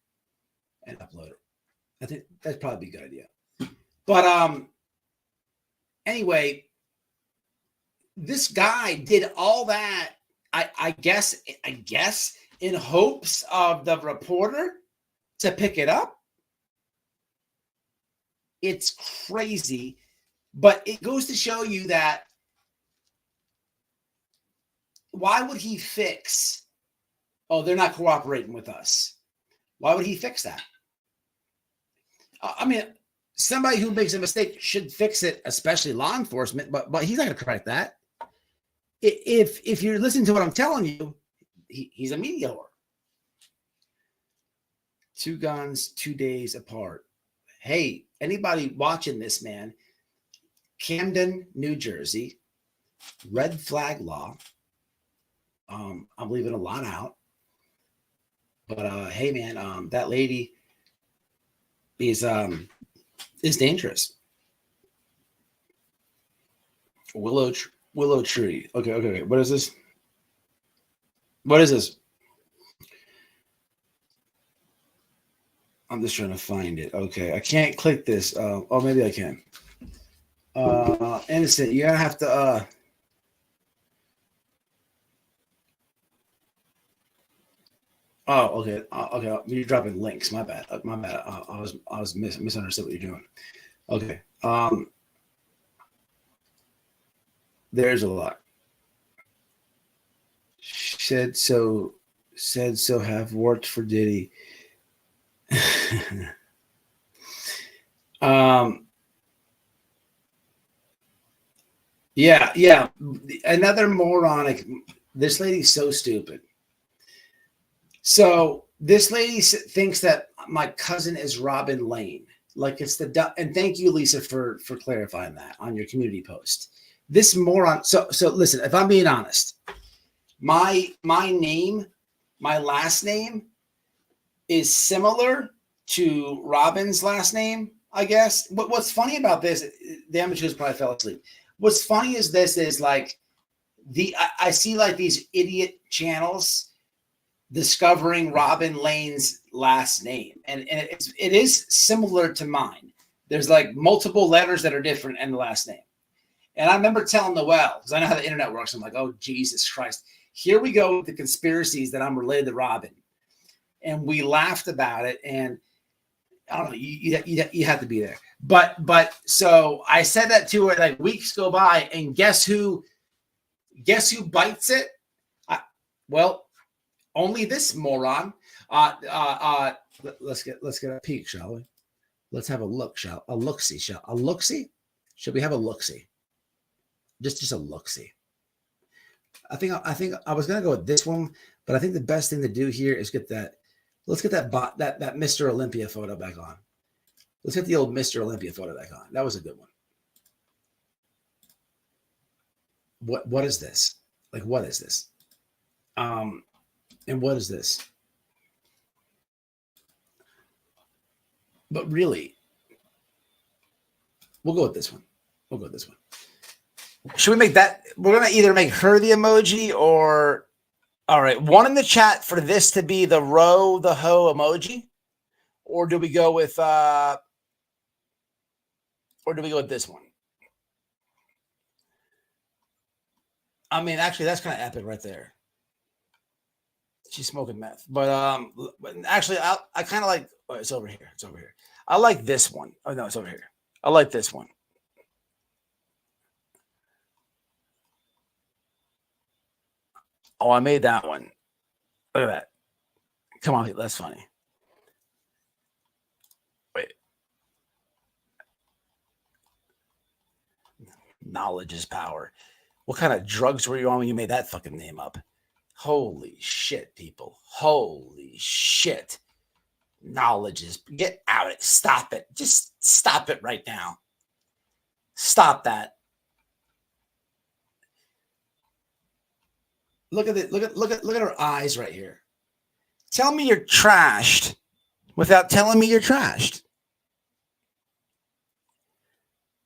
and upload it. I think that'd probably be a good idea. But anyway, this guy did all that, I guess in hopes of the reporter to pick it up. It's crazy, but it goes to show you that why would he fix, oh, they're not cooperating with us? Why would he fix that? I mean, somebody who makes a mistake should fix it, especially law enforcement, but he's not going to correct that. If you're listening to what I'm telling you, he's a media whore. 2 guns, 2 days apart. Hey, anybody watching this, man, Camden, New Jersey, red flag law. I'm leaving a lot out. But hey, man, that lady is dangerous. Willow tree. Okay. What is this? I'm just trying to find it. Okay, I can't click this. Oh, maybe I can. Innocent, you're gonna have to. Oh, okay. Okay, you're dropping links. My bad. I was misunderstood what you're doing. Okay. There's a lot. Said so. Have worked for Diddy. Yeah. Another moronic. This lady's so stupid. So this lady thinks that my cousin is Robin Lane. Like it's and thank you, Lisa, for clarifying that on your community post. This moron. So listen, if I'm being honest, my name, my last name is similar to Robin's last name, I guess. But what's funny about this, the amateurs probably fell asleep. What's funny is this is like I see like these idiot channels discovering Robin Lane's last name. And it is similar to mine. There's like multiple letters that are different in the last name. And I remember telling Noel, because I know how the internet works. I'm like, oh, Jesus Christ. Here we go with the conspiracies that I'm related to Robin. And we laughed about it. And I don't know, you have to be there. But so I said that to her, like weeks go by, and guess who bites it? Well, only this moron. Let's get a peek, shall we? Let's have a look, a look-see. Should we have a look-see? Just a look-see. I think I was gonna go with this one, but I think the best thing to do here is get that. Let's get that Mr. Olympia photo back on. Let's get the old Mr. Olympia photo back on. That was a good one. What is this? Like, what is this? And what is this? But really, we'll go with this one. Should we make that? We're going to either make her the emoji or, all right, one in the chat for this to be the row, the hoe emoji. Or do we go with this one? I mean, actually, that's kind of epic right there. She's smoking meth. But actually, I kind of like, oh, it's over here. I like this one. Oh, no, it's over here. I like this one. Oh, I made that one. Look at that. Come on, that's funny. Wait. Knowledge is power. What kind of drugs were you on when you made that fucking name up? Holy shit, people. Holy shit. Knowledge is... Get out it. Stop it. Just stop it right now. Stop that. Look at it. Look at her eyes right here. Tell me you're trashed without telling me you're trashed.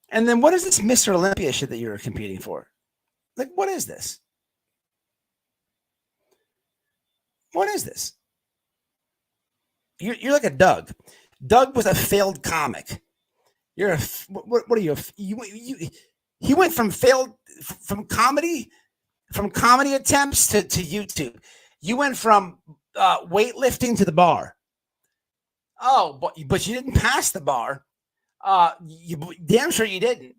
And then what is this Mr. Olympia shit that you're competing for? Like, what is this? What is this? You're like a Doug. Doug was a failed comic. You're a what are you? He went from comedy attempts to YouTube. You went from weightlifting to the bar. Oh, but you didn't pass the bar. You damn sure you didn't.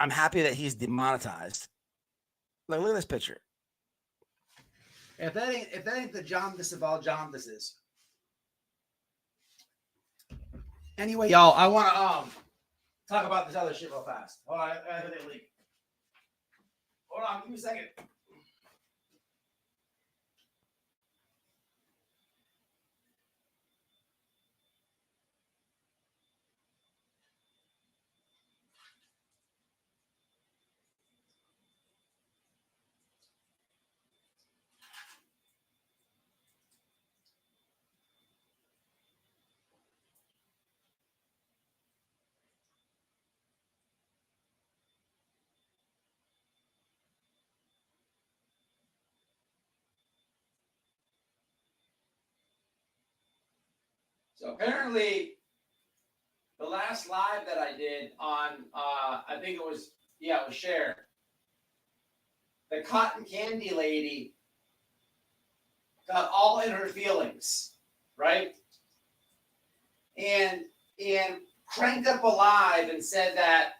I'm happy that he's demonetized. Like, look at this picture. If that ain't the jaundice of all jaundices. Anyway, y'all, I want to talk about this other shit real fast. Hold on, I heard it leak. Hold on, give me a second. So apparently, the last live that I did on, I think it was Cher. The cotton candy lady got all in her feelings, right? And cranked up a live and said that,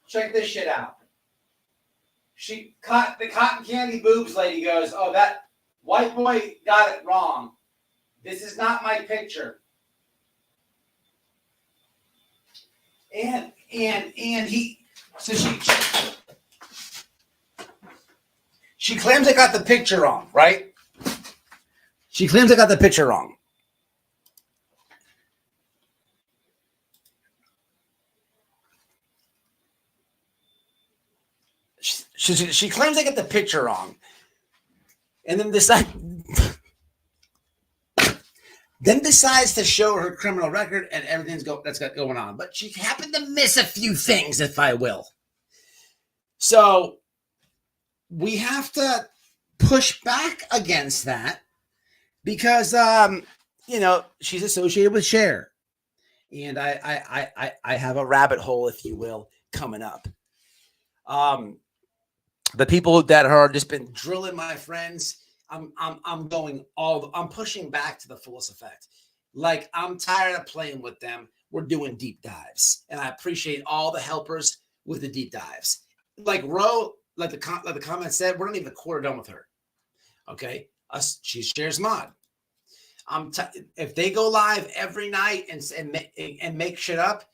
check this shit out. The cotton candy boobs lady goes, oh, that white boy got it wrong. This is not my picture. And he, so she claims I got the picture wrong, right? She claims I got the picture wrong. She claims I got the picture wrong, and then decides to show her criminal record and everything's that's got going on. But she happened to miss a few things, if I will. So we have to push back against that because she's associated with Cher, and I have a rabbit hole, if you will, coming up. The people that are just been drilling my friends, I'm pushing back to the fullest effect. Like, I'm tired of playing with them. We're doing deep dives, and I appreciate all the helpers with the deep dives. Like Ro, like the comment said, we're not even a quarter done with her. Okay, she shares mod. If they go live every night and make shit up,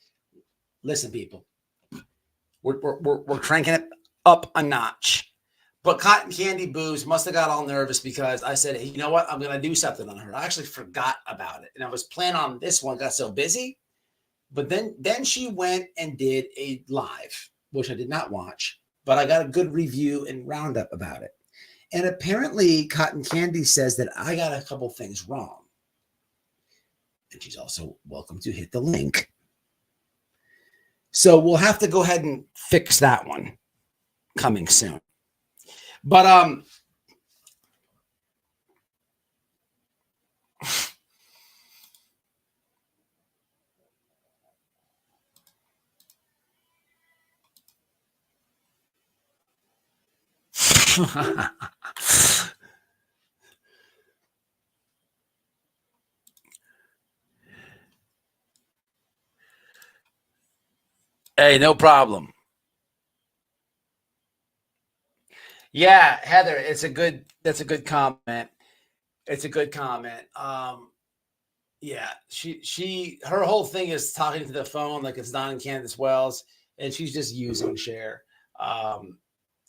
listen, people, we're cranking it up a notch. But Cotton Candy Booze must have got all nervous because I said, hey, you know what? I'm going to do something on her. I actually forgot about it. And I was planning on this one, got so busy. But then she went and did a live, which I did not watch, but I got a good review and roundup about it. And apparently Cotton Candy says that I got a couple things wrong. And she's also welcome to hit the link. So we'll have to go ahead and fix that one coming soon. But hey, no problem. Yeah, Heather, that's a good comment. It's a good comment. Yeah, her whole thing is talking to the phone like it's Don Candace Wells, and she's just using Cher.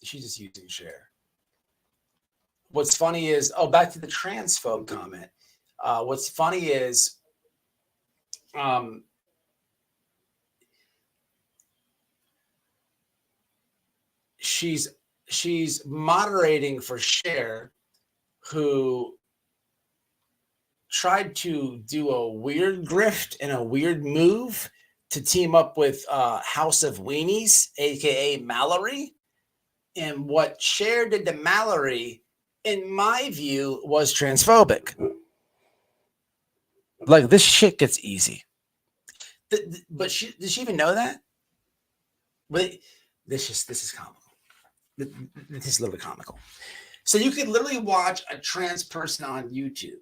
She's just using Cher. What's funny is, back to the transphobe comment. What's funny is, she's moderating for Cher, who tried to do a weird grift and a weird move to team up with House of Weenies, aka Mallory. And what Cher did to Mallory, in my view, was transphobic. Like, this shit gets easy. But did she even know that? But this is comical. This is literally comical. So you could literally watch a trans person on YouTube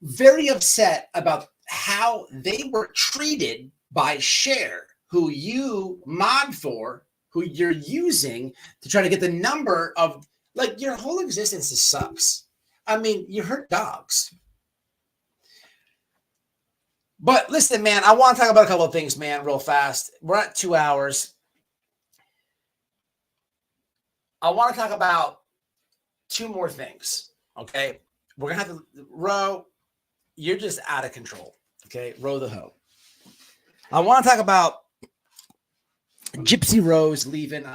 very upset about how they were treated by Cher, who you mod for, who you're using to try to get the number of, like, your whole existence sucks. I mean, you hurt dogs. But listen, man, I want to talk about a couple of things, man, real fast. We're at 2 hours. I want to talk about two more things, okay? We're going to have to, Ro, you're just out of control, okay? Row the hoe. I want to talk about Gypsy Rose leaving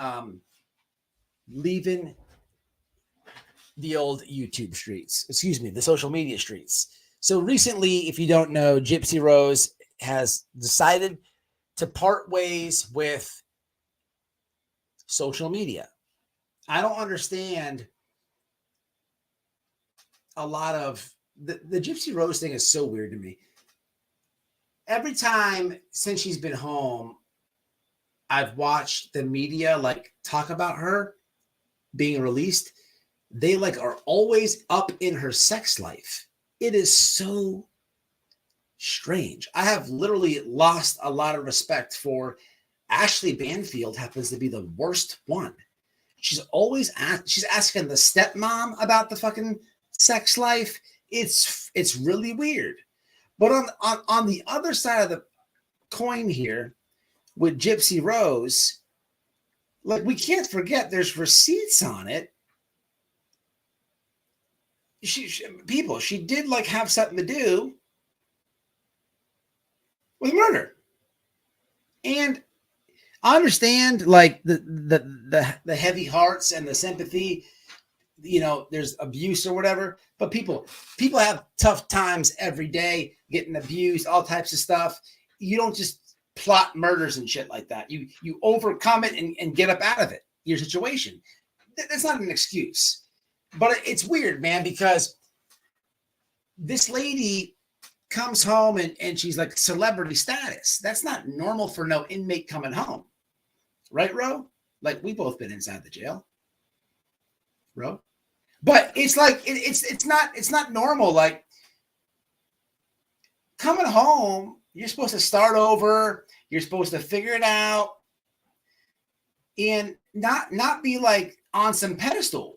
the old YouTube streets. Excuse me, the social media streets. So recently, if you don't know, Gypsy Rose has decided to part ways with social media. I don't understand a lot of the Gypsy Rose thing is so weird to me. Every time since she's been home, I've watched the media like talk about her being released. They like are always up in her sex life. It is so strange. I have literally lost a lot of respect for Ashley Banfield. Happens to be the worst one. She's always she's asking the stepmom about the fucking sex life. It's really weird. But on the other side of coin here with Gypsy Rose, like we can't forget there's receipts on it. She did like have something to do with murder. And I understand like the heavy hearts and the sympathy, you know, there's abuse or whatever, but people have tough times every day, getting abused, all types of stuff. You don't just plot murders and shit like that. You overcome it and get up out of it, your situation. That's not an excuse. But it's weird, man, because this lady comes home and she's like celebrity status. That's not normal for no inmate coming home. Right, Ro? Like, we both been inside the jail. Ro? But it's like it's not normal. Like, coming home, you're supposed to start over, you're supposed to figure it out, and not be like on some pedestal.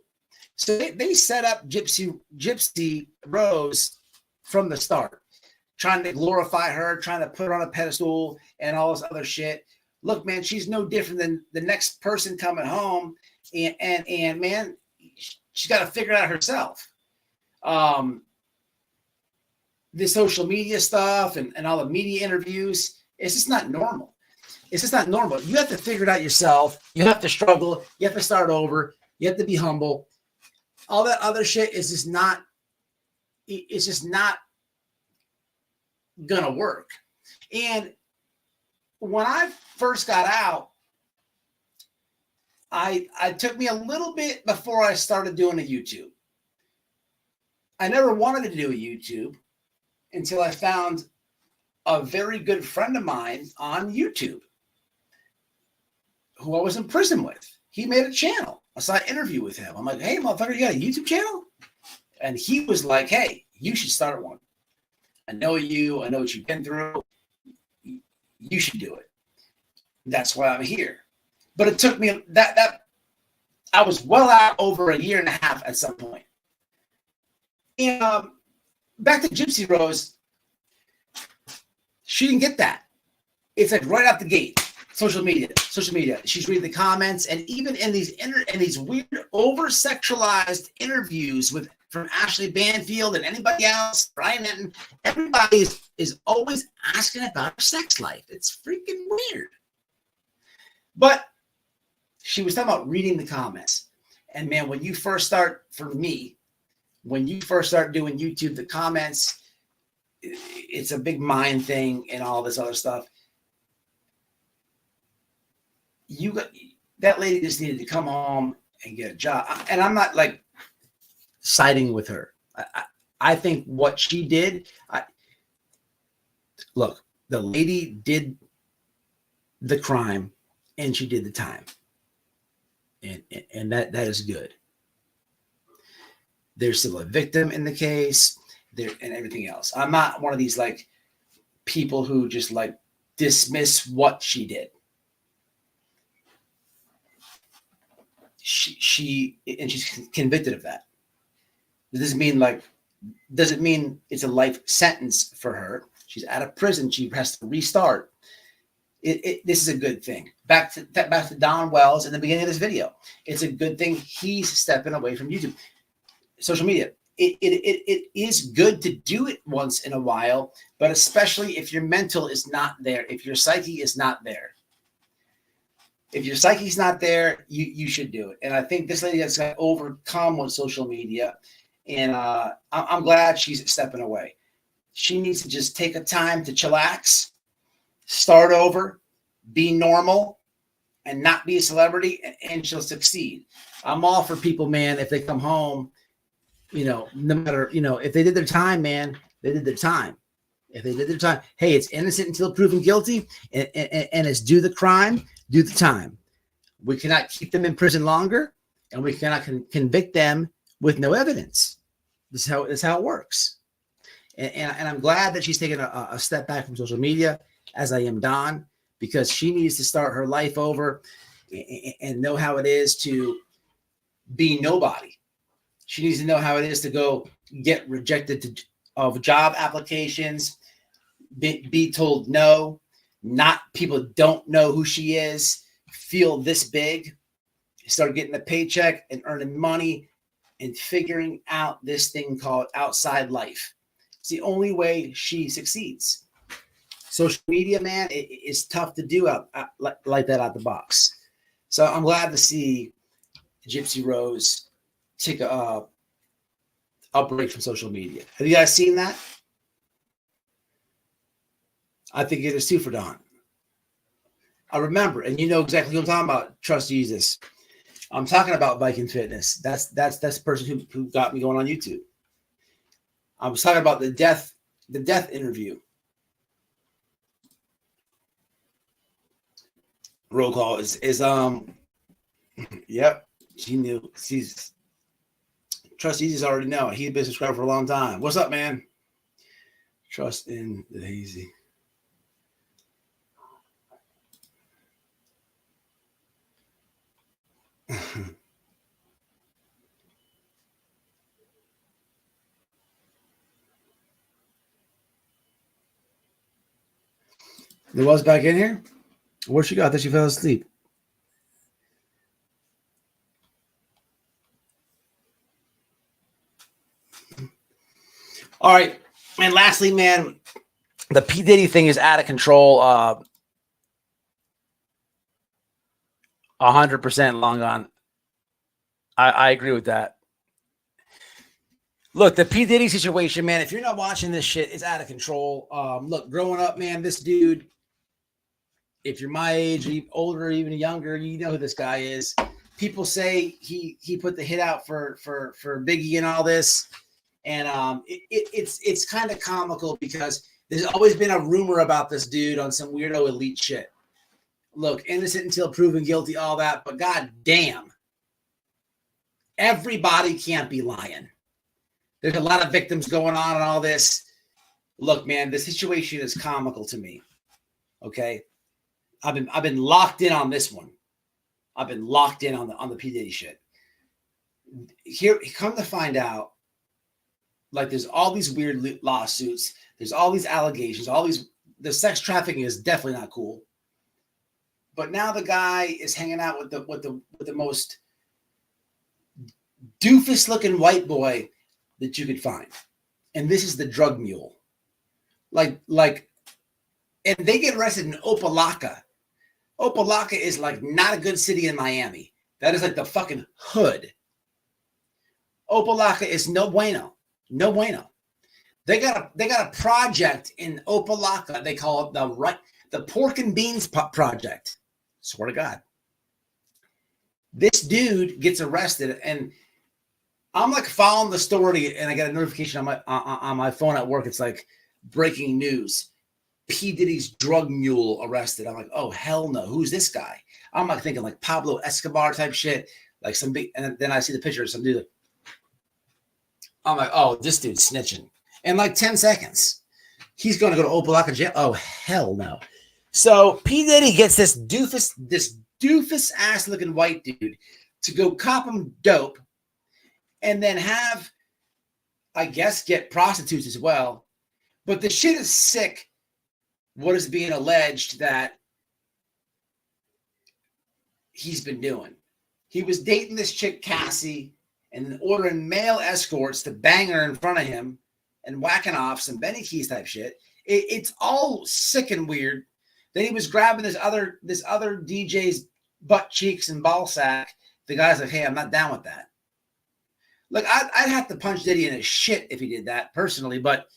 So they set up Gypsy Rose from the start, trying to glorify her, trying to put her on a pedestal and all this other shit. Look, man, she's no different than the next person coming home, and man, she's got to figure it out herself. The social media stuff and all the media interviews, it's just not normal. It's just not normal. You have to figure it out yourself. You have to struggle. You have to start over. You have to be humble. All that other shit is just not, it's just not gonna work. And when I first got out, I took me a little bit before I started doing a YouTube. I never wanted to do a YouTube until I found a very good friend of mine on YouTube who I was in prison with. He made a channel. I saw an interview with him. I'm like, hey, motherfucker, you got a YouTube channel? And he was like, hey, you should start one. I know you. I know what you've been through. You should do it. That's why I'm here. But it took me that I was well out over a year and a half at some point. And back to Gypsy Rose, she didn't get that. It's like right out the gate. Social media. She's reading the comments, and even in these weird over-sexualized interviews from Ashley Banfield and anybody else, Brian Denton, everybody is always asking about her sex life. It's freaking weird. But she was talking about reading the comments, and man, when you first start doing YouTube, the comments, it's a big mind thing and all this other stuff. That lady just needed to come home and get a job. And I'm not like siding with her. I think what she did, look, the lady did the crime and she did the time. And that is good. There's still a victim in the case there and everything else. I'm not one of these like people who just like dismiss what she did. She's convicted of that. Doesn't mean it's a life sentence for her. She's out of prison. She has to restart. This is a good thing. Back to Don Wells in the beginning of this video. It's a good thing he's stepping away from YouTube, social media. It is good to do it once in a while, but especially if your mental is not there, if your psyche is not there. If your psyche's not there, you should do it. And I think this lady has got to overcome with social media. And I'm glad she's stepping away. She needs to just take a time to chillax, start over, be normal, and not be a celebrity, and she'll succeed. I'm all for people, man, if they come home, no matter, if they did their time, man, they did their time. If they did their time, hey, it's innocent until proven guilty, and it's do the crime, do the time. We cannot keep them in prison longer, and we cannot convict them with no evidence. This is how it works. And I'm glad that she's taken a step back from social media, as I am Don, because she needs to start her life over and know how it is to be nobody. She needs to know how it is to go get rejected of job applications, be told no, not people don't know who she is, feel this big, start getting a paycheck and earning money and figuring out this thing called outside life. It's the only way she succeeds. Social media, man, it is tough to do out like that out the box. So I'm glad to see Gypsy Rose take a break from social media. Have you guys seen that? I think it is too for Don. I remember, and you know exactly who I'm talking about. Trust Jesus. I'm talking about Viking Fitness. That's the person who got me going on YouTube. I was talking about the death interview. Roll call is yep. She knew. She's Trust Easy's already know. He's been subscribed for a long time. What's up, man? Trust in the Hazy. There was back in here? Where'd she go? I thought she fell asleep. All right. And lastly, man, the P. Diddy thing is out of control. 100% long gone. I agree with that. Look, the P. Diddy situation, man, if you're not watching this shit, it's out of control. Look, growing up, man, this dude, if you're my age, or older, or even younger, you know who this guy is. People say he put the hit out for Biggie and all this. And it's kind of comical because there's always been a rumor about this dude on some weirdo elite shit. Look, innocent until proven guilty, all that, but god damn. Everybody can't be lying. There's a lot of victims going on and all this. Look, man, the situation is comical to me. Okay? I've been locked in on this one. I've been locked in on the P. Diddy shit. Here, come to find out, like there's all these weird lawsuits, there's all these allegations, the sex trafficking is definitely not cool. But now the guy is hanging out with the most doofus-looking white boy that you could find, and this is the drug mule. Like, and they get arrested in Opelika. Opelika is like not a good city in Miami. That is like the fucking hood. Opelika is no bueno. No bueno. They got a project in Opelika. They call it the Pork and Beans Project. Swear to God. This dude gets arrested, and I'm like following the story, and I get a notification on my phone at work. It's like breaking news. P. Diddy's drug mule arrested. I'm like, oh hell no. Who's this guy? I'm like thinking like Pablo Escobar type shit, like some big. And then I see the picture of some dude. Like, I'm like, oh, this dude's snitching. In like 10 seconds, he's going to go to Opelika jail. Oh hell no. So P. Diddy gets this doofus ass looking white dude to go cop him dope, and then have, I guess, get prostitutes as well. But the shit is sick. What is being alleged that he's been doing? He was dating this chick Cassie, and then ordering male escorts to bang her in front of him and whacking off some Benny Keys type shit. It's all sick and weird. Then he was grabbing this other DJ's butt cheeks and ball sack. The guy's like, hey, I'm not down with that. Look, I'd have to punch Diddy in his shit if he did that personally, but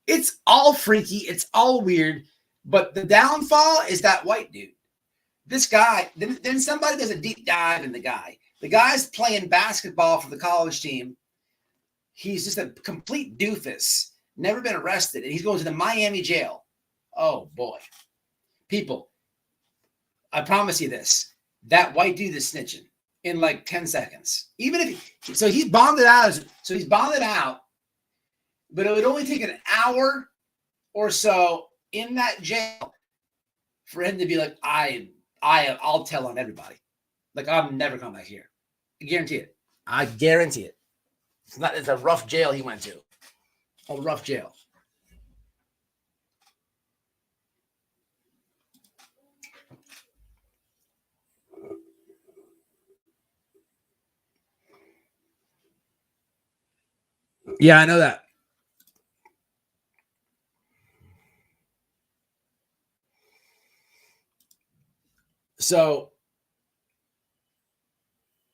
it's all freaky. It's all weird. But the downfall is that white dude. This guy, then somebody does a deep dive in the guy. The guy's playing basketball for the college team. He's just a complete doofus. Never been arrested. And he's going to the Miami jail. Oh, boy. People, I promise you this. That white dude is snitching in like 10 seconds. Even if he's bonded out. So he's bonded out. But it would only take an hour or so in that jail for him to be like, I'll tell on everybody. Like, I'm never coming back here. I guarantee it. I guarantee it. It's a rough jail he went to. A rough jail. Yeah, I know that. So,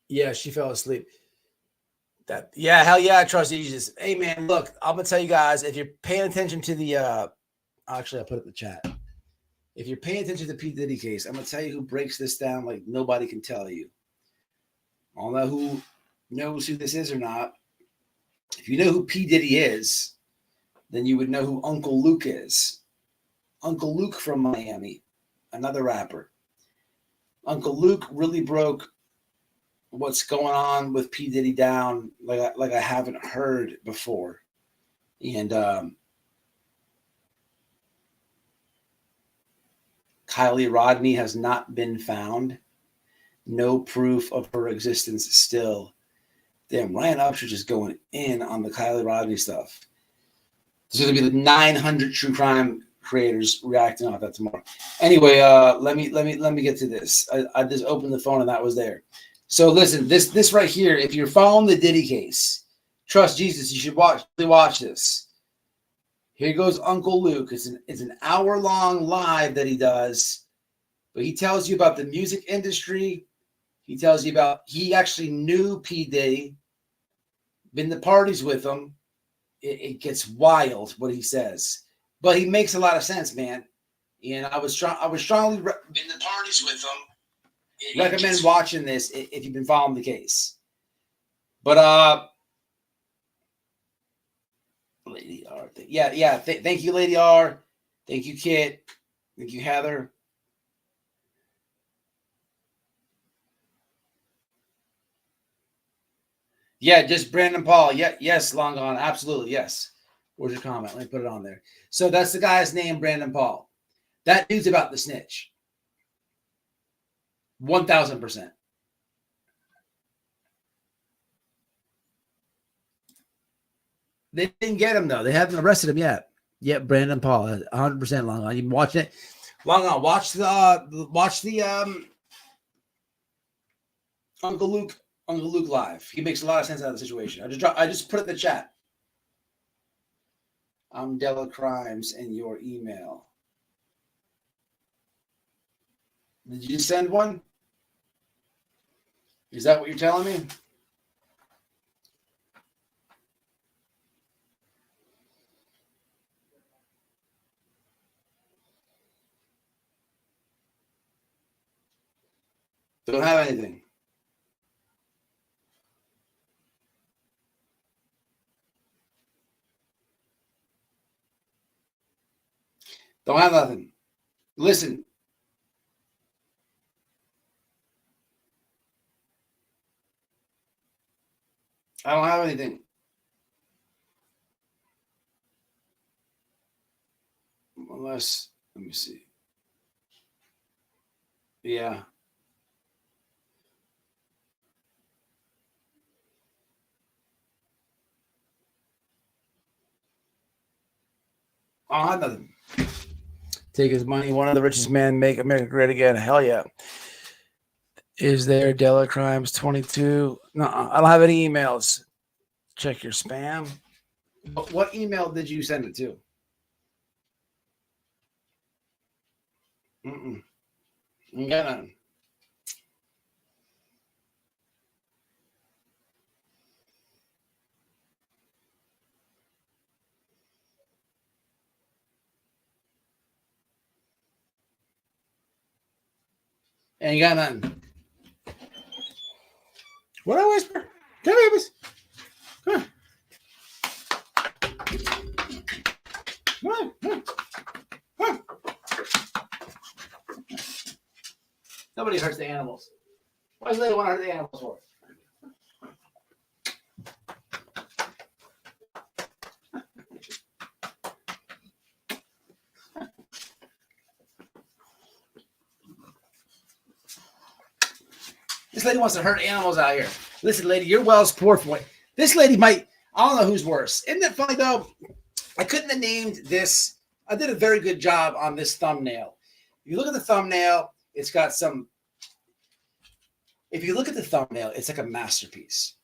yeah, she fell asleep. Yeah, hell yeah, I trust Jesus. Hey, man, look, I'm going to tell you guys, if you're paying attention to the, actually, I'll put it in the chat. If you're paying attention to the P. Diddy case, I'm going to tell you who breaks this down like nobody can tell you. I don't know who knows who this is or not. If you know who P. Diddy is, then you would know who Uncle Luke is. Uncle Luke from Miami, another rapper. Uncle Luke really broke what's going on with P. Diddy down like I haven't heard before. And Kylie Rodney has not been found. No proof of her existence still. Damn, Ryan Upchurch is going in on the Kylie Rodney stuff. There's going to be the 900 true crime creators reacting off that tomorrow. Anyway, let me get to this. I just opened the phone and that was there. So listen, this right here, if you're following the Diddy case, trust Jesus, you should watch this. Here goes Uncle Luke. It's an hour-long live that he does, but he tells you about the music industry. He tells you about he actually knew P. Diddy, been to parties with him. It gets wild what he says, but he makes a lot of sense, man. And I was strongly been to parties with him. Recommend watching this if you've been following the case. But Lady R, thank you, Lady R. Thank you, Kit. Thank you, Heather. Yeah, just Brandon Paul. Yeah, yes, long gone. Absolutely, yes. Where's your comment? Let me put it on there. So that's the guy's name, Brandon Paul. That dude's about the snitch. 1,000%. They didn't get him though. They haven't arrested him yet. Yep, Brandon Paul, 100% long on. You watching it? Long on. Watch the Uncle Luke live. He makes a lot of sense out of the situation. I just put it in the chat. I'm Della Crimes in your email. Did you send one? Is that what you're telling me? Don't have anything. Don't have nothing. Listen. I don't have anything. Unless, let me see. Yeah. I don't have nothing. Take his money. One of the richest men make America great again. Hell yeah. Is there Della Crimes 22? No, I don't have any emails. Check your spam. What email did you send it to? Ain't got none. Ain't got nothing. What I whisper? Come here, babies. Come on. Come on. Come on. Come on. Nobody hurts the animals. Why does they want to hurt the animals for? This lady wants to hurt animals out here. Listen, lady, you're well supported for it. This lady might, I don't know who's worse. Isn't it funny, though? I couldn't have named this. I did a very good job on this thumbnail. If you look at the thumbnail, it's got some. If you look at the thumbnail, it's like a masterpiece.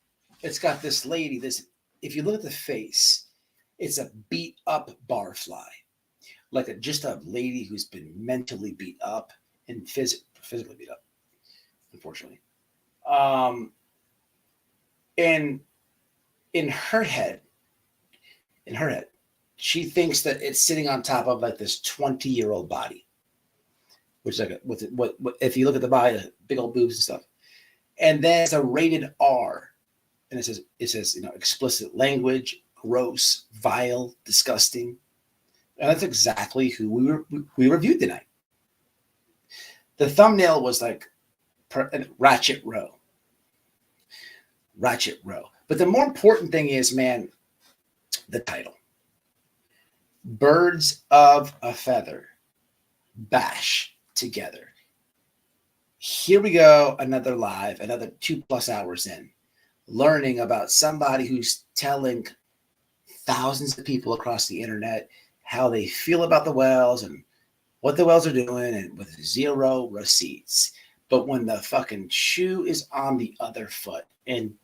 It's got this lady, this if you look at the face, it's a beat up barfly, like just a lady who's been mentally beat up and physically beat up, unfortunately. And in her head, she thinks that it's sitting on top of like this 20-year-old body, which is like what if you look at the body, big old boobs and stuff. And then it's a rated R, and it says explicit language, gross, vile, disgusting, and that's exactly who we reviewed tonight. The thumbnail was like Ratchet Row. But the more important thing is, man, the title. Birds of a feather bash together. Here we go, another live, another 2+ hours in, learning about somebody who's telling thousands of people across the internet how they feel about the whales and what the whales are doing, and with 0 receipts. But when the fucking shoe is on the other foot, and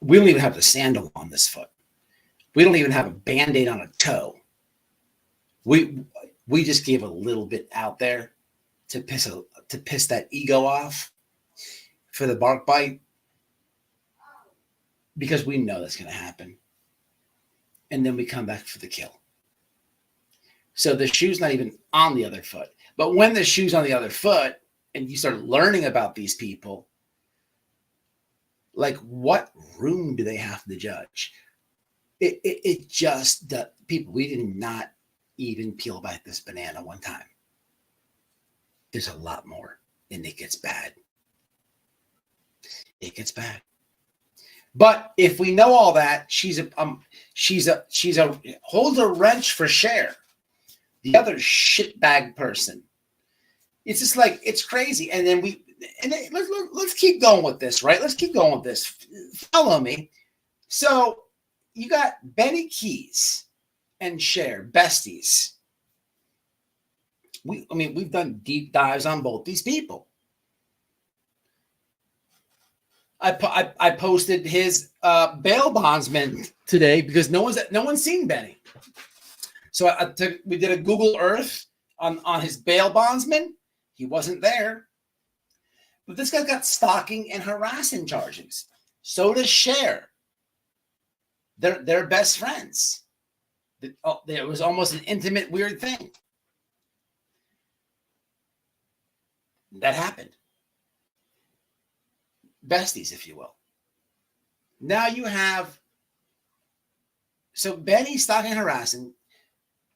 we don't even have the sandal on this foot. We don't even have a Band-Aid on a toe. We just gave a little bit out there to piss that ego off for the bark bite, because we know that's going to happen. And then we come back for the kill. So the shoe's not even on the other foot. But when the shoe's on the other foot and you start learning about these people, like, what room do they have to judge? It just, the people, we did not even peel back this banana one time. There's a lot more, and it gets bad. It gets bad. But if we know all that, she's a holds a wrench for Cher, the other shitbag person. It's just like, it's crazy. And then let's keep going with this, right? Let's keep going with this. Follow me. So you got Benny Keys and Cher, besties. We've done deep dives on both these people. I posted his bail bondsman today because no one's seen Benny. So we did a Google Earth on his bail bondsman. He wasn't there. But this guy got stalking and harassing charges. So does Cher. They're best friends. It was almost an intimate, weird thing. That happened. Besties, if you will. Now you have, so Benny stalking and harassing,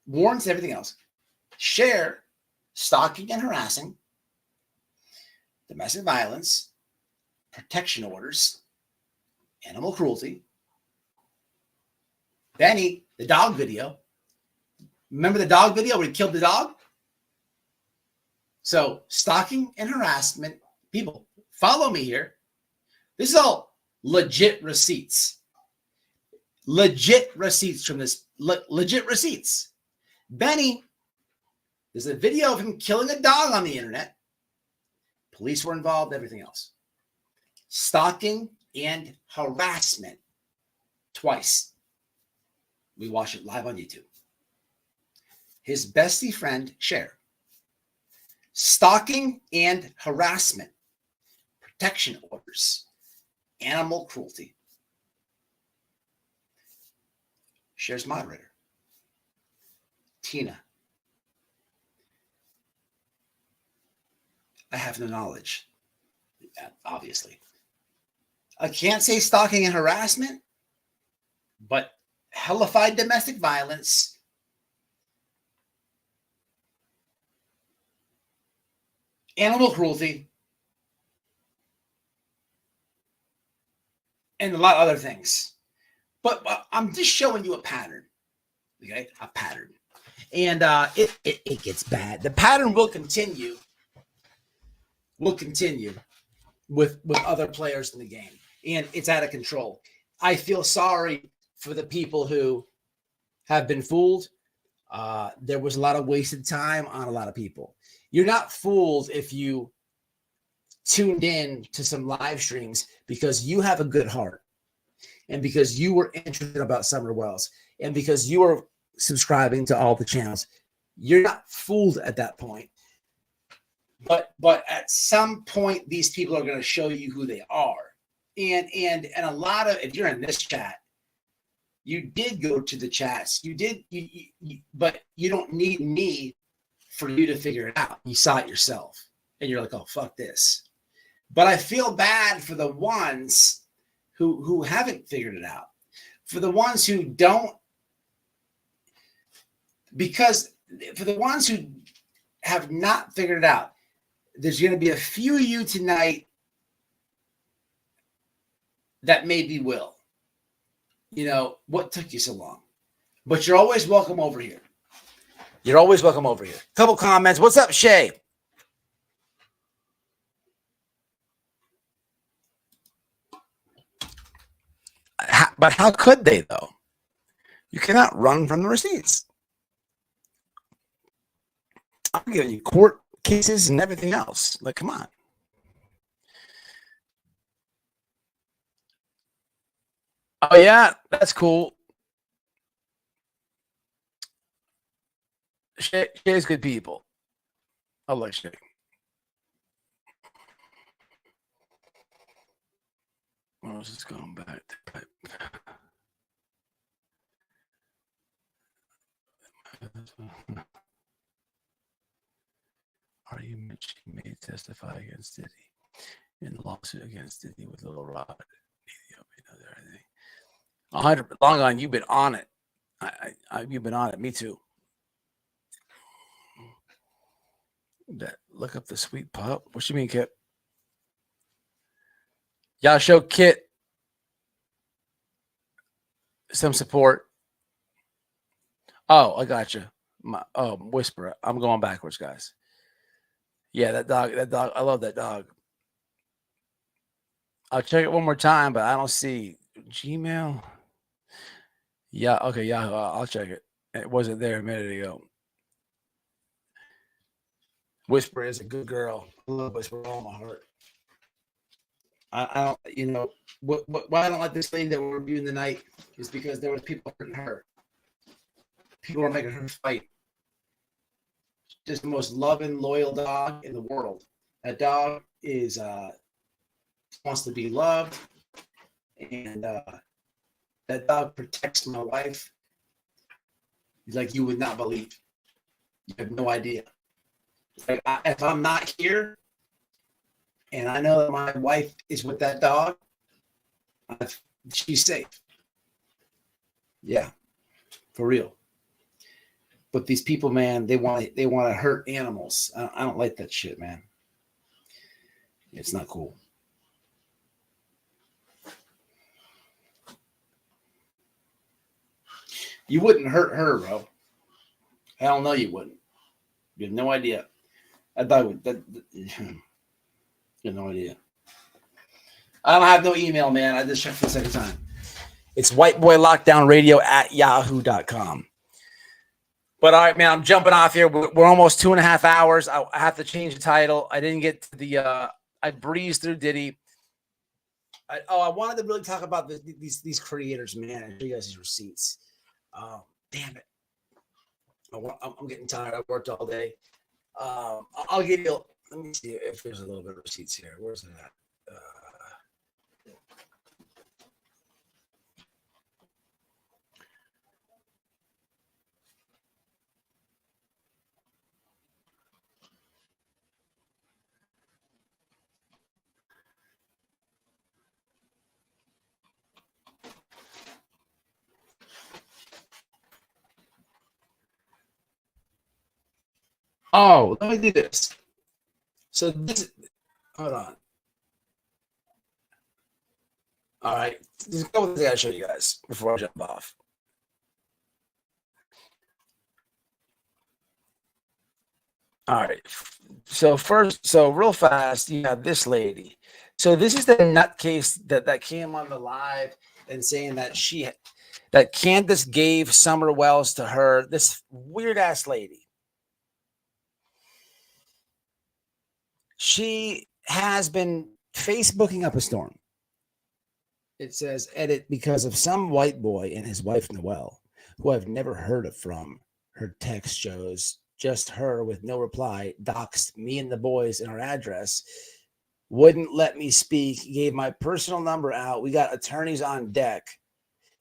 warrants everything else. Cher stalking and harassing, domestic violence, protection orders, animal cruelty. Benny, the dog video. Remember the dog video where he killed the dog? So stalking and harassment. People, follow me here. This is all legit receipts. Legit receipts from this. Legit receipts. Benny, there's a video of him killing a dog on the internet. Police were involved, everything else. Stalking and harassment. Twice. We watch it live on YouTube. His bestie friend, Cher. Stalking and harassment. Protection orders. Animal cruelty. Cher's moderator. Tina. I have no knowledge. Obviously. I can't say stalking and harassment, but hellified domestic violence, animal cruelty, and a lot of other things. But I'm just showing you a pattern. Okay? A pattern. And it gets bad. The pattern will continue. With other players in the game. And it's out of control. I feel sorry for the people who have been fooled. There was a lot of wasted time on a lot of people. You're not fooled if you tuned in to some live streams because you have a good heart. and because you were interested about Summer Wells, and because you were subscribing to all the channels, you're not fooled at that point. But at some point, these people are going to show you who they are. And a lot of, if you're in this chat, you did go to the chats. You did, but you don't need me for you to figure it out. You saw it yourself, and you're like, "Oh, fuck this." But I feel bad for the ones who haven't figured it out, for the ones who don't, because for the ones who have not figured it out, there's going to be a few of you tonight that maybe will. You know, what took you so long? But you're always welcome over here. You're always welcome over here. Couple comments. What's up, Shay? But how could they, though? You cannot run from the receipts. I'm giving you court cases and everything else. Like, come on. Oh, yeah, that's cool. Shay's good people. I like Shay. I was just going back to Are you she may testify against Diddy in the lawsuit against Diddy with Little Rod? 100. Long on, you've been on it. You've been on it. Me too. That look up the sweet pup. What you mean, Kit? Y'all show Kit some support. Oh, I got you. Whisper. I'm going backwards, guys. Yeah, that dog. I love that dog. I'll check it one more time, but I don't see Gmail. Yeah, okay, Yahoo. I'll check it. It wasn't there a minute ago. Whisper is a good girl. I love Whisper with all my heart. I don't, you know, why I don't like this lady that we're reviewing tonight is because there was people hurting her. People are making her fight. Just the most loving, loyal dog in the world. That dog is wants to be loved, and that dog protects my wife like you would not believe. You have no idea. Like if I'm not here, and I know that my wife is with that dog, she's safe. Yeah, for real. But these people, man, they want to hurt animals. I don't like that shit, man. It's not cool. You wouldn't hurt her, bro. Hell no, you wouldn't. You have no idea. I thought you have no idea. I don't have no email, man. I just checked for the second time. It's whiteboylockdownradio@yahoo.com. But all right, man, I'm jumping off here. We're almost 2.5 hours. I have to change the title. I didn't get to the I breezed through Diddy. I wanted to really talk about these creators, man, and show you guys these receipts. Damn it. I'm getting tired. I worked all day. I'll give you, let me see if there's a little bit of receipts here. Where's it at? Oh, let me do this. So this, hold on. All right, there's a couple things I gotta show you guys before I jump off. All right. So first, real fast, you have this lady. So this is the nutcase that came on the live and saying that Candace gave Summer Wells to her. This weird ass lady. She has been Facebooking up a storm. It says, edit, because of some white boy and his wife Noelle, who I've never heard of from. Her text shows just her with no reply, doxed me and the boys in our address, wouldn't let me speak, gave my personal number out. We got attorneys on deck.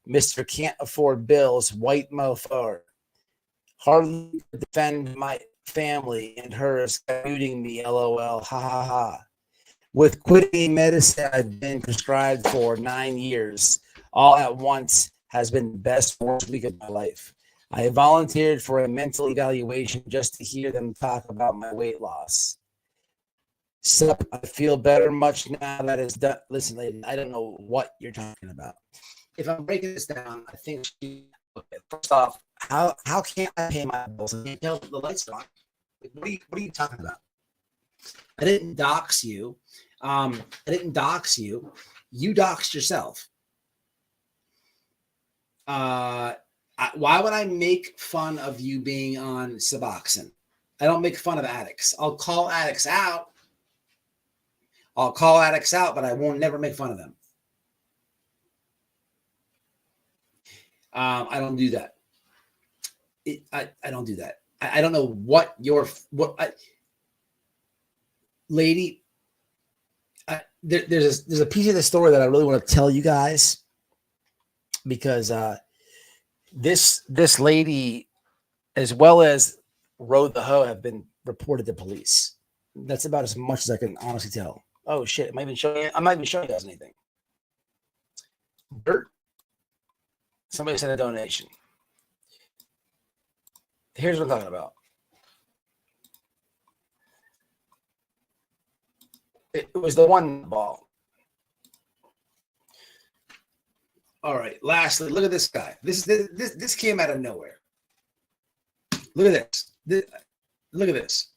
Mr. Can't Afford Bills, white mofo. Hardly defend my family and hers, muting me, LOL, ha ha ha. With quitting medicine I've been prescribed for 9 years, all at once has been the best worst week of my life. I volunteered for a mental evaluation just to hear them talk about my weight loss. Sup, I feel better much now that it's done. Listen, lady, I don't know what you're talking about. If I'm breaking this down, I think first off, how can't I pay my bills? I can't tell the lights on. What are you talking about? I didn't dox you. You doxed yourself. Why would I make fun of you being on Suboxone? I don't make fun of addicts. I'll call addicts out, but I won't never make fun of them. I don't do that. I don't do that. I don't know lady. There's a piece of the story that I really want to tell you guys, because this lady, as well as Road the Hoe, have been reported to police. That's about as much as I can honestly tell. Oh shit! I'm not even showing you guys anything. Dirt. Somebody sent a donation. Here's what I'm talking about. It was the one ball. All right. Lastly, look at this guy. This came out of nowhere. Look at this. Look at this.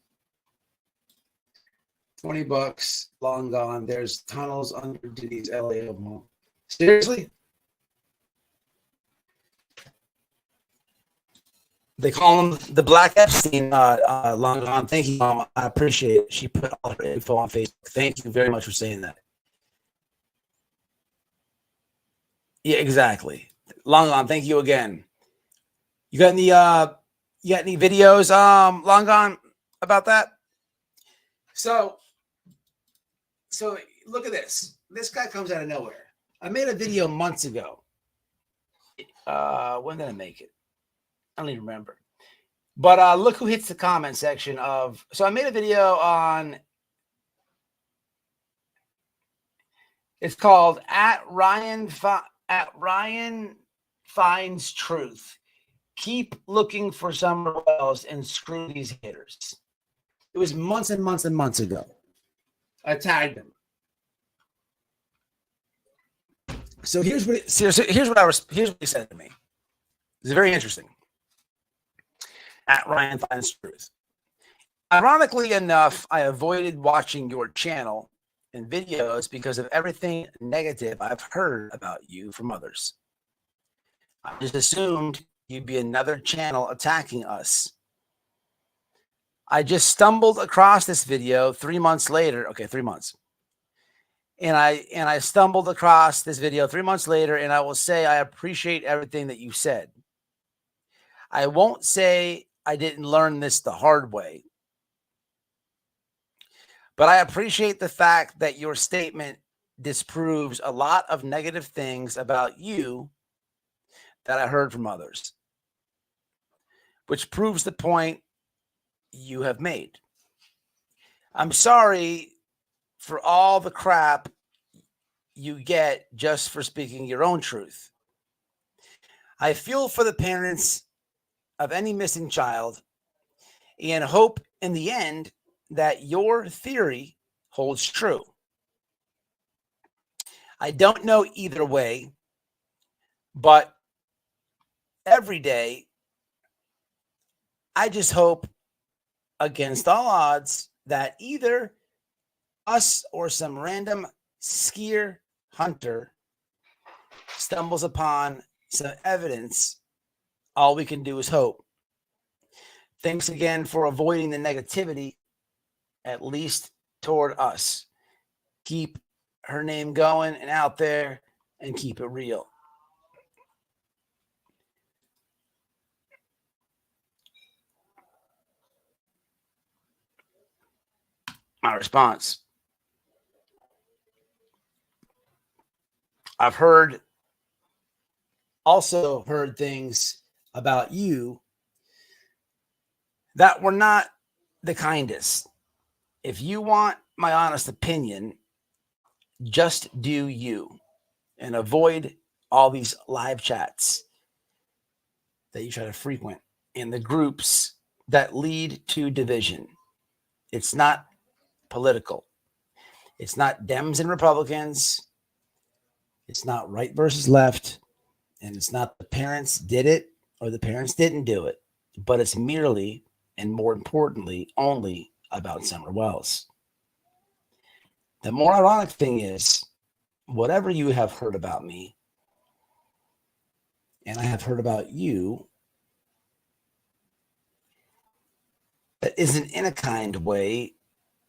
$20, long gone. There's tunnels under Diddy's LA home. Seriously? They call him the Black Epstein. Long gone. Thank you, Mom. I appreciate it. She put all her info on Facebook. Thank you very much for saying that. Yeah, exactly. Long gone. Thank you again. You got any videos, long gone, about that? So look at this. This guy comes out of nowhere. I made a video months ago. When did I make it? I don't even remember. But look who hits the comment section of. So I made a video on. It's called at Ryan Finds Truth. Keep looking for somewhere else and screw these haters. It was months and months and months ago. I tagged him. So here's what he said to me. It's very interesting. At Ryan Finds Truth. Ironically enough, I avoided watching your channel and videos because of everything negative I've heard about you from others. I just assumed you'd be another channel attacking us. I just stumbled across this video 3 months later. Okay, 3 months. And I stumbled across this video 3 months later, and I will say I appreciate everything that you said. I won't say I didn't learn this the hard way, but I appreciate the fact that your statement disproves a lot of negative things about you that I heard from others, which proves the point you have made. I'm sorry for all the crap you get just for speaking your own truth. I feel for the parents of any missing child and hope in the end that your theory holds true. I don't know either way, but every day I just hope against all odds that either us or some random skier hunter stumbles upon some evidence. All we can do is hope. Thanks again for avoiding the negativity, at least toward us. Keep her name going and out there. and keep it real. My response: I've also heard things about you that were not the kindest. If you want my honest opinion, just do you and avoid all these live chats that you try to frequent in the groups that lead to division. It's not political. It's not Dems and Republicans. It's not right versus left. And it's not the parents did it or the parents didn't do it. But it's merely, and more importantly, only about Summer Wells. The more ironic thing is, whatever you have heard about me, and I have heard about you, that isn't in a kind way,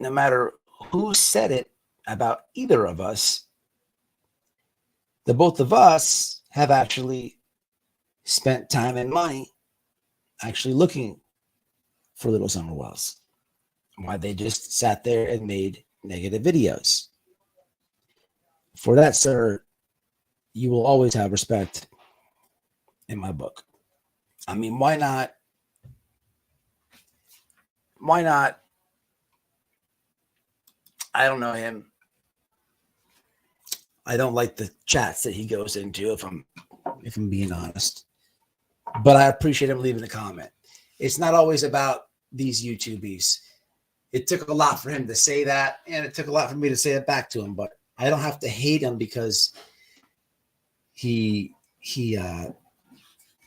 no matter who said it about either of us, the both of us have actually spent time and money actually looking for Little Summer Wells. Why they just sat there and made negative videos. For that, sir, you will always have respect in my book. I mean, why not? Why not? I don't know him. I don't like the chats that he goes into, if I'm being honest. But I appreciate him leaving the comment. It's not always about these YouTubies. It took a lot for him to say that, and it took a lot for me to say it back to him. But I don't have to hate him because I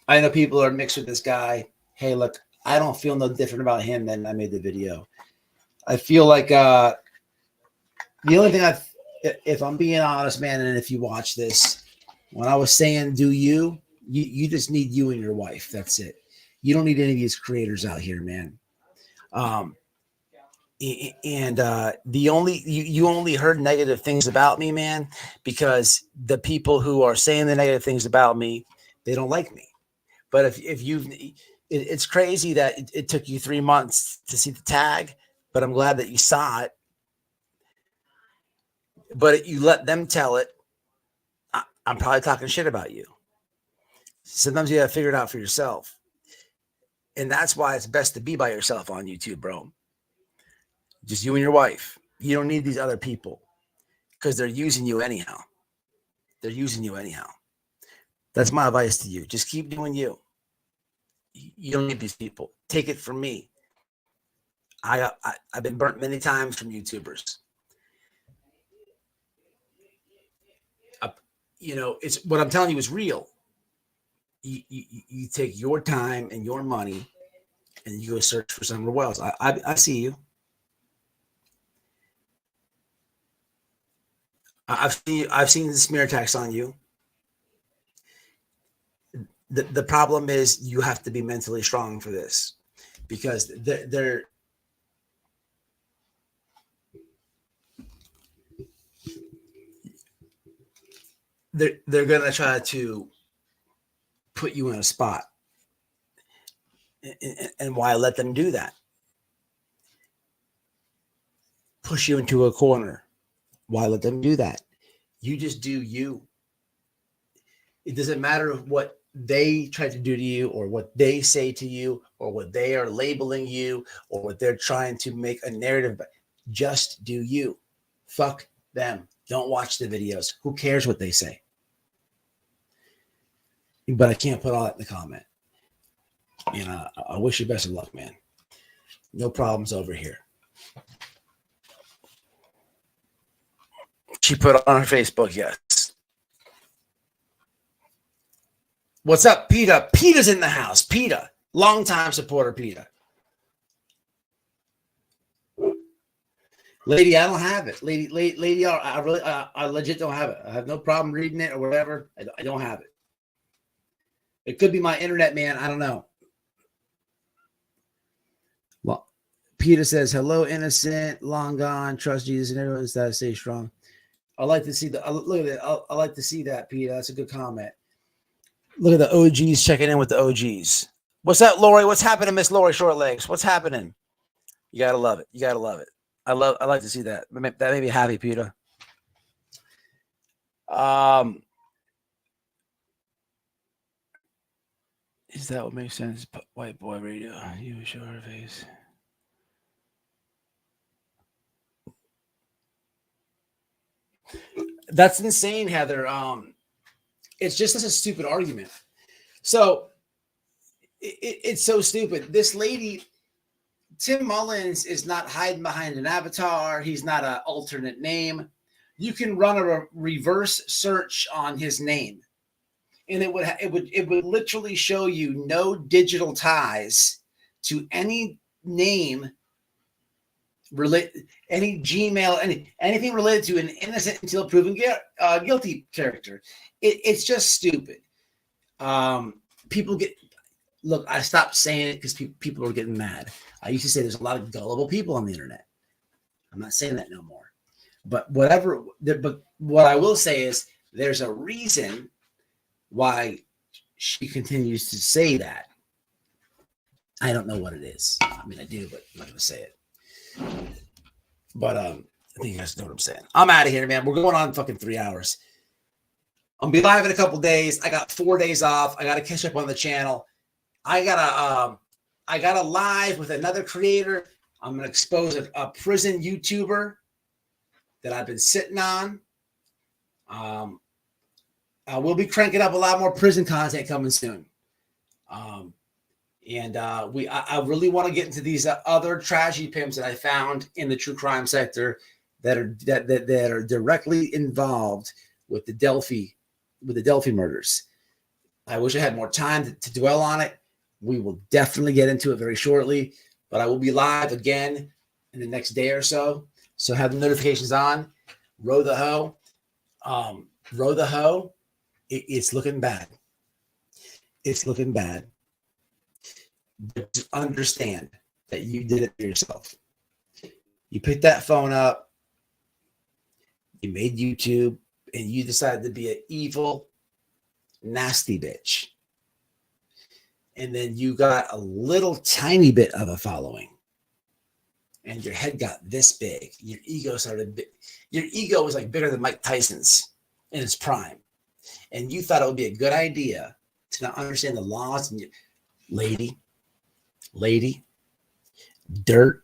know people are mixed with this guy. Hey, look, I don't feel no different about him than I made the video. I feel like the only thing if I'm being honest, man, and if you watch this, when I was saying do you just need you and your wife. That's it. You don't need any of these creators out here, man. The only you only heard negative things about me, man, because the people who are saying the negative things about me, they don't like me. But if you've it's crazy that it took you 3 months to see the tag, but I'm glad that you saw it. But you let them tell it. I'm probably talking shit about you. Sometimes you got to figure it out for yourself. And that's why it's best to be by yourself on YouTube, bro. Just you and your wife. You don't need these other people because they're using you anyhow. They're using you anyhow. That's my advice to you. Just keep doing you. You don't need these people. Take it from me. I've been burnt many times from YouTubers. It's what I'm telling you is real. You take your time and your money, and you go search for Summer Wells. I see you. I've seen the smear attacks on you. The problem is you have to be mentally strong for this, because they're gonna try to put you in a spot. And why let them do that? Push you into a corner. Why let them do that? You just do you. It doesn't matter what they try to do to you, or what they say to you, or what they are labeling you, or what they're trying to make a narrative. Just do you. Fuck them. Don't watch the videos. Who cares what they say? But I can't put all that in the comment. And I wish you best of luck, man. No problems over here. She put on her Facebook, yes. What's up, PETA? PETA's in the house. PETA, longtime supporter, PETA. Lady, I don't have it. Lady, I legit don't have it. I have no problem reading it or whatever. I don't have it. It could be my internet, man. I don't know. Well, PETA says, hello, innocent, long gone, trust Jesus, and everyone's that stay strong. I like to see the look at it. I like to see that, Peter. That's a good comment. Look at the OGs checking in with the OGs. What's up, Lori? What's happening, Miss Lori Shortlegs? What's happening? You gotta love it. You gotta love it. I like to see that. That made me happy, Peter. Is that what makes sense? White boy radio. You show her face. That's insane, Heather. It's just such a stupid argument. So it's so stupid. This lady, Tim Mullins, is not hiding behind an avatar. He's not an alternate name. You can run a reverse search on his name, and it would literally show you no digital ties to any name, any Gmail, anything related to an innocent until proven guilty character. It's just stupid. People get look. I stopped saying it because people are getting mad. I used to say there's a lot of gullible people on the internet. I'm not saying that no more. But whatever. But what I will say is there's a reason why she continues to say that. I don't know what it is. I mean, I do, but I'm not going to say it. But I think you guys know what I'm saying. I'm out of here, man. We're going on fucking 3 hours. I'll be live in a couple days. I got 4 days off. I got to catch up on the channel. I got a live with another creator. I'm going to expose a prison YouTuber that I've been sitting on. I will be cranking up a lot more prison content coming soon. I really want to get into these other tragedy pimps that I found in the true crime sector that are directly involved with the Delphi murders. I wish I had more time to dwell on it. We will definitely get into it very shortly, but I will be live again in the next day or so. So have the notifications on. Row the hoe. Row the hoe. It's looking bad. It's looking bad. But just understand that you did it for yourself. You picked that phone up. You made YouTube, and you decided to be an evil, nasty bitch. And then you got a little tiny bit of a following. And your head got this big. Your ego was like bigger than Mike Tyson's in his prime. And you thought it would be a good idea to not understand the laws. And lady, dirt.